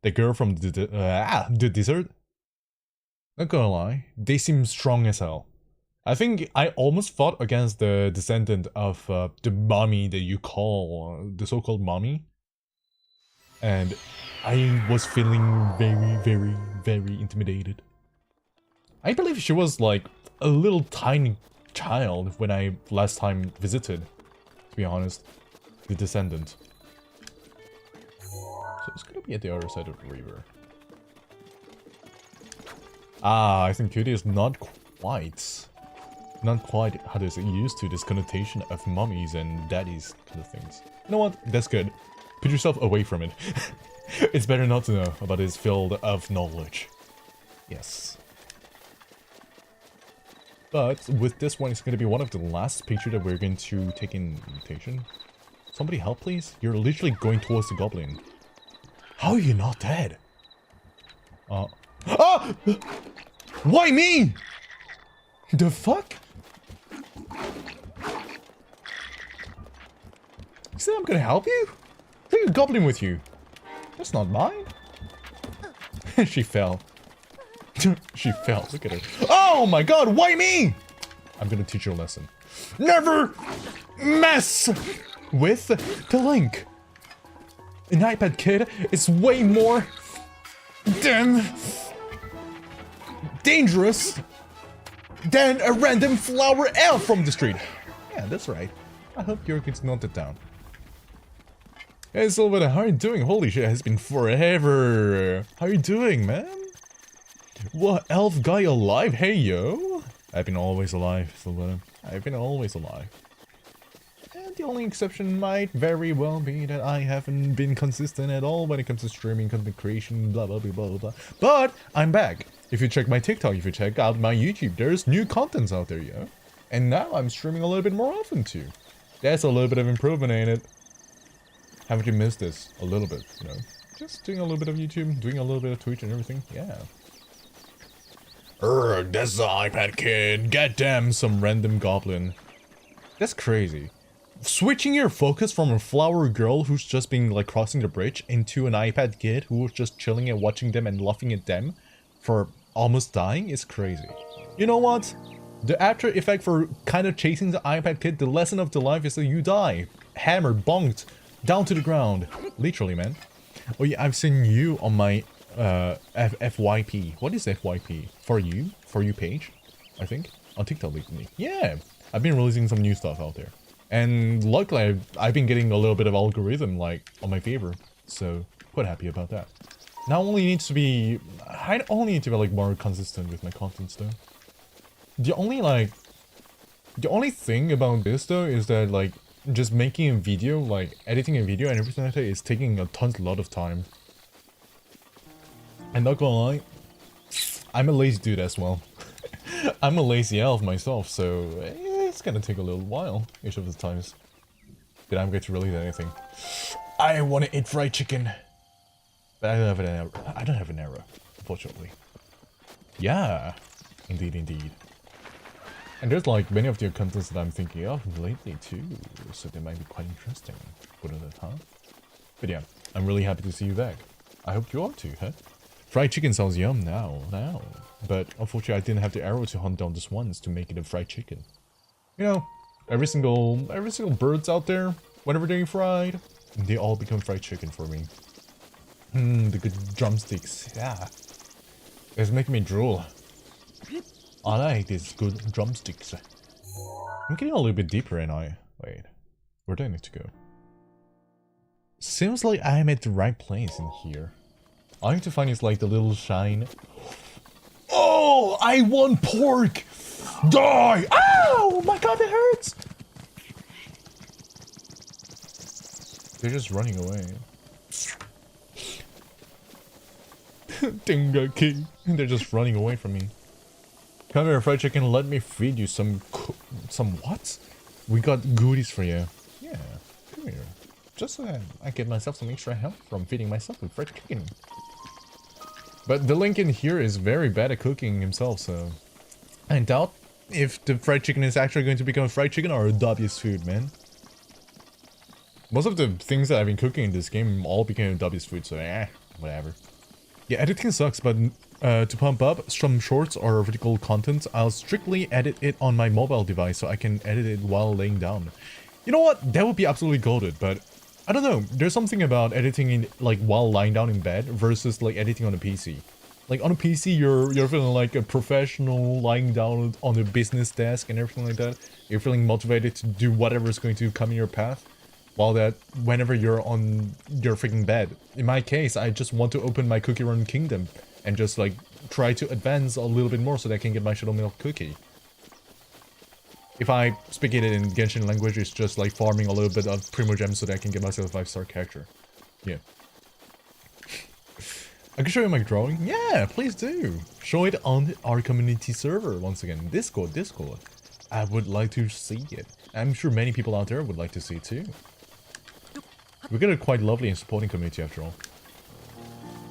the girl from the desert? Not gonna lie, they seem strong as hell. I think I almost fought against the descendant of the mommy that you call the so-called mommy, and I was feeling very intimidated. I believe she was like a little tiny child when I last time visited, to be honest, the descendant. So it's gonna be at the other side of the river. Ah, I think Cutie is not quite, how to say, used to this connotation of mummies and daddies kind of things. You know what? That's good. Put yourself away from it. It's better not to know about this field of knowledge. Yes. But with this one, it's going to be one of the last pictures that we're going to take in mutation. Somebody help, please? You're literally going towards the goblin. How are you not dead? Ah! Why me? The fuck? You said I'm gonna help you? Take a goblin with you. That's not mine. She fell. She fell. Look at her. Oh my god, why me? I'm gonna teach you a lesson. Never mess with the link. An iPad kid is way more damn dangerous than a random flower elf from the street. Yeah, that's right. I hope your kids note it down. Hey Silver, how are you doing? Holy shit, it has been forever. How are you doing, man? What, elf guy alive? Hey yo. I've been always alive, Silver. I've been always alive. And the only exception might very well be that I haven't been consistent at all when it comes to streaming, content creation, blah blah blah blah blah. But I'm back. If you check my TikTok, if you check out my YouTube, there's new contents out there, yo. And now I'm streaming a little bit more often too. That's a little bit of improvement, ain't it? Haven't you missed this? A little bit, you know? Just doing a little bit of YouTube, doing a little bit of Twitch and everything, yeah. That's the iPad kid. Goddamn, some random goblin. That's crazy. Switching your focus from a flower girl who's just being like crossing the bridge into an iPad kid who was just chilling and watching them and laughing at them for almost dying is crazy. You know what? The after effect for kind of chasing the iPad kid, the lesson of the life is that you die. Hammered, bonked, down to the ground. Literally, man. Oh yeah, I've seen you on my FYP. What is FYP? For you page, I think, on TikTok lately. Yeah, I've been releasing some new stuff out there, and luckily I've been getting a little bit of algorithm like on my favor, so quite happy about that. I only need to be like more consistent with my content though. The only thing about this though is that like just making a video, like editing a video and everything like that is taking a lot of time. And not gonna lie, I'm a lazy dude as well. I'm a lazy elf myself, so it's gonna take a little while each of the times that I'm going to release anything. I want to eat fried chicken, but I don't have an arrow. I don't have an arrow, unfortunately. Yeah, indeed. And there's like many of the contents that I'm thinking of lately too, so they might be quite interesting. What are that, huh? But yeah, I'm really happy to see you back. I hope you are too, huh? Fried chicken sounds yum now. But unfortunately I didn't have the arrow to hunt down this ones to make it a fried chicken. You know, every single birds out there, whenever they're fried, they all become fried chicken for me. The good drumsticks, yeah. It's making me drool. I like these good drumsticks. I'm getting a little bit deeper, ain't I? Wait, where do I need to go? Seems like I'm at the right place in here. All I need to find is like the little shine. Oh, I want pork! Die! Ow! My god, it hurts! They're just running away. Dingaki. They're just running away from me. Come here, fried chicken, let me feed you some what? We got goodies for you. Yeah, come here. Just so I get myself some extra help from feeding myself with fried chicken. But the Link in here is very bad at cooking himself, so I doubt if the fried chicken is actually going to become fried chicken or a W's food, man. Most of the things that I've been cooking in this game all became W's food, so whatever. Yeah, editing sucks, but to pump up some shorts or vertical content, I'll strictly edit it on my mobile device so I can edit it while laying down. You know what? That would be absolutely goated, but I don't know. There's something about editing in like while lying down in bed versus like editing on a PC. Like on a PC, you're feeling like a professional lying down on a business desk and everything like that. You're feeling motivated to do whatever is going to come in your path. While that, whenever you're on your freaking bed. In my case, I just want to open my Cookie Run Kingdom and just like try to advance a little bit more so that I can get my Shadow Milk Cookie. If I speak it in Genshin language, it's just like farming a little bit of Primogems so that I can get myself a 5-star character. Yeah. I can show you my drawing? Yeah, please do. Show it on our community server once again. Discord. I would like to see it. I'm sure many people out there would like to see it too. We got a quite lovely and supporting community after all.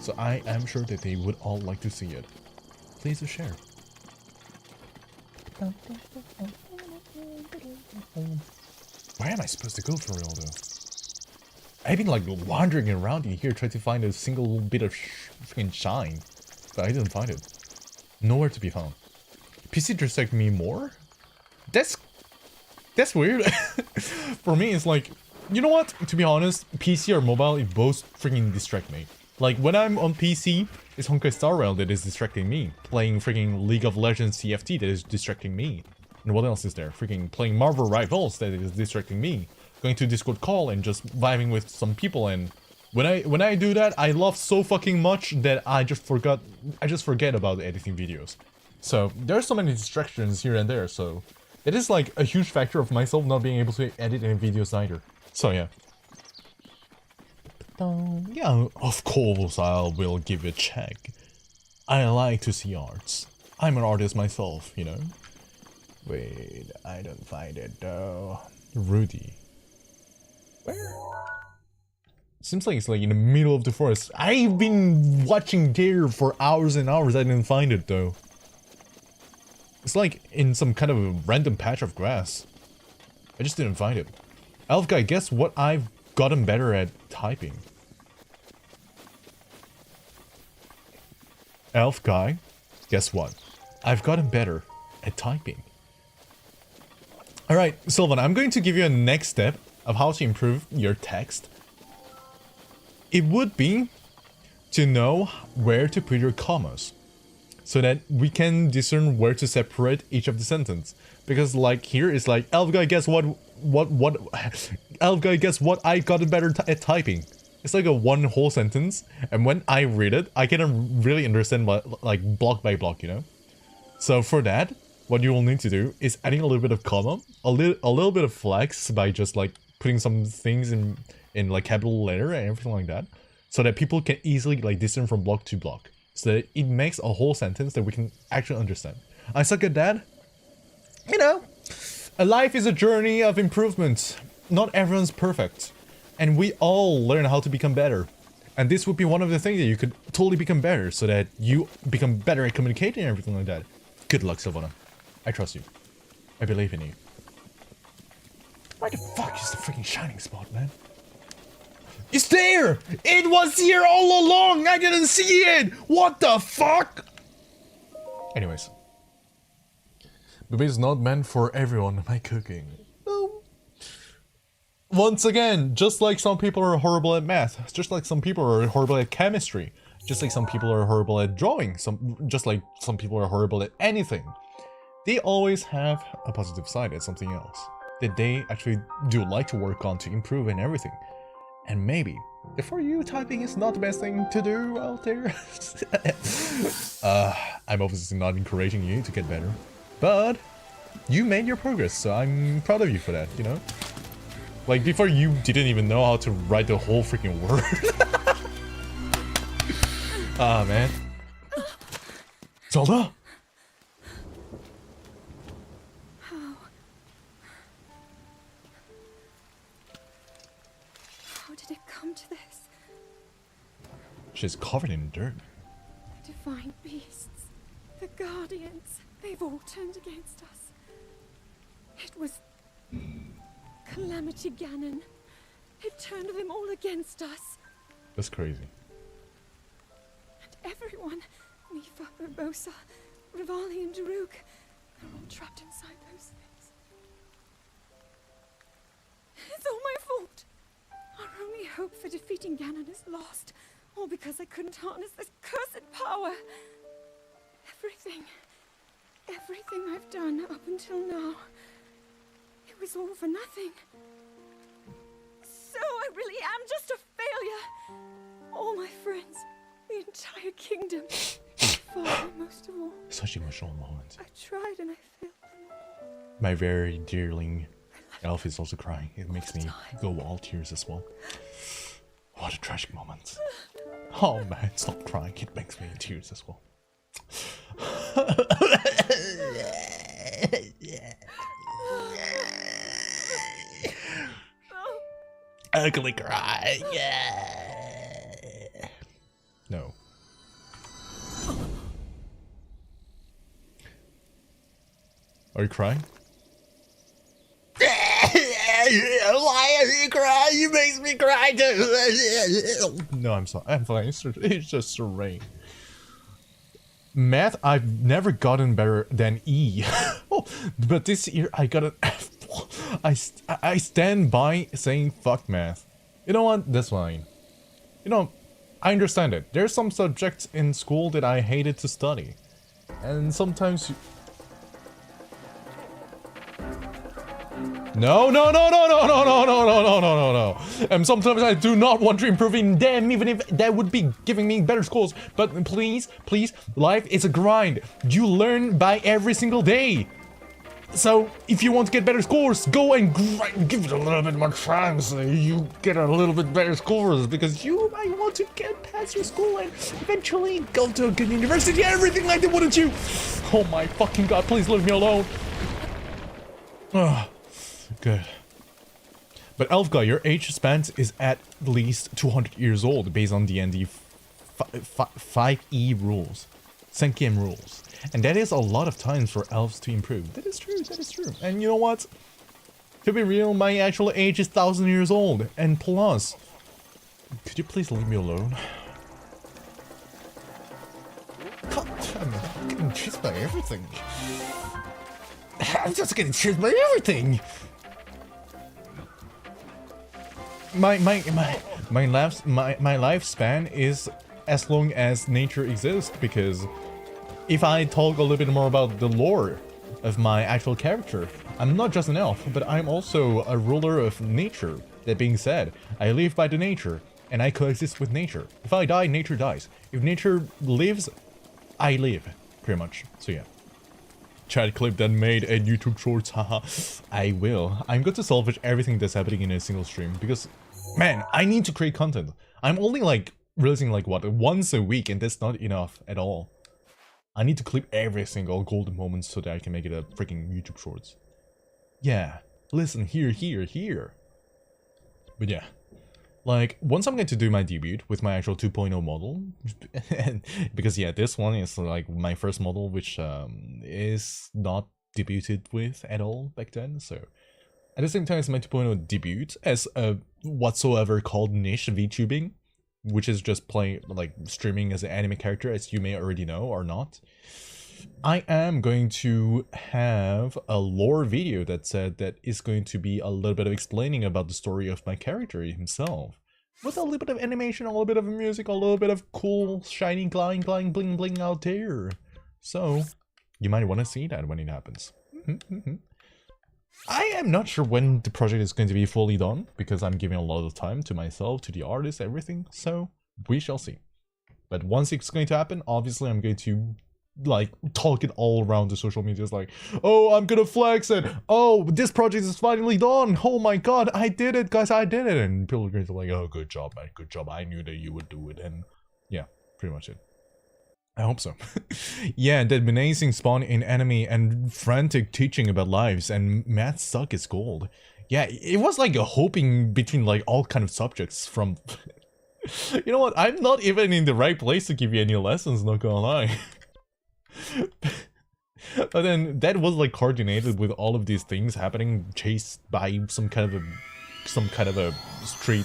So I am sure that they would all like to see it. Please do share. Where am I supposed to go for real though? I've been like wandering around in here trying to find a single bit of freaking shine. But I didn't find it. Nowhere to be found. PC distract me more? That's weird. For me it's like, you know what? To be honest, PC or mobile, it both freaking distract me. Like when I'm on PC, it's Honkai Star Rail that is distracting me. Playing freaking League of Legends TFT that is distracting me. And what else is there? Freaking playing Marvel Rivals that is distracting me. Going to Discord call and just vibing with some people, and when I do that, I laugh so fucking much that I just forget about editing videos. So there's so many distractions here and there, so it is like a huge factor of myself not being able to edit any videos either. So yeah. Yeah, of course I will give it a check. I like to see arts. I'm an artist myself, you know? Wait, I don't find it though. Rudy. Where? Seems like it's like in the middle of the forest. I've been watching deer for hours and hours. I didn't find it though. It's like in some kind of a random patch of grass. I just didn't find it. Elf guy, guess what I've gotten better at typing? Elf guy, guess what? I've gotten better at typing. Alright, Sylvan, I'm going to give you a next step of how to improve your text. It would be to know where to put your commas, so that we can discern where to separate each of the sentence. Because like here it's like, Elf guy, guess what Elf guy, guess what I got better at typing. It's like a one whole sentence, and when I read it, I can really understand what, like block by block, you know? So for that, what you will need to do is adding a little bit of comma, a little bit of flex by just like putting some things in like capital letter and everything like that, so that people can easily like discern from block to block, so that it makes a whole sentence that we can actually understand. I suck at that. You know, a life is a journey of improvement. Not everyone's perfect, and we all learn how to become better. And this would be one of the things that you could totally become better, so that you become better at communicating and everything like that. Good luck, Sylvana. I trust you. I believe in you. Where the fuck is the freaking shining spot, man? It's there! It was here all along! I didn't see it! What the fuck? Anyways. Maybe it's not meant for everyone, my cooking. No. Once again, just like some people are horrible at math, just like some people are horrible at chemistry, just like some people are horrible at drawing, just like some people are horrible at anything, they always have a positive side at something else that they actually do like to work on to improve and everything. And maybe, for you, typing is not the best thing to do out there. I'm obviously not encouraging you to get better, but you made your progress, so I'm proud of you for that, you know? Like, before you didn't even know how to write the whole freaking word. Ah, man. Zelda? How did it come to this? She's covered in dirt. The divine beasts, the guardians, they've all turned against us. It was Calamity Ganon. It turned them all against us. That's crazy. And everyone, Mifa, Urbosa, Rivali and Daruk, they're all trapped inside those things. It's all my fault. Our only hope for defeating Ganon is lost. All because I couldn't harness this cursed power. Everything I've done up until now, it was all for nothing. So I really am just a failure. All my friends, the entire kingdom, Father most of all. Such emotional moments. I tried and I failed them all. My very dearling elf is also crying. It makes me go all tears as well. What a tragic moment. Oh man, stop crying. It makes me in tears as well. Ugly cry. Yeah. No. Are you crying? Why are you crying? You makes me cry too. No, I'm sorry. I'm fine. It's just a rain. Math, I've never gotten better than E. But this year I got an F. I stand by saying fuck math. You know what? That's fine. You know, I understand it. There's some subjects in school that I hated to study. And sometimes No. And sometimes I do not want to improve in them, even if that would be giving me better scores. But please, life is a grind. You learn by every single day. So, if you want to get better scores, go and give it a little bit more time so you get a little bit better scores, because you might want to get past your school and eventually go to a good university and everything like that, wouldn't you? Oh my fucking god, please leave me alone. Good. But Elf Guy, your age span is at least 200 years old based on D&D 5e rules, Senkiem rules. And that is a lot of times for elves to improve. That is true, that is true. And you know what? To be real, my actual age is 1,000 years old. And plus, could you please leave me alone? God damn it, I'm getting chased by everything. I'm just getting chased by everything. My lifespan is as long as nature exists, because if I talk a little bit more about the lore of my actual character, I'm not just an elf, but I'm also a ruler of nature. That being said, I live by the nature, and I coexist with nature. If I die, nature dies. If nature lives, I live, pretty much. So yeah. Chat clip that made a YouTube shorts, haha. I will. I'm going to salvage everything that's happening in a single stream, because, man, I need to create content. I'm only like releasing like what, once a week, and that's not enough at all. I need to clip every single golden moment so that I can make it a freaking YouTube shorts. Yeah, listen, here. But yeah, like, once I'm going to do my debut with my actual 2.0 model, because yeah, this one is like my first model, which is not debuted with at all back then, so at the same time, it's my 2.0 debut as a whatsoever called niche VTubing, which is just playing, like, streaming as an anime character, as you may already know or not. I am going to have a lore video that said that is going to be a little bit of explaining about the story of my character himself, with a little bit of animation, a little bit of music, a little bit of cool, shiny, bling bling out there. So, you might want to see that when it happens. I am not sure when the project is going to be fully done, because I'm giving a lot of time to myself, to the artist, everything, so we shall see. But once it's going to happen, obviously I'm going to, like, talk it all around the social medias, like, oh, I'm gonna flex it, oh, this project is finally done, oh my god, I did it, guys, I did it, and people are going to be like, oh, good job, man, good job, I knew that you would do it, and yeah, pretty much it. I hope so. Yeah, that amazing spawn in anime and frantic teaching about lives and math suck is gold. Yeah, it was like a hoping between like all kind of subjects from... You know what, I'm not even in the right place to give you any lessons, not gonna lie. But then that was like coordinated with all of these things happening, chased by some kind of a street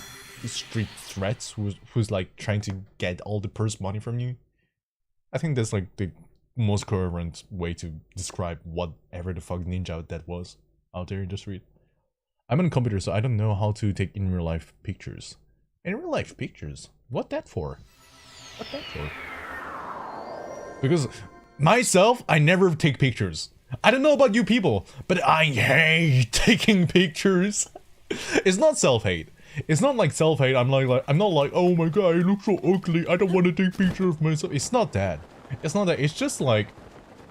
threats who's like trying to get all the purse money from you. I think that's like the most coherent way to describe whatever the fuck ninja that was out there in the street. I'm on a computer, so I don't know how to take in real life pictures. In real life pictures? What that for? What that for? Because myself, I never take pictures. I don't know about you people, but I hate taking pictures. It's not self-hate. It's not like self-hate, I'm not like, oh my god, I look so ugly, I don't want to take pictures of myself. It's not that. It's not that. It's just like,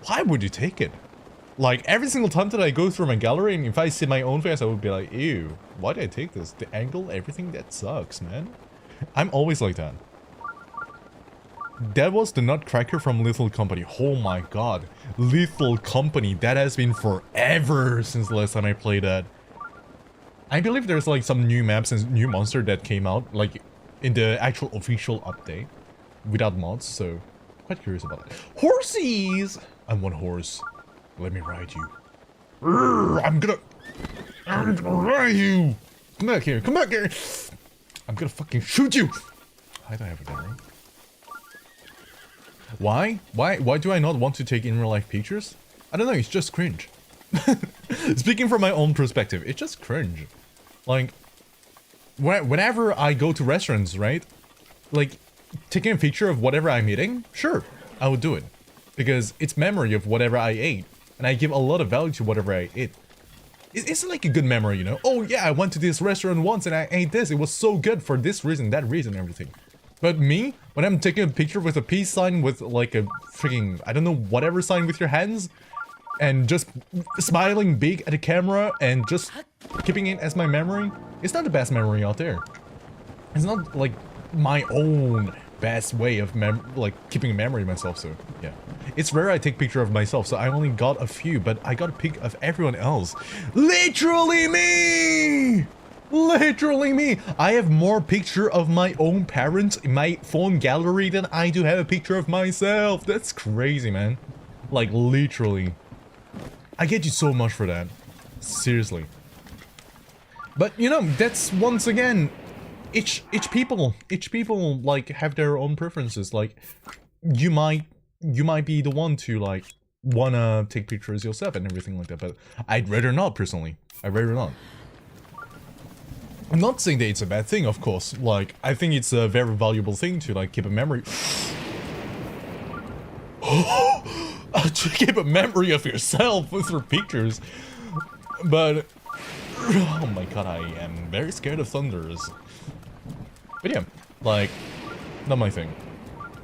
why would you take it? Like, every single time that I go through my gallery, and if I see my own face, I would be like, ew, why did I take this? The angle, everything, that sucks, man. I'm always like that. That was the Nutcracker from Lethal Company. Oh my god. Lethal Company, that has been forever since the last time I played that. I believe there's like some new maps and new monster that came out, like in the actual official update, without mods, so quite curious about that. Horsies! I want a horse. Let me ride you. I'm gonna ride you! Come back here, come back here! I'm gonna fucking shoot you! I don't have a gun. Why? Why do I not want to take in real life pictures? I don't know, it's just cringe. Speaking from my own perspective, it's just cringe. Like, whenever I go to restaurants, right? Like, taking a picture of whatever I'm eating, sure, I would do it. Because it's memory of whatever I ate. And I give a lot of value to whatever I eat. It's like a good memory, you know? Oh yeah, I went to this restaurant once and I ate this. It was so good for this reason, that reason, everything. But me, when I'm taking a picture with a peace sign with like a freaking, I don't know, whatever sign with your hands, and just smiling big at the camera and just keeping it as my memory. It's not the best memory out there. It's not like my own best way of keeping a memory of myself, so yeah. It's rare I take picture of myself, so I only got a few, but I got a pic of everyone else. Literally me! Literally me! I have more picture of my own parents in my phone gallery than I do have a picture of myself. That's crazy, man. Like, literally. I get you so much for that. Seriously. But, you know, that's once again... Each people like have their own preferences. Like, you might be the one to like wanna take pictures yourself and everything like that, but I'd rather not personally. I'd rather not. I'm not saying that it's a bad thing, of course. Like, I think it's a very valuable thing to like keep a memory. To keep a memory of yourself with your pictures, but oh my god, I am very scared of thunders. But yeah, like, not my thing.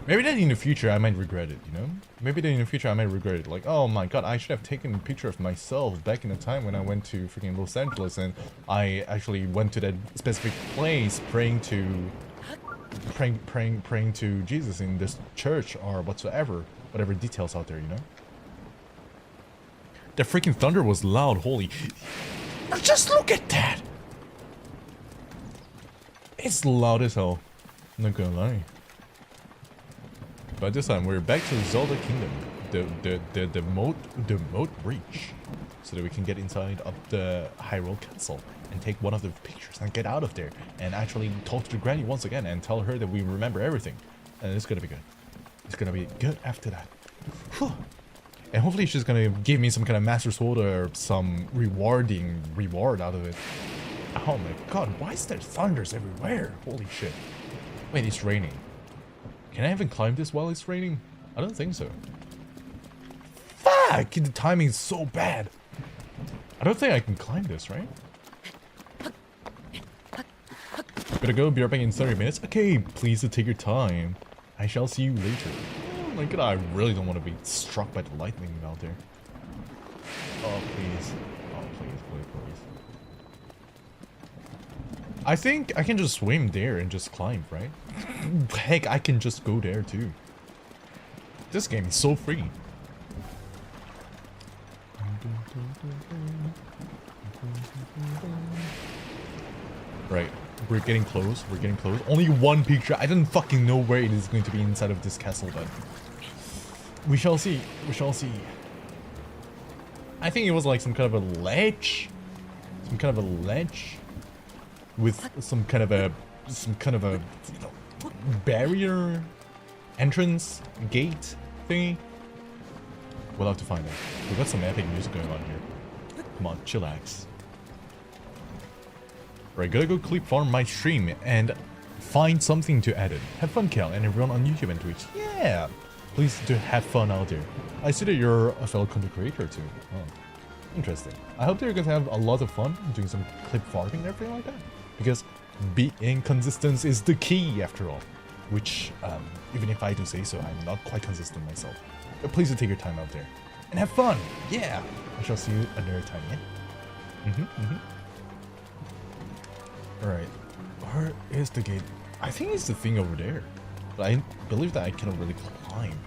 Maybe then in the future I might regret it, you know? Maybe then in the future I might regret it. Like, oh my god, I should have taken a picture of myself back in the time when I went to freaking Los Angeles and I actually went to that specific place praying to Jesus in this church or whatsoever. Whatever details out there, you know? The freaking thunder was loud, holy. Just look at that! It's loud as hell, not gonna lie. But this time we're back to Zelda Kingdom, the moat breach, so that we can get inside of the Hyrule Castle and take one of the pictures and get out of there and actually talk to the granny once again and tell her that we remember everything, and it's gonna be good. It's gonna be good after that. Whew. And hopefully she's gonna give me some kind of Master Sword or some reward out of it. Oh my god, why is there thunders everywhere? Holy shit. Wait, it's raining. Can I even climb this while it's raining? I don't think so. Fuck! The timing is so bad. I don't think I can climb this, right? Gotta go, be right back in 30 minutes. Okay, please take your time. I shall see you later. Oh my god, I really don't want to be struck by the lightning out there. Oh, please. Oh, please, please, please. I think I can just swim there and just climb, right? Heck, I can just go there too. This game is so free. Right, we're getting close, we're getting close. Only one picture. I didn't fucking know where it is going to be inside of this castle, but we shall see, we shall see. I think it was like some kind of a ledge. Some kind of a ledge. With some kind of a, you know, barrier, entrance, gate thingy. We'll have to find it. We've got some epic music going on here. Come on, chillax. Right, gotta go clip farm my stream and find something to edit. Have fun, Cal, and everyone on YouTube and Twitch. Yeah, please do have fun out there. I see that you're a fellow content creator too. Oh, interesting. I hope that you're gonna have a lot of fun doing some clip farming and everything like that. Because being consistent is the key, after all. Which, even if I do say so, I'm not quite consistent myself. But please do take your time out there. And have fun! Yeah! I shall see you another time, yeah? Alright. Where is the gate? I think it's the thing over there. But I believe that I cannot really climb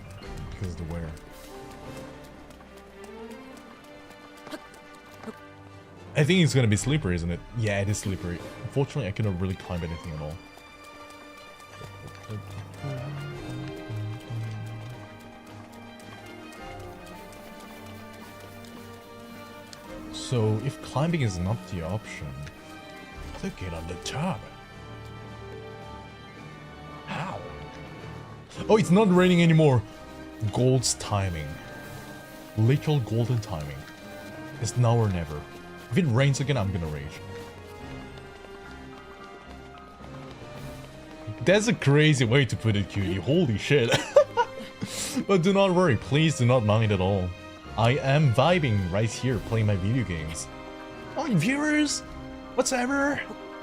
because of the wear. I think it's gonna be slippery, isn't it? Yeah, it is slippery. Unfortunately, I cannot really climb anything at all. So, if climbing is not the option, to get on the top. How? Oh, it's not raining anymore. Gold's timing. Literal golden timing. It's now or never. If it rains again, I'm gonna rage. That's a crazy way to put it, cutie. Holy shit. But do not worry, please do not mind at all. I am vibing right here playing my video games. Oh, viewers, whatsoever,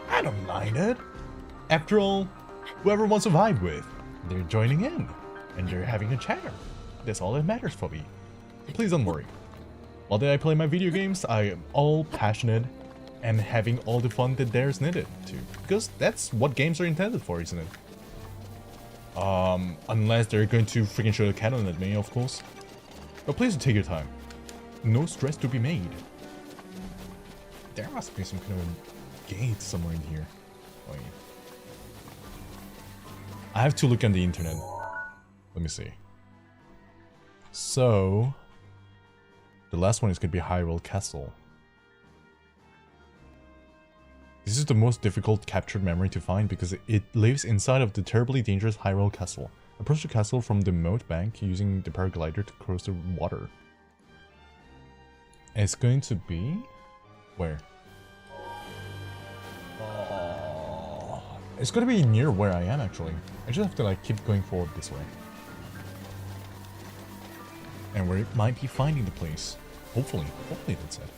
I don't mind it. After all, whoever wants to vibe with, they're joining in. And they're having a chat. That's all that matters for me. Please don't worry. While that I play my video games, I am all passionate and having all the fun that there's needed to. Because that's what games are intended for, isn't it? Unless they're going to freaking show a cannon at me, of course. But please take your time. No stress to be made. There must be some kind of a gate somewhere in here. Wait. I have to look on the internet. Let me see. So... the last one is going to be Hyrule Castle. This is the most difficult captured memory to find because it lives inside of the terribly dangerous Hyrule Castle. Approach the castle from the moat bank using the paraglider to cross the water. And it's going to be... where? It's going to be near where I am actually. I just have to like keep going forward this way. And we might be finding the place. Hopefully. Hopefully that's it.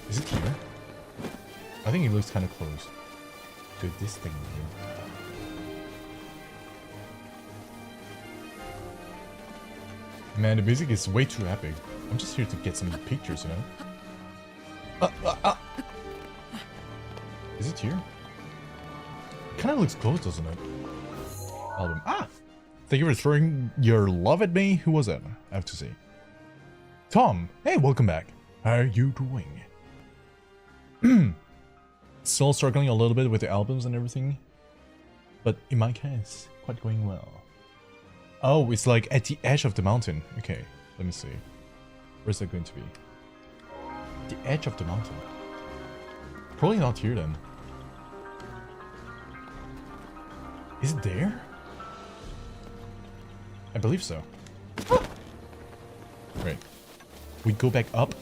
Is it here? I think it looks kind of close to this thing here. Man, the music is way too epic. I'm just here to get some pictures, you know? Is it here? It kind of looks close, doesn't it? Album. Ah! Thank you for throwing your love at me. Who was that? I have to see. Tom! Hey, welcome back. How are you doing? Still struggling a little bit with the albums and everything. But in my case, quite going well. Oh, it's like at the edge of the mountain. Okay, let me see. Where's that going to be? The edge of the mountain. Probably not here then. Is it there? I believe so. Right. We go back up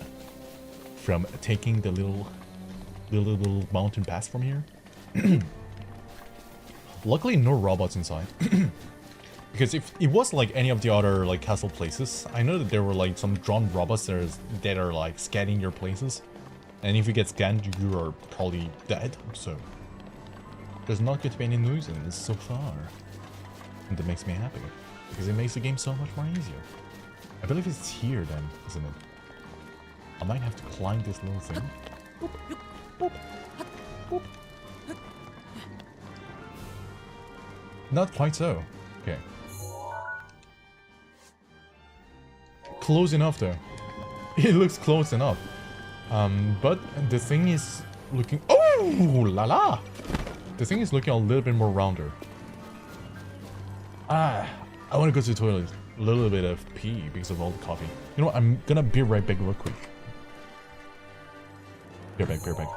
from taking the little mountain pass from here. Luckily no robots inside. Because if it was like any of the other like castle places, I know that there were like some drone robots that are like scanning your places. And if you get scanned, you are probably dead. So there's not going to be any nuisance so far. And that makes me happy. Because it makes the game so much more easier. I believe it's here then, isn't it? I might have to climb this little thing. Boop, boop, boop. Not quite so. Okay. Close enough though. It looks close enough. But the thing is looking... Oh la la! The thing is looking a little bit more rounder. I want to go to the toilet. A little bit of pee because of all the coffee. You know what? I'm gonna be right back real quick. Be right back.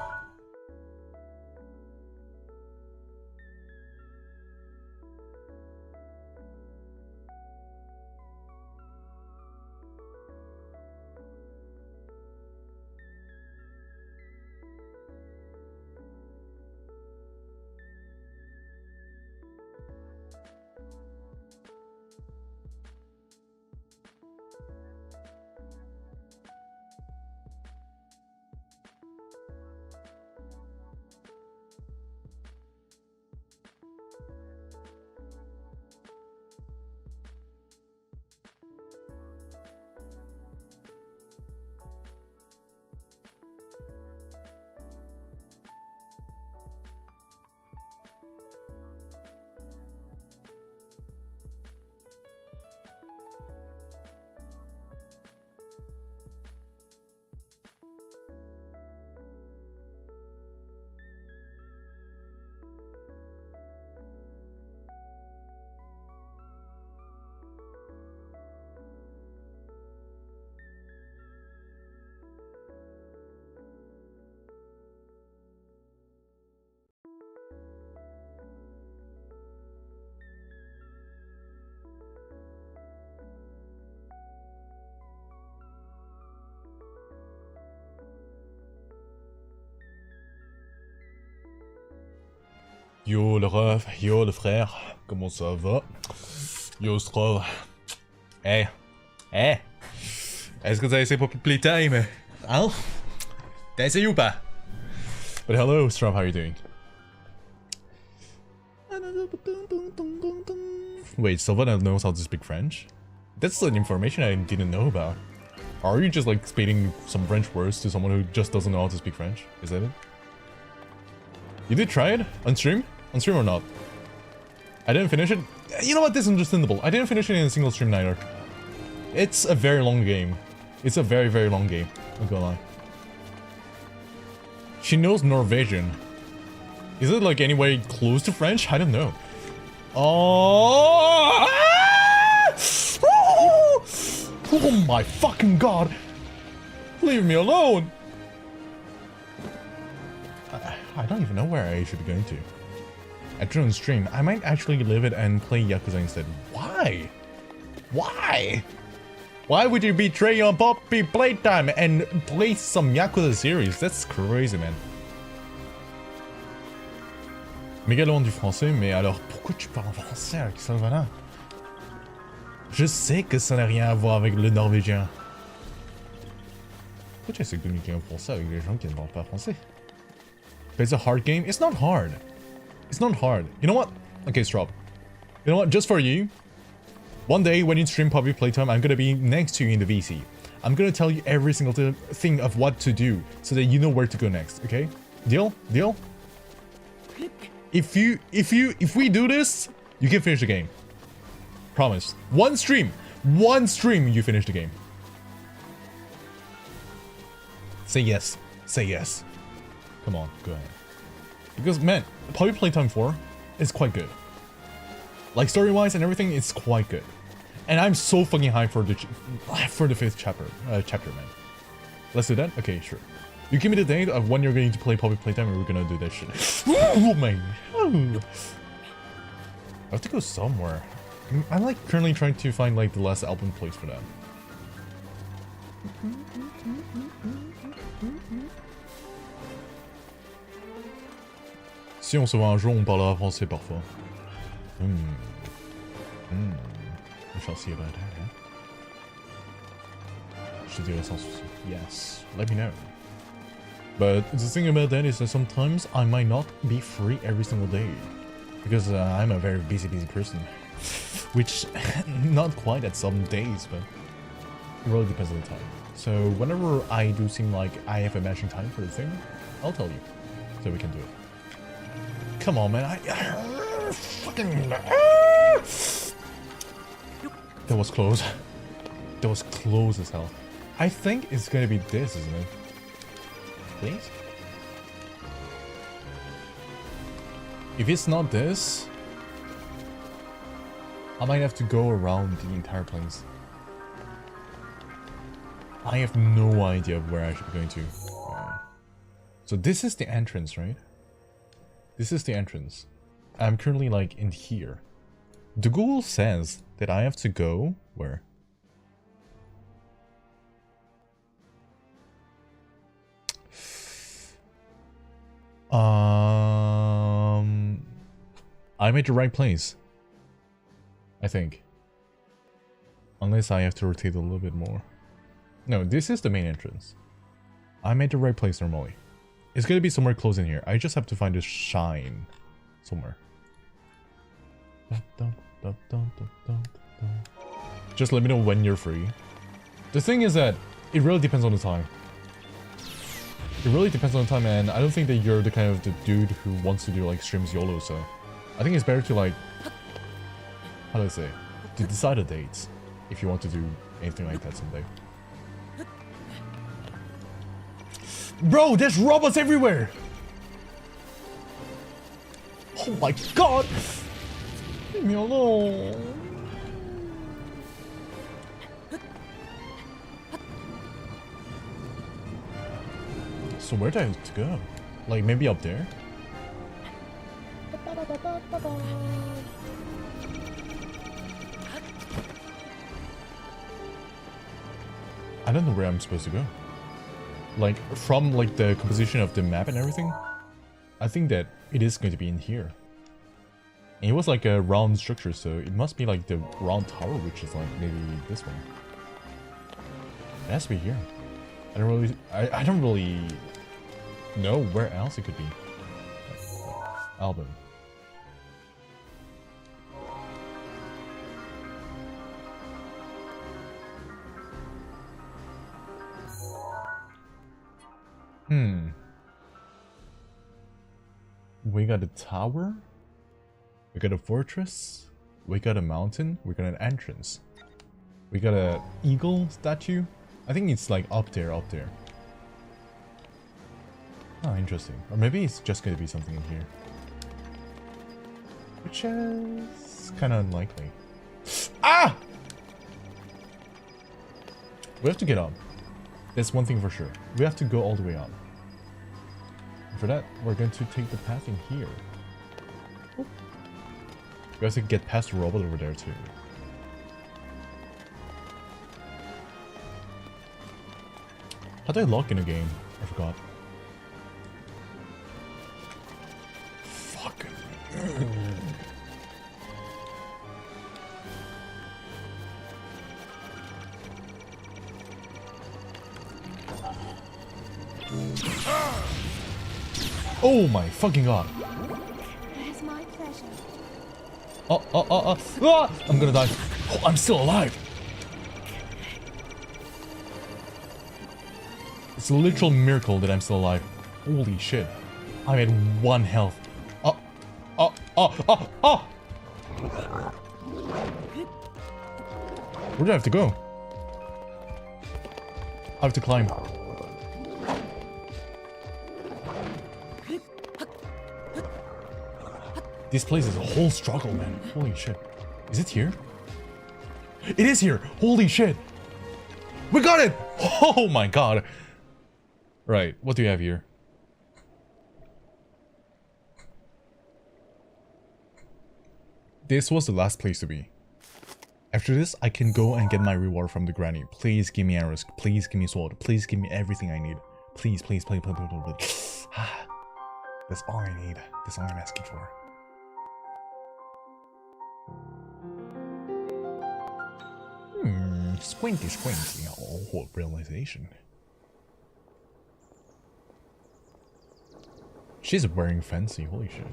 Yo le ref, yo le frère, comment ça va? Yo Strov. Hey, est-ce que t'as essayé pour Playtime? Hein? T'as essayé ou pas? But hello Strov, how are you doing? Wait, Sylvana knows how to speak French? That's an information I didn't know about. Are you just like spitting some French words to someone who just doesn't know how to speak French? Is that it? You did try it? On stream? On stream or not? I didn't finish it? You know what? This is understandable. I didn't finish it in a single stream neither. It's a very long game. It's a very, very long game. I'm not gonna lie. She knows Norwegian. Is it like anywhere close to French? I don't know. Oh! Oh my fucking god! Leave me alone! I don't even know where I should be going to. After on stream, I might actually leave it and play Yakuza instead. Why? Why? Why would you betray your Poppy Playtime and play some Yakuza series? That's crazy, man. Méga loin du français, mais alors pourquoi tu parles en français avec Sylvana? Je sais que ça n'a rien à voir avec le norvégien. Pourquoi tu essaies de communiquer en français avec les gens qui ne parlent pas français? But it's a hard game? It's not hard. It's not hard. You know what? Okay, stop. You know what? Just for you, one day when you stream Poppy Playtime, I'm gonna be next to you in the VC. I'm gonna tell you every single thing of what to do so that you know where to go next, okay? Deal? Deal? If we do this, you can finish the game. Promise. One stream, you finish the game. Say yes. Say yes. Come on, go ahead. Because man, Poppy Playtime 4 is quite good. Like story-wise and everything, it's quite good. And I'm so fucking hyped for the 5th chapter, man. Let's do that? Okay, sure. You give me the date of when you're going to play Poppy Playtime and we're gonna do that shit. Oh man. I have to go somewhere. I'm like currently trying to find like the last album place for that. Si on se voit un jour, on parlera français parfois. We shall see about that, huh? Je dirais sans souci. Yes, let me know. But the thing about that is that sometimes I might not be free every single day. Because I'm a very busy person. Which, not quite at some days, but it really depends on the time. So whenever I do seem like I have a matching time for the thing, I'll tell you. So we can do it. Come on, man. Fucking... That was close. That was close as hell. I think it's gonna be this, isn't it? Please? If it's not this, I might have to go around the entire place. I have no idea of where I should be going to. So this is the entrance, right? This is the entrance. I'm currently like in here. The Google says that I have to go where? I'm at the right place. I think. Unless I have to rotate a little bit more. No, this is the main entrance. I'm at the right place normally. It's gonna be somewhere close in here. I just have to find a shine somewhere. Just let me know when you're free. The thing is that it really depends on the time. It really depends on the time, and I don't think that you're the kind of the dude who wants to do like streams YOLO, so I think it's better to like, how do I say, to decide a date if you want to do anything like that someday. Bro, there's robots everywhere! Oh my god! Leave me alone! So where do I have to go? Like maybe up there? I don't know where I'm supposed to go. Like, from like the composition of the map and everything, I think that it is going to be in here. And it was like a round structure, so it must be like the round tower, which is like maybe this one. It has to be here. I don't really know where else it could be. Album. We got a tower. We got a fortress. We got a mountain. We got an entrance. We got a eagle statue. I think it's like up there, up there. Oh, interesting. Or maybe it's just gonna be something in here. Which is kind of unlikely. Ah! We have to get up. That's one thing for sure. We have to go all the way up. And for that, we're going to take the path in here. Oh. We have to get past the robot over there too. How do I lock in a game? I forgot. Fuck. Oh my fucking god. It is my pleasure. Ah! I'm gonna die. Oh, I'm still alive. It's a literal miracle that I'm still alive. Holy shit. I'm at 1 health. Where do I have to go? I have to climb. This place is a whole struggle, man. Holy shit. Is it here? It is here! Holy shit! We got it! Oh my god. Right, what do you have here? This was the last place to be. After this, I can go and get my reward from the granny. Please give me arrows. Please give me sword. Please give me everything I need. Please, please, please, please, please, please. That's all I need. That's all I'm asking for. Squinty, squinty. Oh, what realization. She's wearing fancy. Holy shit.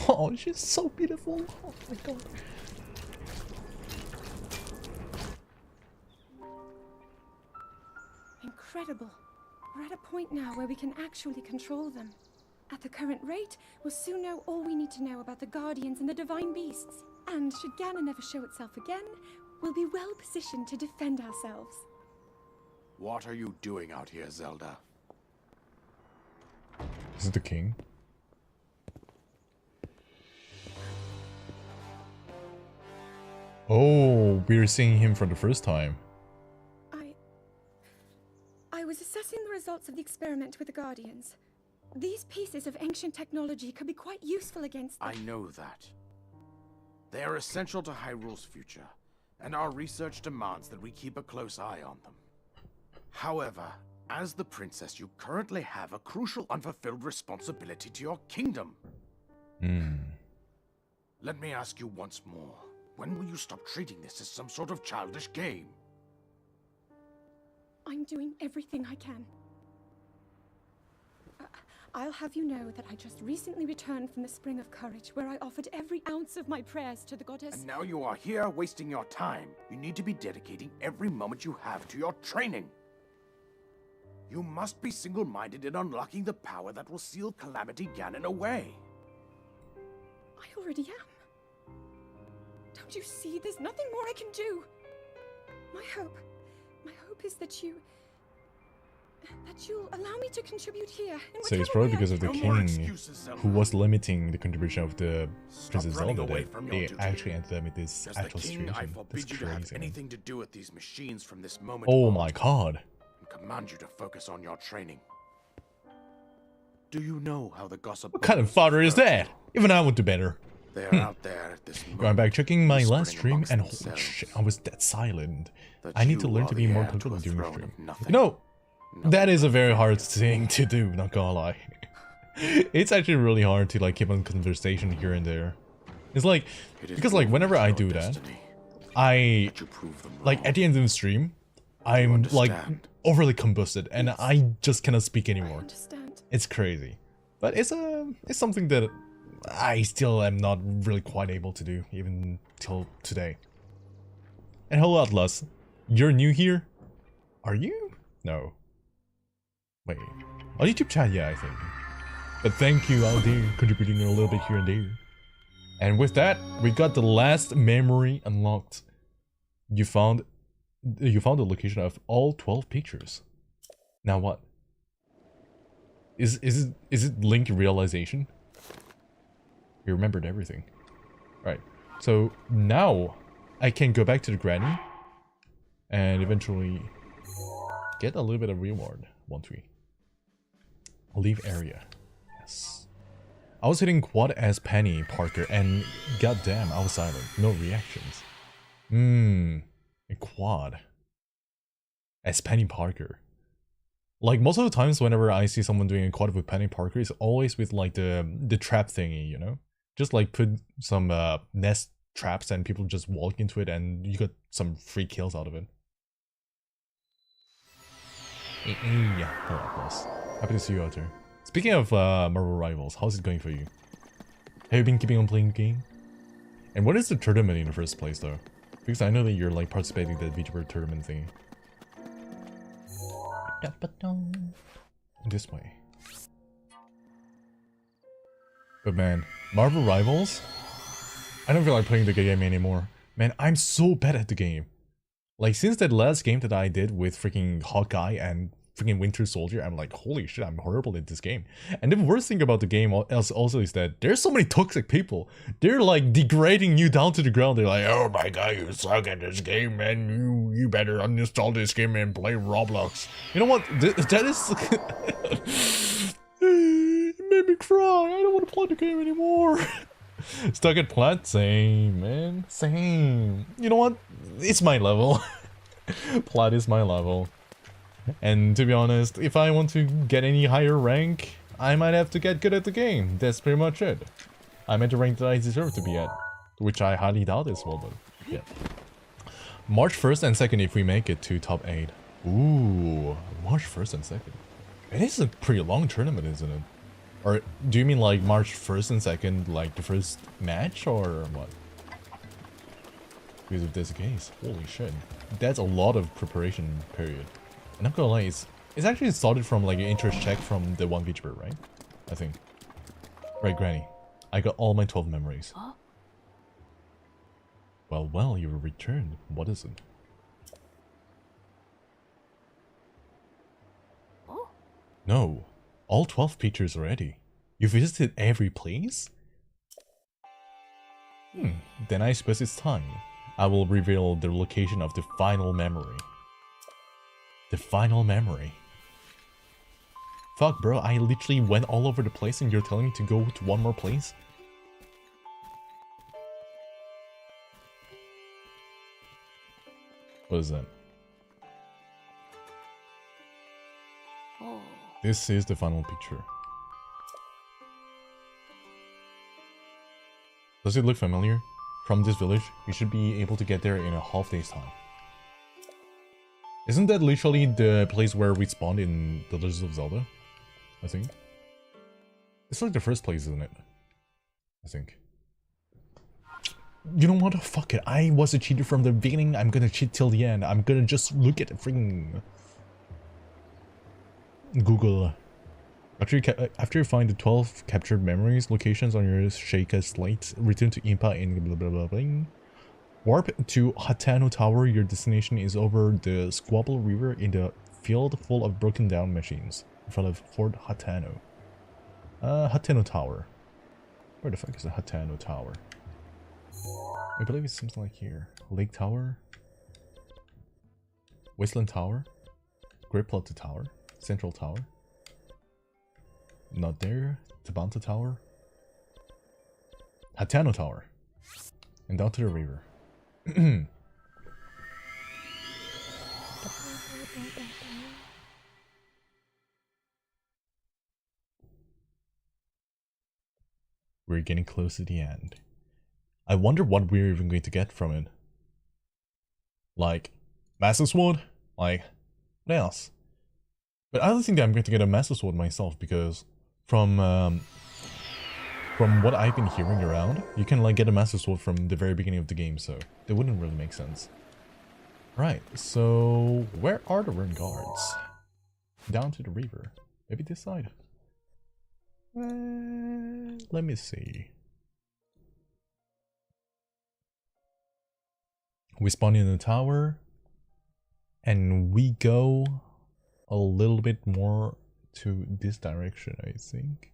Oh, she's so beautiful. Oh my god. Incredible. We're at a point now where we can actually control them. At the current rate, we'll soon know all we need to know about the Guardians and the Divine Beasts. And should Ganon never show itself again, we'll be well positioned to defend ourselves. What are you doing out here, Zelda? Is it the king? Oh, we're seeing him for the first time. I was assessing the results of the experiment with the Guardians. These pieces of ancient technology could be quite useful against them. I know that. They are essential to Hyrule's future, and our research demands that we keep a close eye on them. However, as the princess, you currently have a crucial unfulfilled responsibility to your kingdom. Let me ask you once more. When will you stop treating this as some sort of childish game? I'm doing everything I can. I'll have you know that I just recently returned from the Spring of Courage, where I offered every ounce of my prayers to the goddess. And now you are here wasting your time. You need to be dedicating every moment you have to your training. You must be single-minded in unlocking the power that will seal Calamity Ganon away. I already am. Don't you see? There's nothing more I can do. My hope is that you'll allow me to contribute here. So it's probably because of the king who was limiting the contribution of the Princess Zelda that they actually ended up with this actual situation. That's crazy. Anything to do with these machines from this moment oh on, my god. and command you to focus on your training. Do you know how the gossip? What kind of father is that? Even I would do better. They are out there at this moment. Going back checking my last stream and holy themselves. shit, I was dead silent. That I need to you learn are to be the more heir to comfortable a during throne stream. of nothing. No, that Nothing is a very but hard chaos. thing to do, not gonna lie. It's actually really hard to like keep on conversation here and there. It's like, It is because like woven whenever into I your do that, destiny I, that you prove them like wrong. at the end of the stream, I'm like understand? overly combusted and I just cannot speak I anymore. understand. It's crazy. But it's something that I still am not really quite able to do, even till today. And hello Atlas, you're new here? Are you? No. Wait. On YouTube chat, yeah, I think. But thank you out there, contributing a little bit here and there. And with that, we got the last memory unlocked. You found the location of all 12 pictures. Now what? Is it Link realization? You remembered everything. Right. So now I can go back to the granny and eventually get a little bit of reward. 1-3. Leave area. Yes. I was hitting quad as Penny Parker and goddamn I was silent. No reactions. A quad as Penny Parker. Like most of the times whenever I see someone doing a quad with Penny Parker, it's always with like the trap thingy, you know? Just like put some nest traps and people just walk into it and you got some free kills out of it. Yeah, hello, boss. Happy to see you out there. Speaking of Marvel Rivals, how's it going for you? Have you been keeping on playing the game? And what is the tournament in the first place though? Because I know that you're like participating in the Vtuber tournament thing. This way. But man, Marvel Rivals? I don't feel like playing the game anymore. Man, I'm so bad at the game. Like since that last game that I did with freaking Hawkeye and freaking Winter Soldier, I'm like, holy shit, I'm horrible at this game. And the worst thing about the game also is that there's so many toxic people. They're like degrading you down to the ground. They're like, oh my god, you suck at this game, man. You better uninstall this game and play Roblox. You know what? That is... It made me cry. I don't want to play the game anymore. Stuck at plat? Same, man. Same. You know what? It's my level. Plat is my level. And to be honest, if I want to get any higher rank, I might have to get good at the game. That's pretty much it. I'm at the rank that I deserve to be at. Which I highly doubt as well, but yeah. March 1st and 2nd if we make it to top 8. Ooh, March 1st and 2nd. It is a pretty long tournament, isn't it? Or do you mean like March 1st and 2nd, like the first match, or what? Because if that's the case, holy shit. That's a lot of preparation period. And I'm gonna lie, it's actually started from like an interest check from the one Vtuber, right? I think. Right, Granny. I got all my 12 memories. Huh? Well, you returned. What is it? Oh? No. All 12 pictures already. You visited every place? Then I suppose it's time. I will reveal the location of the final memory. The final memory. Fuck, bro, I literally went all over the place and you're telling me to go to one more place? What is that? Oh. This is the final picture. Does it look familiar? From this village, you should be able to get there in a half day's time. Isn't that literally the place where we spawned in The Legend of Zelda? I think. It's like the first place, isn't it? I think. You know what? Fuck it. I was a cheater from the beginning. I'm gonna cheat till the end. I'm gonna just look at the freaking Google. After you find the 12 captured memories locations on your Sheikah slate, return to Impa in blah blah blah blah. Warp to Hatano Tower. Your destination is over the Squabble River in the field full of broken down machines in front of Fort Hatano. Hatano Tower. Where the fuck is the Hatano Tower? I believe it's something like here. Lake Tower. Wasteland Tower. Great Plateau Tower. Central Tower. Not there. Tabanta Tower. Hatano Tower. And down to the river. We're getting close to the end. I wonder what we're even going to get from it. Like, Master Sword? Like, what else? But I don't think that I'm going to get a Master Sword myself because from what I've been hearing around, you can like get a Master Sword from the very beginning of the game, so that wouldn't really make sense. Right, so where are the Rune Guards? down to the river. Maybe this side. Let me see. We spawn in the tower, and we go a little bit more to this direction, I think.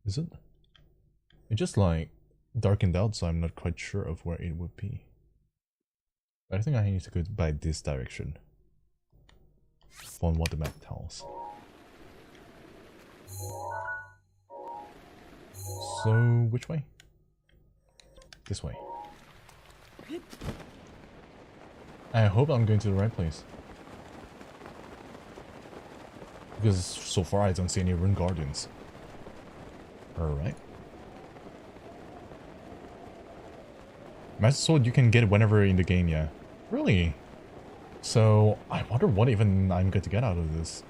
Is it? It just like darkened out, so I'm not quite sure of where it would be. But I think I need to go by this direction. On what the map tells. So, which way? This way. I hope I'm going to the right place. Because so far I don't see any rune guardians. Alright. Master Sword you can get whenever in the game, yeah. Really? So, I wonder what even I'm going to get out of this.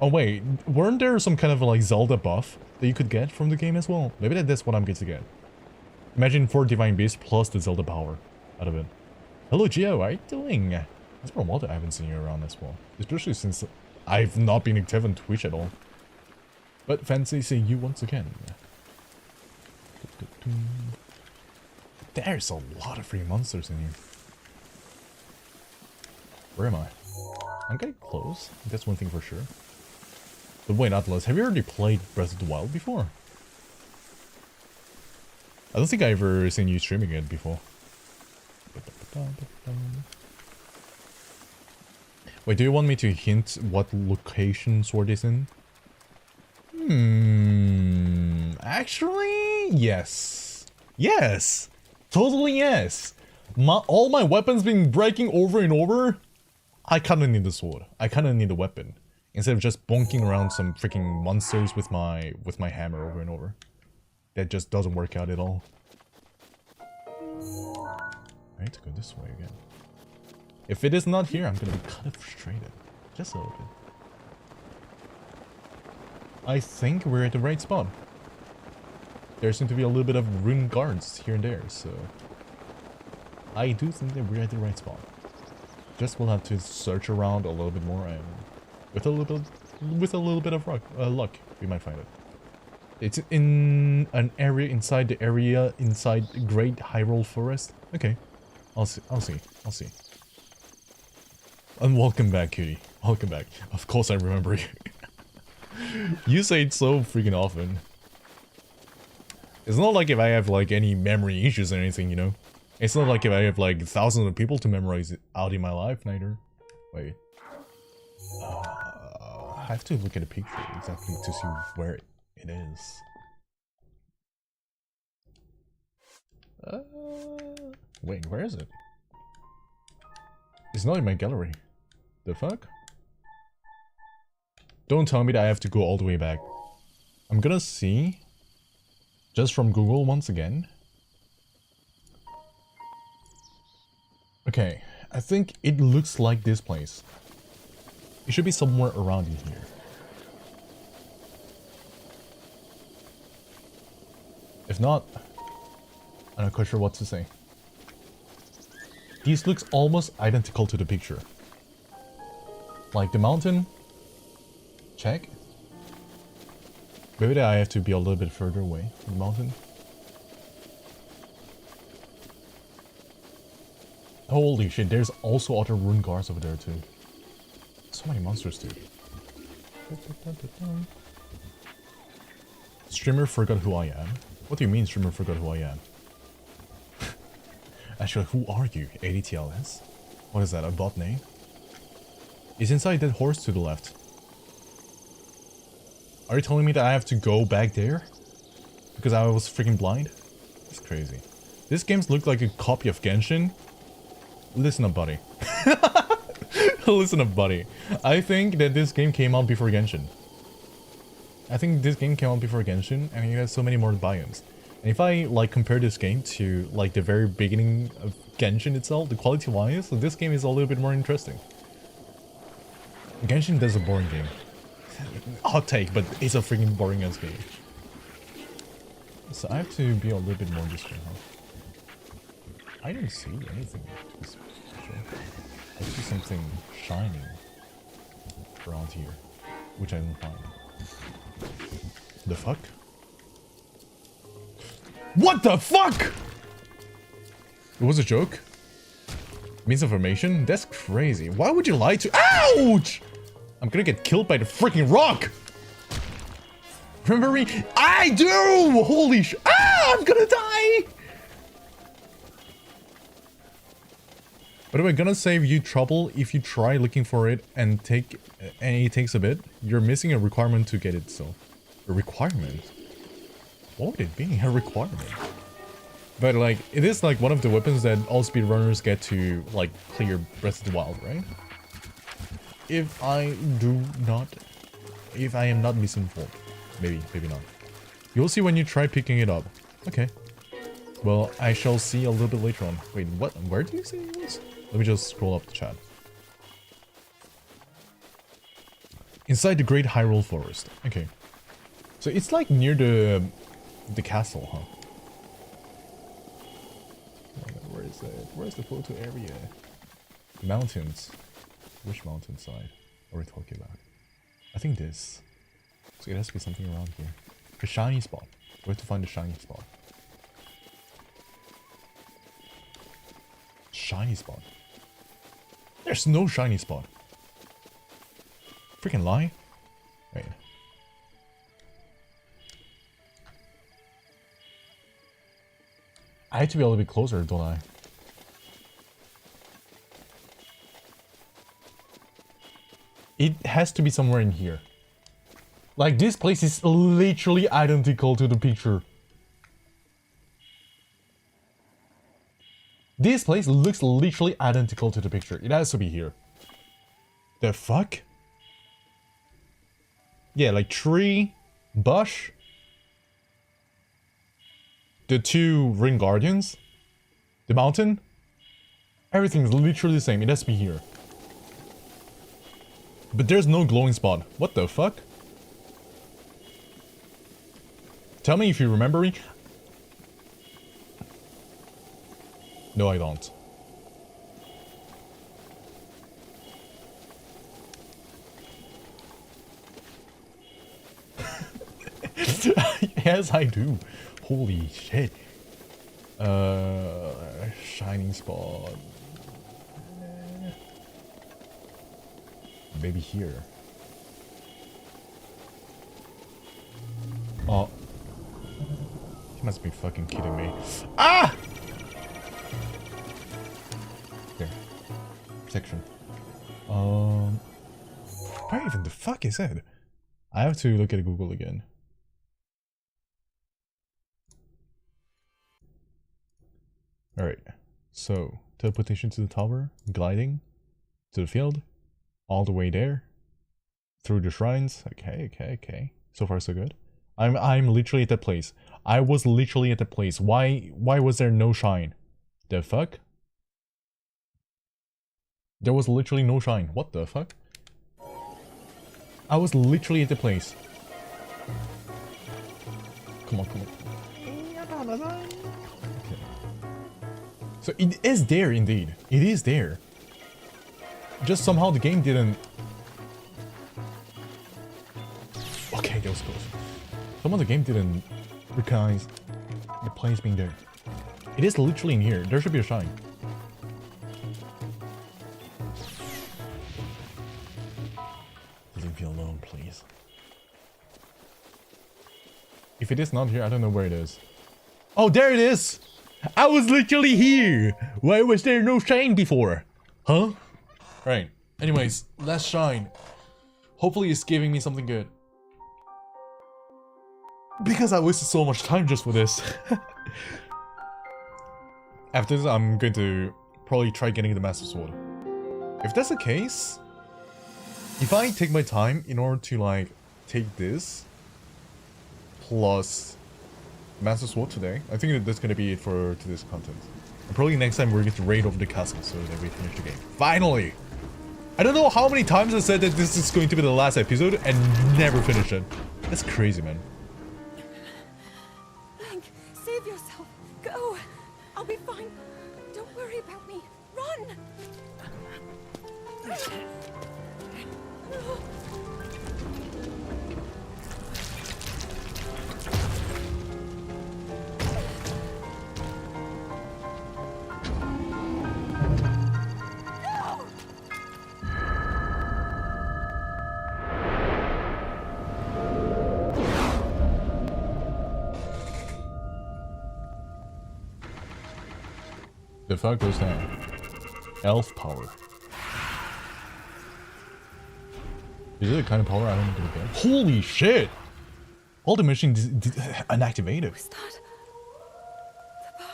Oh wait, weren't there some kind of like Zelda buff that you could get from the game as well? Maybe that's what I'm going to get. Imagine 4 Divine Beasts plus the Zelda power out of it. Hello Gio, how are you doing? It's been a while that I haven't seen you around as well. Especially since I've not been active on Twitch at all. But fancy seeing you once again. There's a lot of free monsters in here. Where am I? I'm getting close. That's one thing for sure. But wait, Atlas, have you already played Breath of the Wild before? I don't think I've ever seen you streaming it before. Wait, do you want me to hint what location Sword is in? Actually, yes. Yes! Totally yes! All my weapons being breaking over and over? I kinda need the sword. I kinda need a weapon. Instead of just bonking around some freaking monsters with my hammer over and over. That just doesn't work out at all. I need to go this way again. If it is not here, I'm gonna be kind of frustrated. Just a little bit. I think we're at the right spot. There seem to be a little bit of rune guards here and there, so... I do think that we're at the right spot. Just we'll have to search around a little bit more, and with a little bit of luck, we might find it. It's in an area inside the area inside Great Hyrule Forest. Okay, I'll see. And welcome back, cutie. Welcome back. Of course I remember you. You say it so freaking often. It's not like if I have like any memory issues or anything, you know. It's not like if I have like thousands of people to memorize out in my life, neither. Wait. I have to look at a picture exactly to see where it is. Wait, where is it? It's not in my gallery. The fuck? Don't tell me that I have to go all the way back. I'm gonna see. Just from Google once again. Okay, I think it looks like this place. It should be somewhere around in here. If not, I'm not quite sure what to say. These looks almost identical to the picture. Like the mountain. Check. Maybe I have to be a little bit further away from the mountain. Holy shit, there's also other rune guards over there too. So many monsters, dude. Streamer forgot who I am. What do you mean streamer forgot who I am? Actually, who are you? ADTLS? What is that, a bot name? Is inside that horse to the left. Are you telling me that I have to go back there? Because I was freaking blind? That's crazy. This game looks like a copy of Genshin. Listen up, buddy. Listen up, buddy. I think that this game came out before Genshin. And it has so many more biomes. And if I like compare this game to like the very beginning of Genshin itself, the quality-wise, this game is a little bit more interesting. Genshin is a boring game. Hot take, but it's a freaking boring ass game. So I have to be a little bit more discreet, huh? I didn't see anything special. something shining around here, which I didn't find. The fuck? What the fuck? It was a joke? Misinformation? That's crazy. Why would you lie to— Ouch! I'm gonna get killed by the freaking rock! Remember me? I do! Holy sh— Ah! I'm gonna die! By the way, gonna save you trouble if you try looking for it and it takes a bit. You're missing a requirement to get it, so. A requirement? What would it be? A requirement? But like, it is like one of the weapons that all speedrunners get to like clear Breath of the Wild, right? If I am not misinformed. Maybe not. You'll see when you try picking it up. Okay. Well, I shall see a little bit later on. Wait, what? Where do you say it was? Let me just scroll up the chat. Inside the Great Hyrule Forest. Okay. So it's like near the castle, huh? Where is it? Where's the photo area? Mountains. Which mountainside are we talking about? I think this. So it has to be something around here. The shiny spot. We have to find the shiny spot. Shiny spot. There's no shiny spot. Freaking lie. Wait. I have to be a little bit closer, don't I? It has to be somewhere in here. Like, this place is literally identical to the picture. This place looks literally identical to the picture. It has to be here. The fuck? Yeah, like tree, bush, the two ring guardians, the mountain. Everything's literally the same. It has to be here. But there's no glowing spot. What the fuck? Tell me if you remember me. No, I don't. Yes, I do. Holy shit. Shining spot. Maybe here. Oh. You must be fucking kidding me. Ah! There. Protection. Where even the fuck is it? I have to look at Google again. Alright. So, teleportation to the tower, gliding to the field, all the way there, through the shrines. Okay. So far so good. I'm literally at that place. I was literally at the place. Why was there no shine? The fuck? There was literally no shine. What the fuck? I was literally at the place. Come on. Okay. So it is there indeed. It is there. Just somehow the game didn't... Okay, that was close. Somehow the game didn't recognize the place being there. It is literally in here. There should be a shine. Leave me alone, please. If it is not here, I don't know where it is. Oh, there it is! I was literally here! Why was there no shine before? Huh? Right. Anyways, last shine. Hopefully it's giving me something good. Because I wasted so much time just for this. After this, I'm going to probably try getting the Master Sword. If that's the case, if I take my time in order to like take this plus Master Sword today, I think that's gonna be it for today's content. And probably next time we're going to raid over the castle so that we finish the game. Finally! I don't know how many times I said that this is going to be the last episode and never finish it. That's crazy, man. Link, save yourself. Go. I'll be fine. Don't worry about me. Run. The fuck goes down? Elf power. Is it the kind of power I don't gonna get? Holy shit! All the machines unactivated. Was that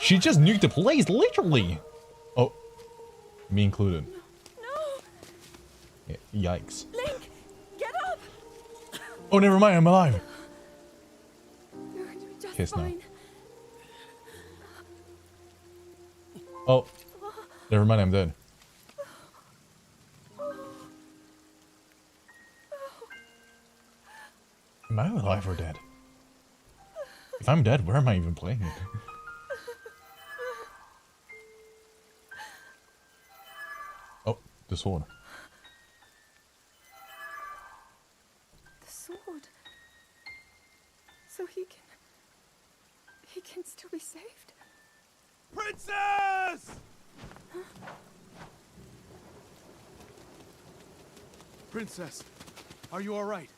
She just nuked the place, literally! Oh. Me included. no? Yikes. Link, get up! Oh, never mind, I'm alive! You're going to be just Kiss now. fine. Oh. Never mind, I'm dead. Am I alive or dead? If I'm dead, where am I even playing it? Oh, the sword. The sword. So he can still be saved. Princess! Princess, are you alright?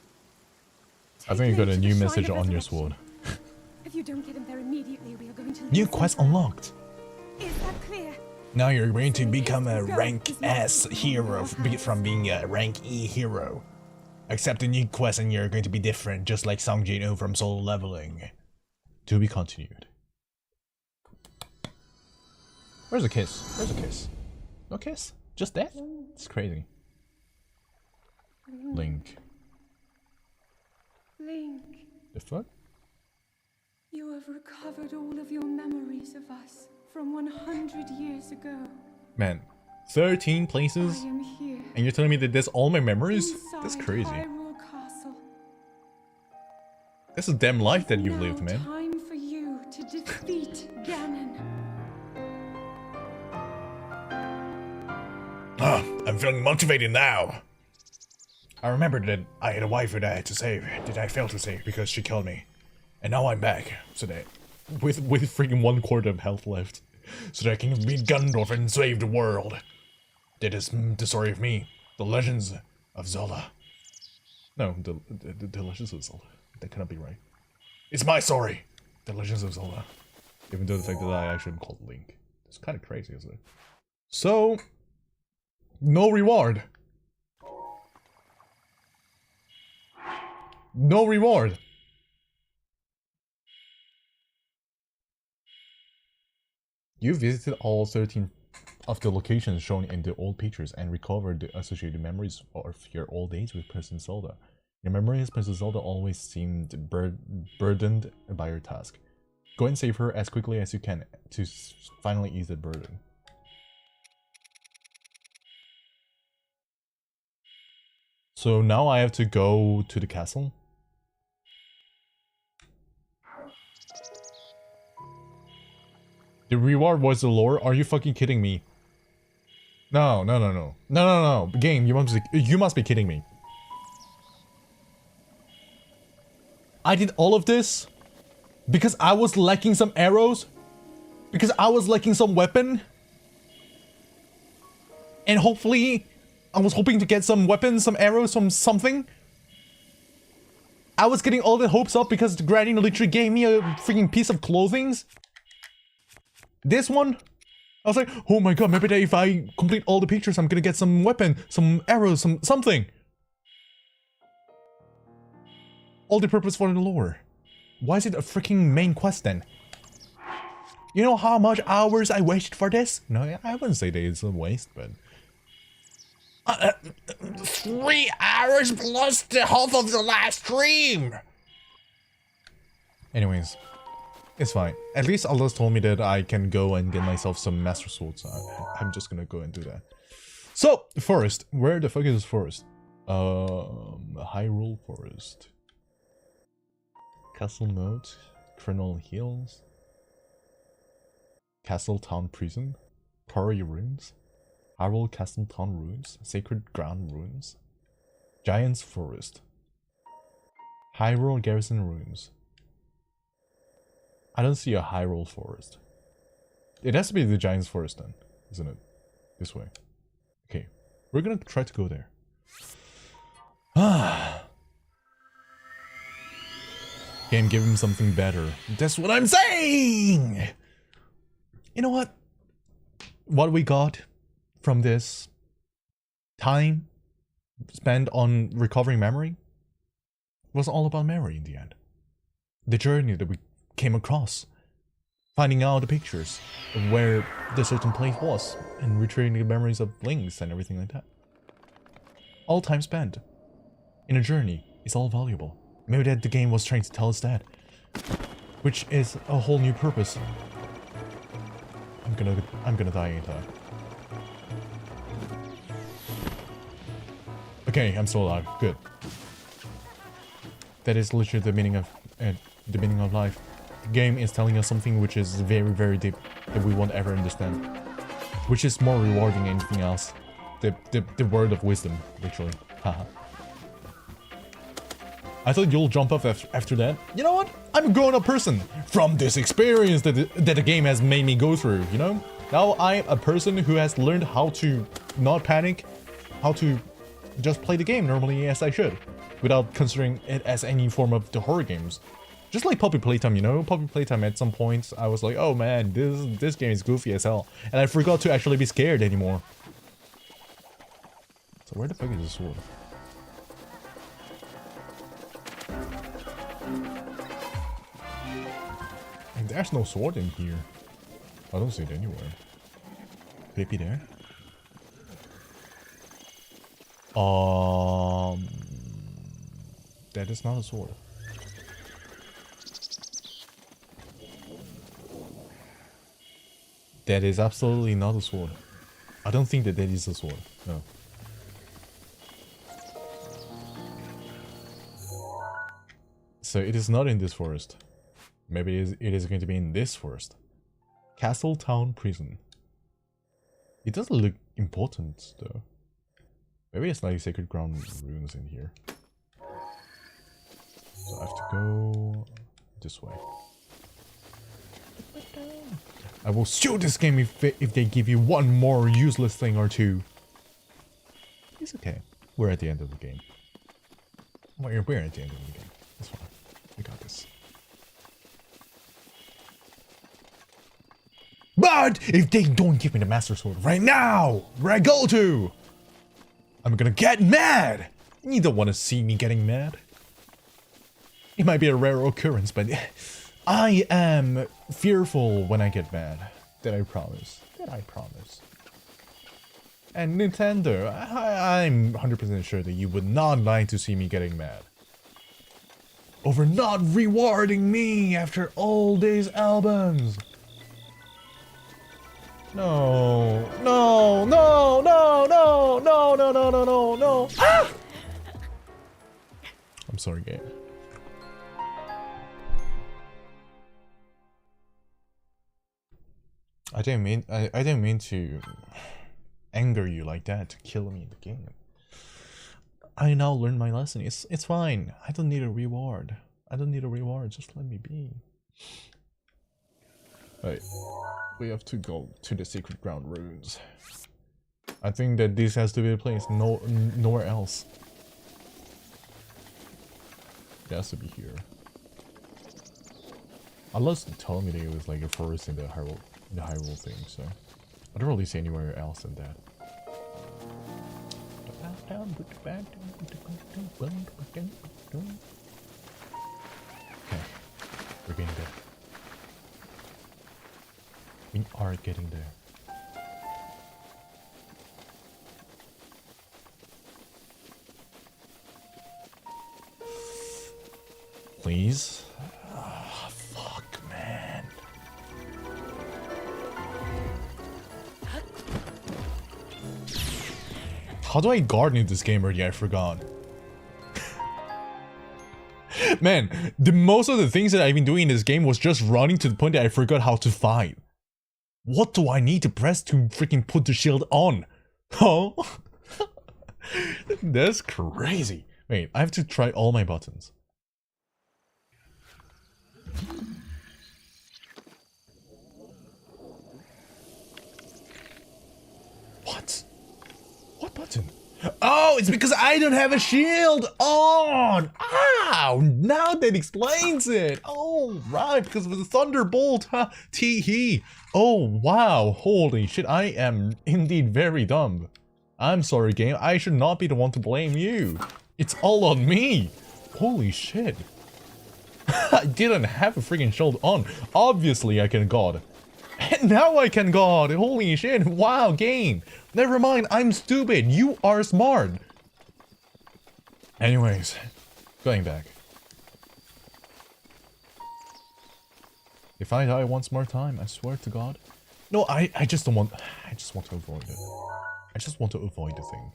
I think you got a new message on your sword. If you don't get him there immediately, we are going to lose New him quest forever. unlocked. Is that clear? Now you're going to become a rank S hero from being a rank E hero. Accept the new quest and you're going to be different, just like Song Jin-Oh from Solo Leveling. To be continued. Where's the kiss? Where's the kiss? No kiss? Just death? It's crazy. Link. Link, The fuck? you have recovered all of your memories of us from 100 years ago. Man, 13 I places? am here. And you're telling me that that's all my memories? That's inside crazy. Hyrule Castle. That's a damn life that you've Now lived, man. time for you to defeat Ganon. Ah, I'm feeling motivated now. I remembered that I had a wife that I had to save, that I failed to save because she killed me. And now I'm back, so that with freaking 1/4 of health left, so that I can beat Gandalf and save the world. That is the story of me, the legends of Zelda. No, the legends of Zelda. That cannot be right. It's my story, the legends of Zelda. Even though the fact that I actually am called Link. It's kind of crazy, isn't it? So, no reward. No reward. You visited all 13 of the locations shown in the old pictures and recovered the associated memories of your old days with Princess Zelda. Your memories of Princess Zelda always seemed burdened by your task. Go and save her as quickly as you can to finally ease that burden. So now I have to go to the castle? The reward was the lore? Are you fucking kidding me? No. Game, you must be kidding me. I did all of this because I was lacking some arrows? Because I was lacking some weapon? And hopefully, I was hoping to get some weapons, some arrows, some something? I was getting all the hopes up because the Granny literally gave me a freaking piece of clothing? This one? I was like, oh my god, maybe that if I complete all the pictures, I'm gonna get some weapon, some arrows, something. All the purpose for the lore. Why is it a freaking main quest then? You know how much hours I wasted for this? No, I wouldn't say that it's a waste, but... 3 hours plus the half of the last stream! Anyways. It's fine. At least Allah told me that I can go and get myself some Master Swords. I'm just gonna go and do that. So, forest. Where the fuck is this forest? Hyrule Forest. Castle Note. Criminal Hills. Castle Town Prison. Quarry Ruins. Hyrule Castle Town Ruins, Sacred Ground Ruins, Giant's Forest, Hyrule Garrison Ruins. I don't see a Hyrule Forest. It has to be the Giant's Forest then, isn't it? This way. Okay, we're gonna try to go there. Game, give him something better. That's what I'm saying! You know what? What we got from this time spent on recovering memory was all about memory in the end. The journey that we came across. Finding out the pictures of where the certain place was and retrieving the memories of links and everything like that. All time spent in a journey is all valuable. Maybe that the game was trying to tell us that. Which is a whole new purpose. I'm gonna die, ain't I? Okay, I'm still alive. Good. That is literally the meaning of life. The game is telling us something which is very, very deep that we won't ever understand. Which is more rewarding than anything else. The word of wisdom, literally. Haha. I thought you'll jump off after that. You know what? I'm a grown-up person from this experience that the game has made me go through, you know? Now I'm a person who has learned how to not panic, how to just play the game normally as I should, without considering it as any form of the horror games. Just like Puppy Playtime, you know? Puppy Playtime at some point, I was like, oh man, this game is goofy as hell. And I forgot to actually be scared anymore. So where the fuck is the sword? And there's no sword in here. I don't see it anywhere. Could it be there? That is not a sword. That is absolutely not a sword. I don't think that is a sword. No. So it is not in this forest. Maybe it is going to be in this forest. Castle Town Prison. It doesn't look important though. Maybe it's like Sacred Ground Ruins in here. So I have to go this way. I will sue this game if they give you one more useless thing or two. It's okay. We're at the end of the game. We're at the end of the game. That's fine. We got this. But if they don't give me the Master Sword right now, where I go to, I'm gonna get mad. You don't want to see me getting mad. It might be a rare occurrence, but I am fearful when I get mad. That I promise. And Nintendo, I'm 100% sure that you would not like to see me getting mad. Over not rewarding me after all these albums. No. Ah! I'm sorry, game. I didn't mean to anger you like that, to kill me in the game. I now learned my lesson. It's fine. I don't need a reward. Just let me be. Right. We have to go to the Secret Ground Ruins. I think that this has to be a place. Nowhere else. It has to be here. Unless they told me that it was like a forest in the Hyrule thing, so I don't really see anywhere else than that. Okay, we're getting there. We are getting there. Please? Oh, fuck, man. How do I garden in this game already? I forgot. Man, most of the things that I've been doing in this game was just running to the point that I forgot how to fight. What do I need to press to freaking put the shield on? Oh, that's crazy. Wait, I have to try all my buttons. What? What button? Oh, it's because I don't have a shield on! Ow! Now that explains it! Oh, right, because of the thunderbolt, huh? Tee-hee! Oh, wow, holy shit, I am indeed very dumb. I'm sorry, game, I should not be the one to blame you. It's all on me! Holy shit. I didn't have a freaking shield on. Obviously I can god. And now I can god! Holy shit, wow, game! Never mind, I'm stupid, you are smart! Anyways, going back. If I die once more time, I swear to god. No, I just don't want... I just want to avoid it. I just want to avoid the thing.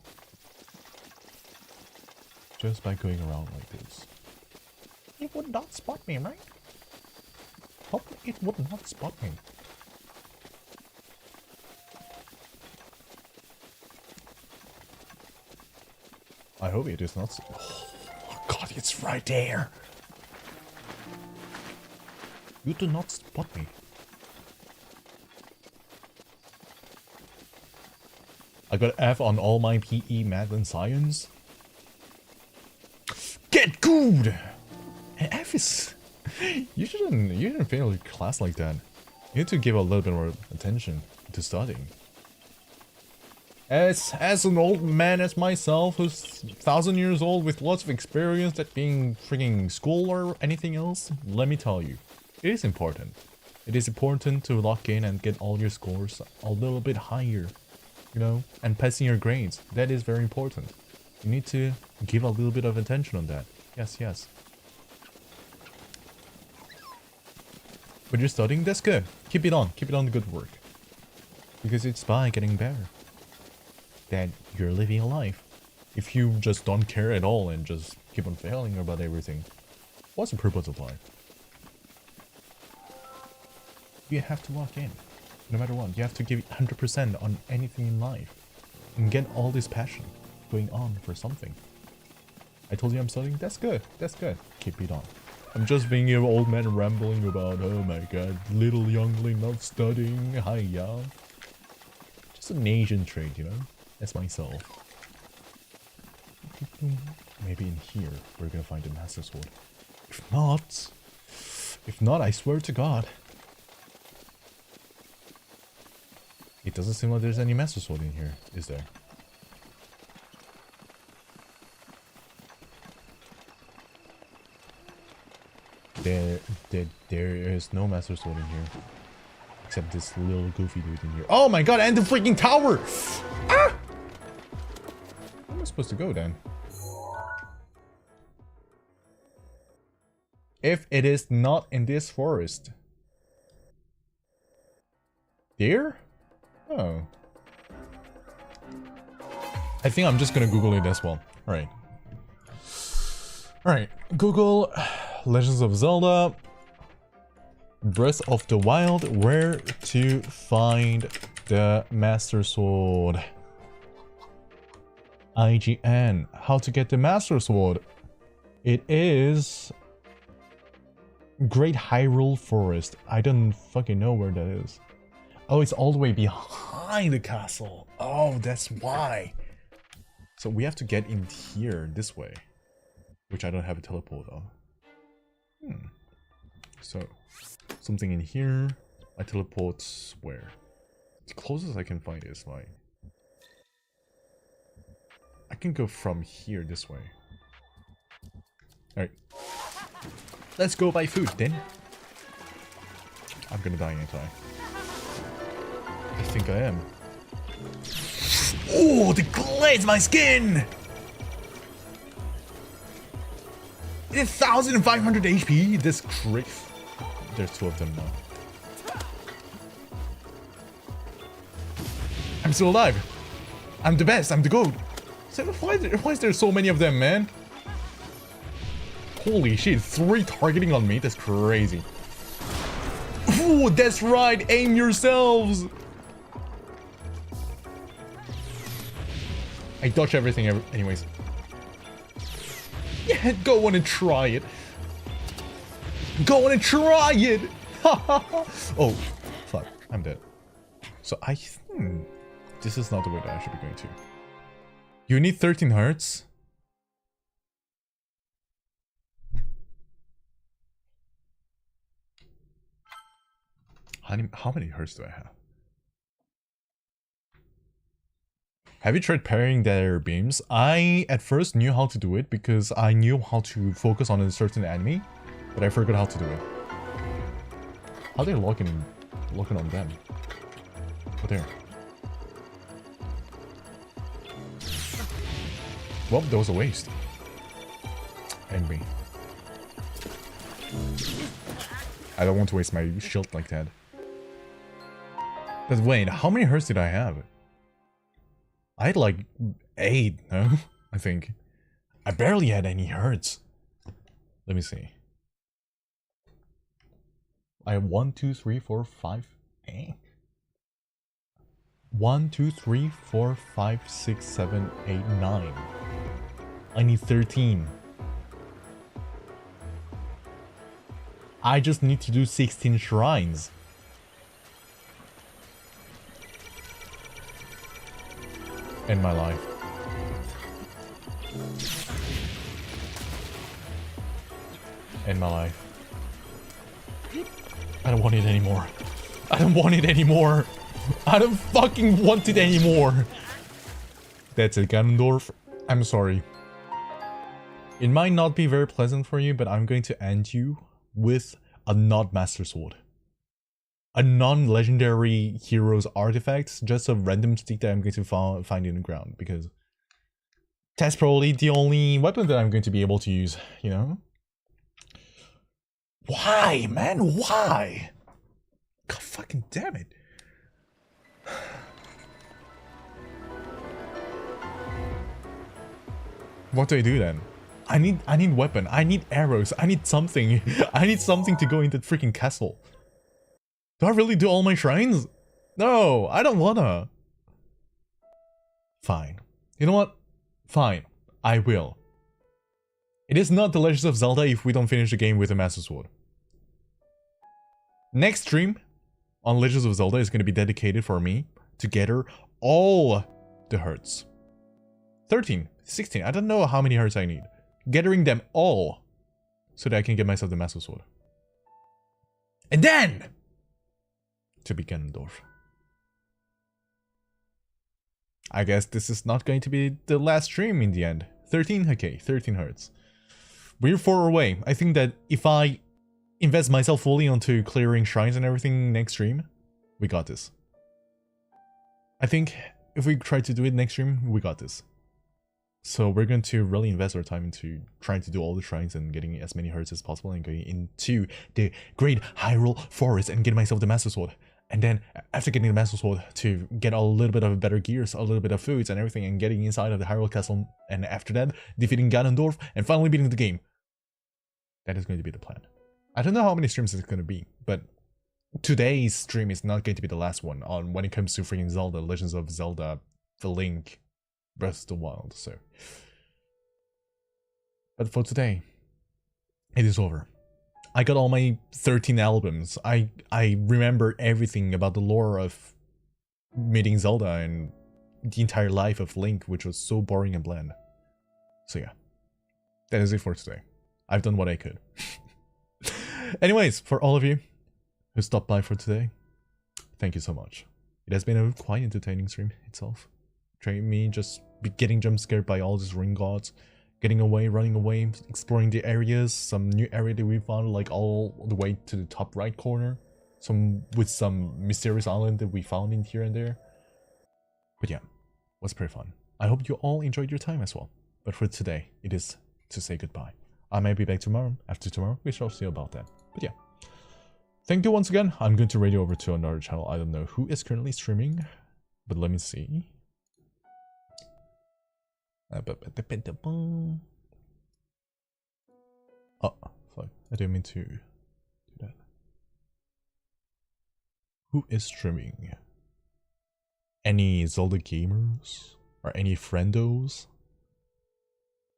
Just by going around like this. It would not spot me, right? Hope it would not spot me. I hope it is not. Oh god, it's right there. You do not spot me. I got F on all my PE, math, and science. Get good. And F is. You shouldn't fail a class like that. You need to give a little bit more attention to studying. As an old man as myself, who's 1,000 years old with lots of experience at being freaking school or anything else, let me tell you, it is important. It is important to lock in and get all your scores a little bit higher, you know, and passing your grades. That is very important. You need to give a little bit of attention on that. Yes, yes. But you're studying? That's good. Keep it on. Keep it on the good work. Because it's by getting better that you're living a life. If you just don't care at all and just keep on failing about everything, what's the purpose of life? You have to lock in. No matter what, you have to give 100% on anything in life. And get all this passion going on for something. I told you I'm studying? That's good. That's good. Keep it on. I'm just being an old man rambling about, oh my god, little youngling not studying, hiya. Just an Asian trait, you know? That's myself. Maybe in here we're gonna find the Master Sword. If not, I swear to god. It doesn't seem like there's any Master Sword in here, is there? There is no Master Sword in here. Except this little goofy dude in here. Oh my god, and the freaking tower! Ah! Where am I supposed to go then? If it is not in this forest. There? Oh. I think I'm just gonna Google it as well. Alright. Alright. Google Legends of Zelda Breath of the Wild, where to find the Master Sword. IGN, how to get the Master Sword. It is Great Hyrule Forest. I don't fucking know where that is. Oh, it's all the way behind the castle. Oh, that's why. So we have to get in here this way, which I don't have a teleport on. So something in here. I teleport where? The closest I can find is like, I can go from here this way. Alright. Let's go buy food then. I'm gonna die anytime. I think I am. Oh, the glaze my skin! It is 1,500 HP. This great. There's two of them now. I'm still alive. I'm the best. I'm the GOAT. So why is there so many of them, man? Holy shit! 3 targeting on me. That's crazy. Ooh, that's right. Aim yourselves. I dodge everything anyways. Yeah, go on and try it. Go on and try it! Oh, fuck. I'm dead. So this is not the way that I should be going to. You need 13 hearts? How many hearts do I have? Have you tried parrying their beams? I at first knew how to do it because I knew how to focus on a certain enemy, but I forgot how to do it. How are they locking on them? Oh, there. Well, that was a waste. And me. I don't want to waste my shield like that. But wait, how many hearts did I have? I had like 8, no? I think. I barely had any hearts. Let me see. I have 1, 2, 3, 4, 5. 1, 2, 3, 4, 5, 6, 7, 8, 9. I need 13. I just need to do 16 shrines. In my life. In my life. I don't want it anymore. I don't want it anymore. I don't fucking want it anymore. That's it, Ganondorf. I'm sorry. It might not be very pleasant for you, but I'm going to end you with a not Master Sword. A non-legendary hero's artifact, just a random stick that I'm going to find in the ground, because that's probably the only weapon that I'm going to be able to use, you know? Why, man? Why? God fucking damn it. What do I do then? I need weapon. I need arrows. I need something. I need something to go into the freaking castle. Do I really do all my shrines? No, I don't wanna. Fine. You know what? Fine. I will. It is not The Legends of Zelda if we don't finish the game with a Master Sword. Next stream on Legends of Zelda is going to be dedicated for me to gather all the hearts. 13, 16, I don't know how many hearts I need. Gathering them all so that I can get myself the Master Sword. And then to be Ganondorf. I guess this is not going to be the last stream in the end. 13, okay, 13 hearts. We're 4 away. I think that if I invest myself fully onto clearing shrines and everything next stream, we got this. I think if we try to do it next stream, we got this. So we're going to really invest our time into trying to do all the shrines and getting as many hearts as possible and going into the Great Hyrule Forest and getting myself the Master Sword. And then after getting the Master Sword to get a little bit of better gears, a little bit of foods and everything, and getting inside of the Hyrule Castle, and after that defeating Ganondorf and finally beating the game. That is going to be the plan. I don't know how many streams it's going to be, but today's stream is not going to be the last one on when it comes to freaking Zelda, Legends of Zelda, The Link, Breath of the Wild. So, but for today, it is over. I got all my 13 albums. I remember everything about the lore of meeting Zelda and the entire life of Link, which was so boring and bland. So yeah, that is it for today. I've done what I could. Anyways, for all of you who stopped by for today, thank you so much. It has been a quite entertaining stream itself. Trying me just getting jump scared by all these ring gods, getting away, running away, exploring the areas, some new area that we found like all the way to the top right corner, with some mysterious island that we found in here and there. But yeah, it was pretty fun. I hope you all enjoyed your time as well. But for today, it is to say goodbye. I may be back tomorrow, after tomorrow, we shall see about that. But yeah, thank you once again. I'm going to radio over to another channel. I don't know who is currently streaming, but let me see. Oh, fuck. I didn't mean to do that. Who is streaming? Any Zelda gamers? or any friendos.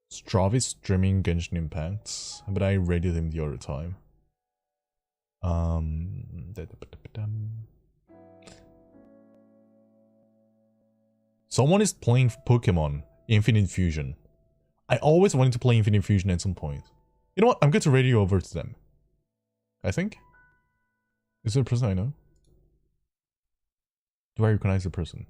Stravis streaming Genshin Impacts, but I rated him the other time. Someone is playing Pokemon Infinite Fusion. I always wanted to play Infinite Fusion at some point. You know what? I'm going to radio over to them. I think. Is it a person I know? Do I recognize the person?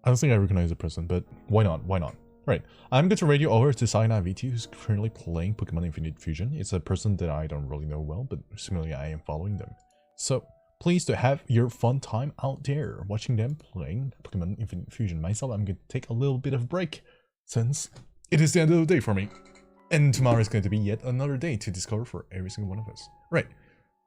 I don't think I recognize the person, but why not? Why not? Right. I'm going to radio over to Sayana VT, who's currently playing Pokemon Infinite Fusion. It's a person that I don't really know well, but similarly I am following them. So, please to have your fun time out there watching them playing Pokemon Infinite Fusion. Myself, I'm going to take a little bit of a break since it is the end of the day for me. And tomorrow is going to be yet another day to discover for every single one of us. Right.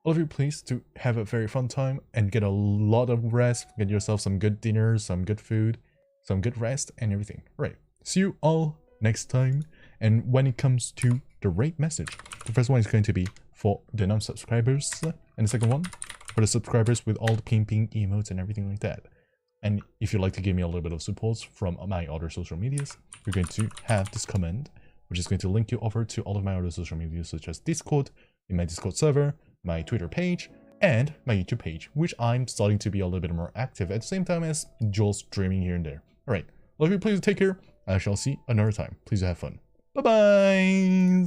All of you, please to have a very fun time and get a lot of rest. Get yourself some good dinner, some good food, some good rest and everything. Right. See you all next time. And when it comes to the rate message, the first one is going to be for the non-subscribers, and the second one for the subscribers with all the ping emotes and everything like that. And if you'd like to give me a little bit of support from my other social medias, you're going to have this command, which is going to link you over to all of my other social medias, such as Discord, in my Discord server, my Twitter page, and my YouTube page, which I'm starting to be a little bit more active at the same time as Joel's streaming here and there. Alright, all of you, please take care. I shall see you another time. Please have fun. Bye-bye.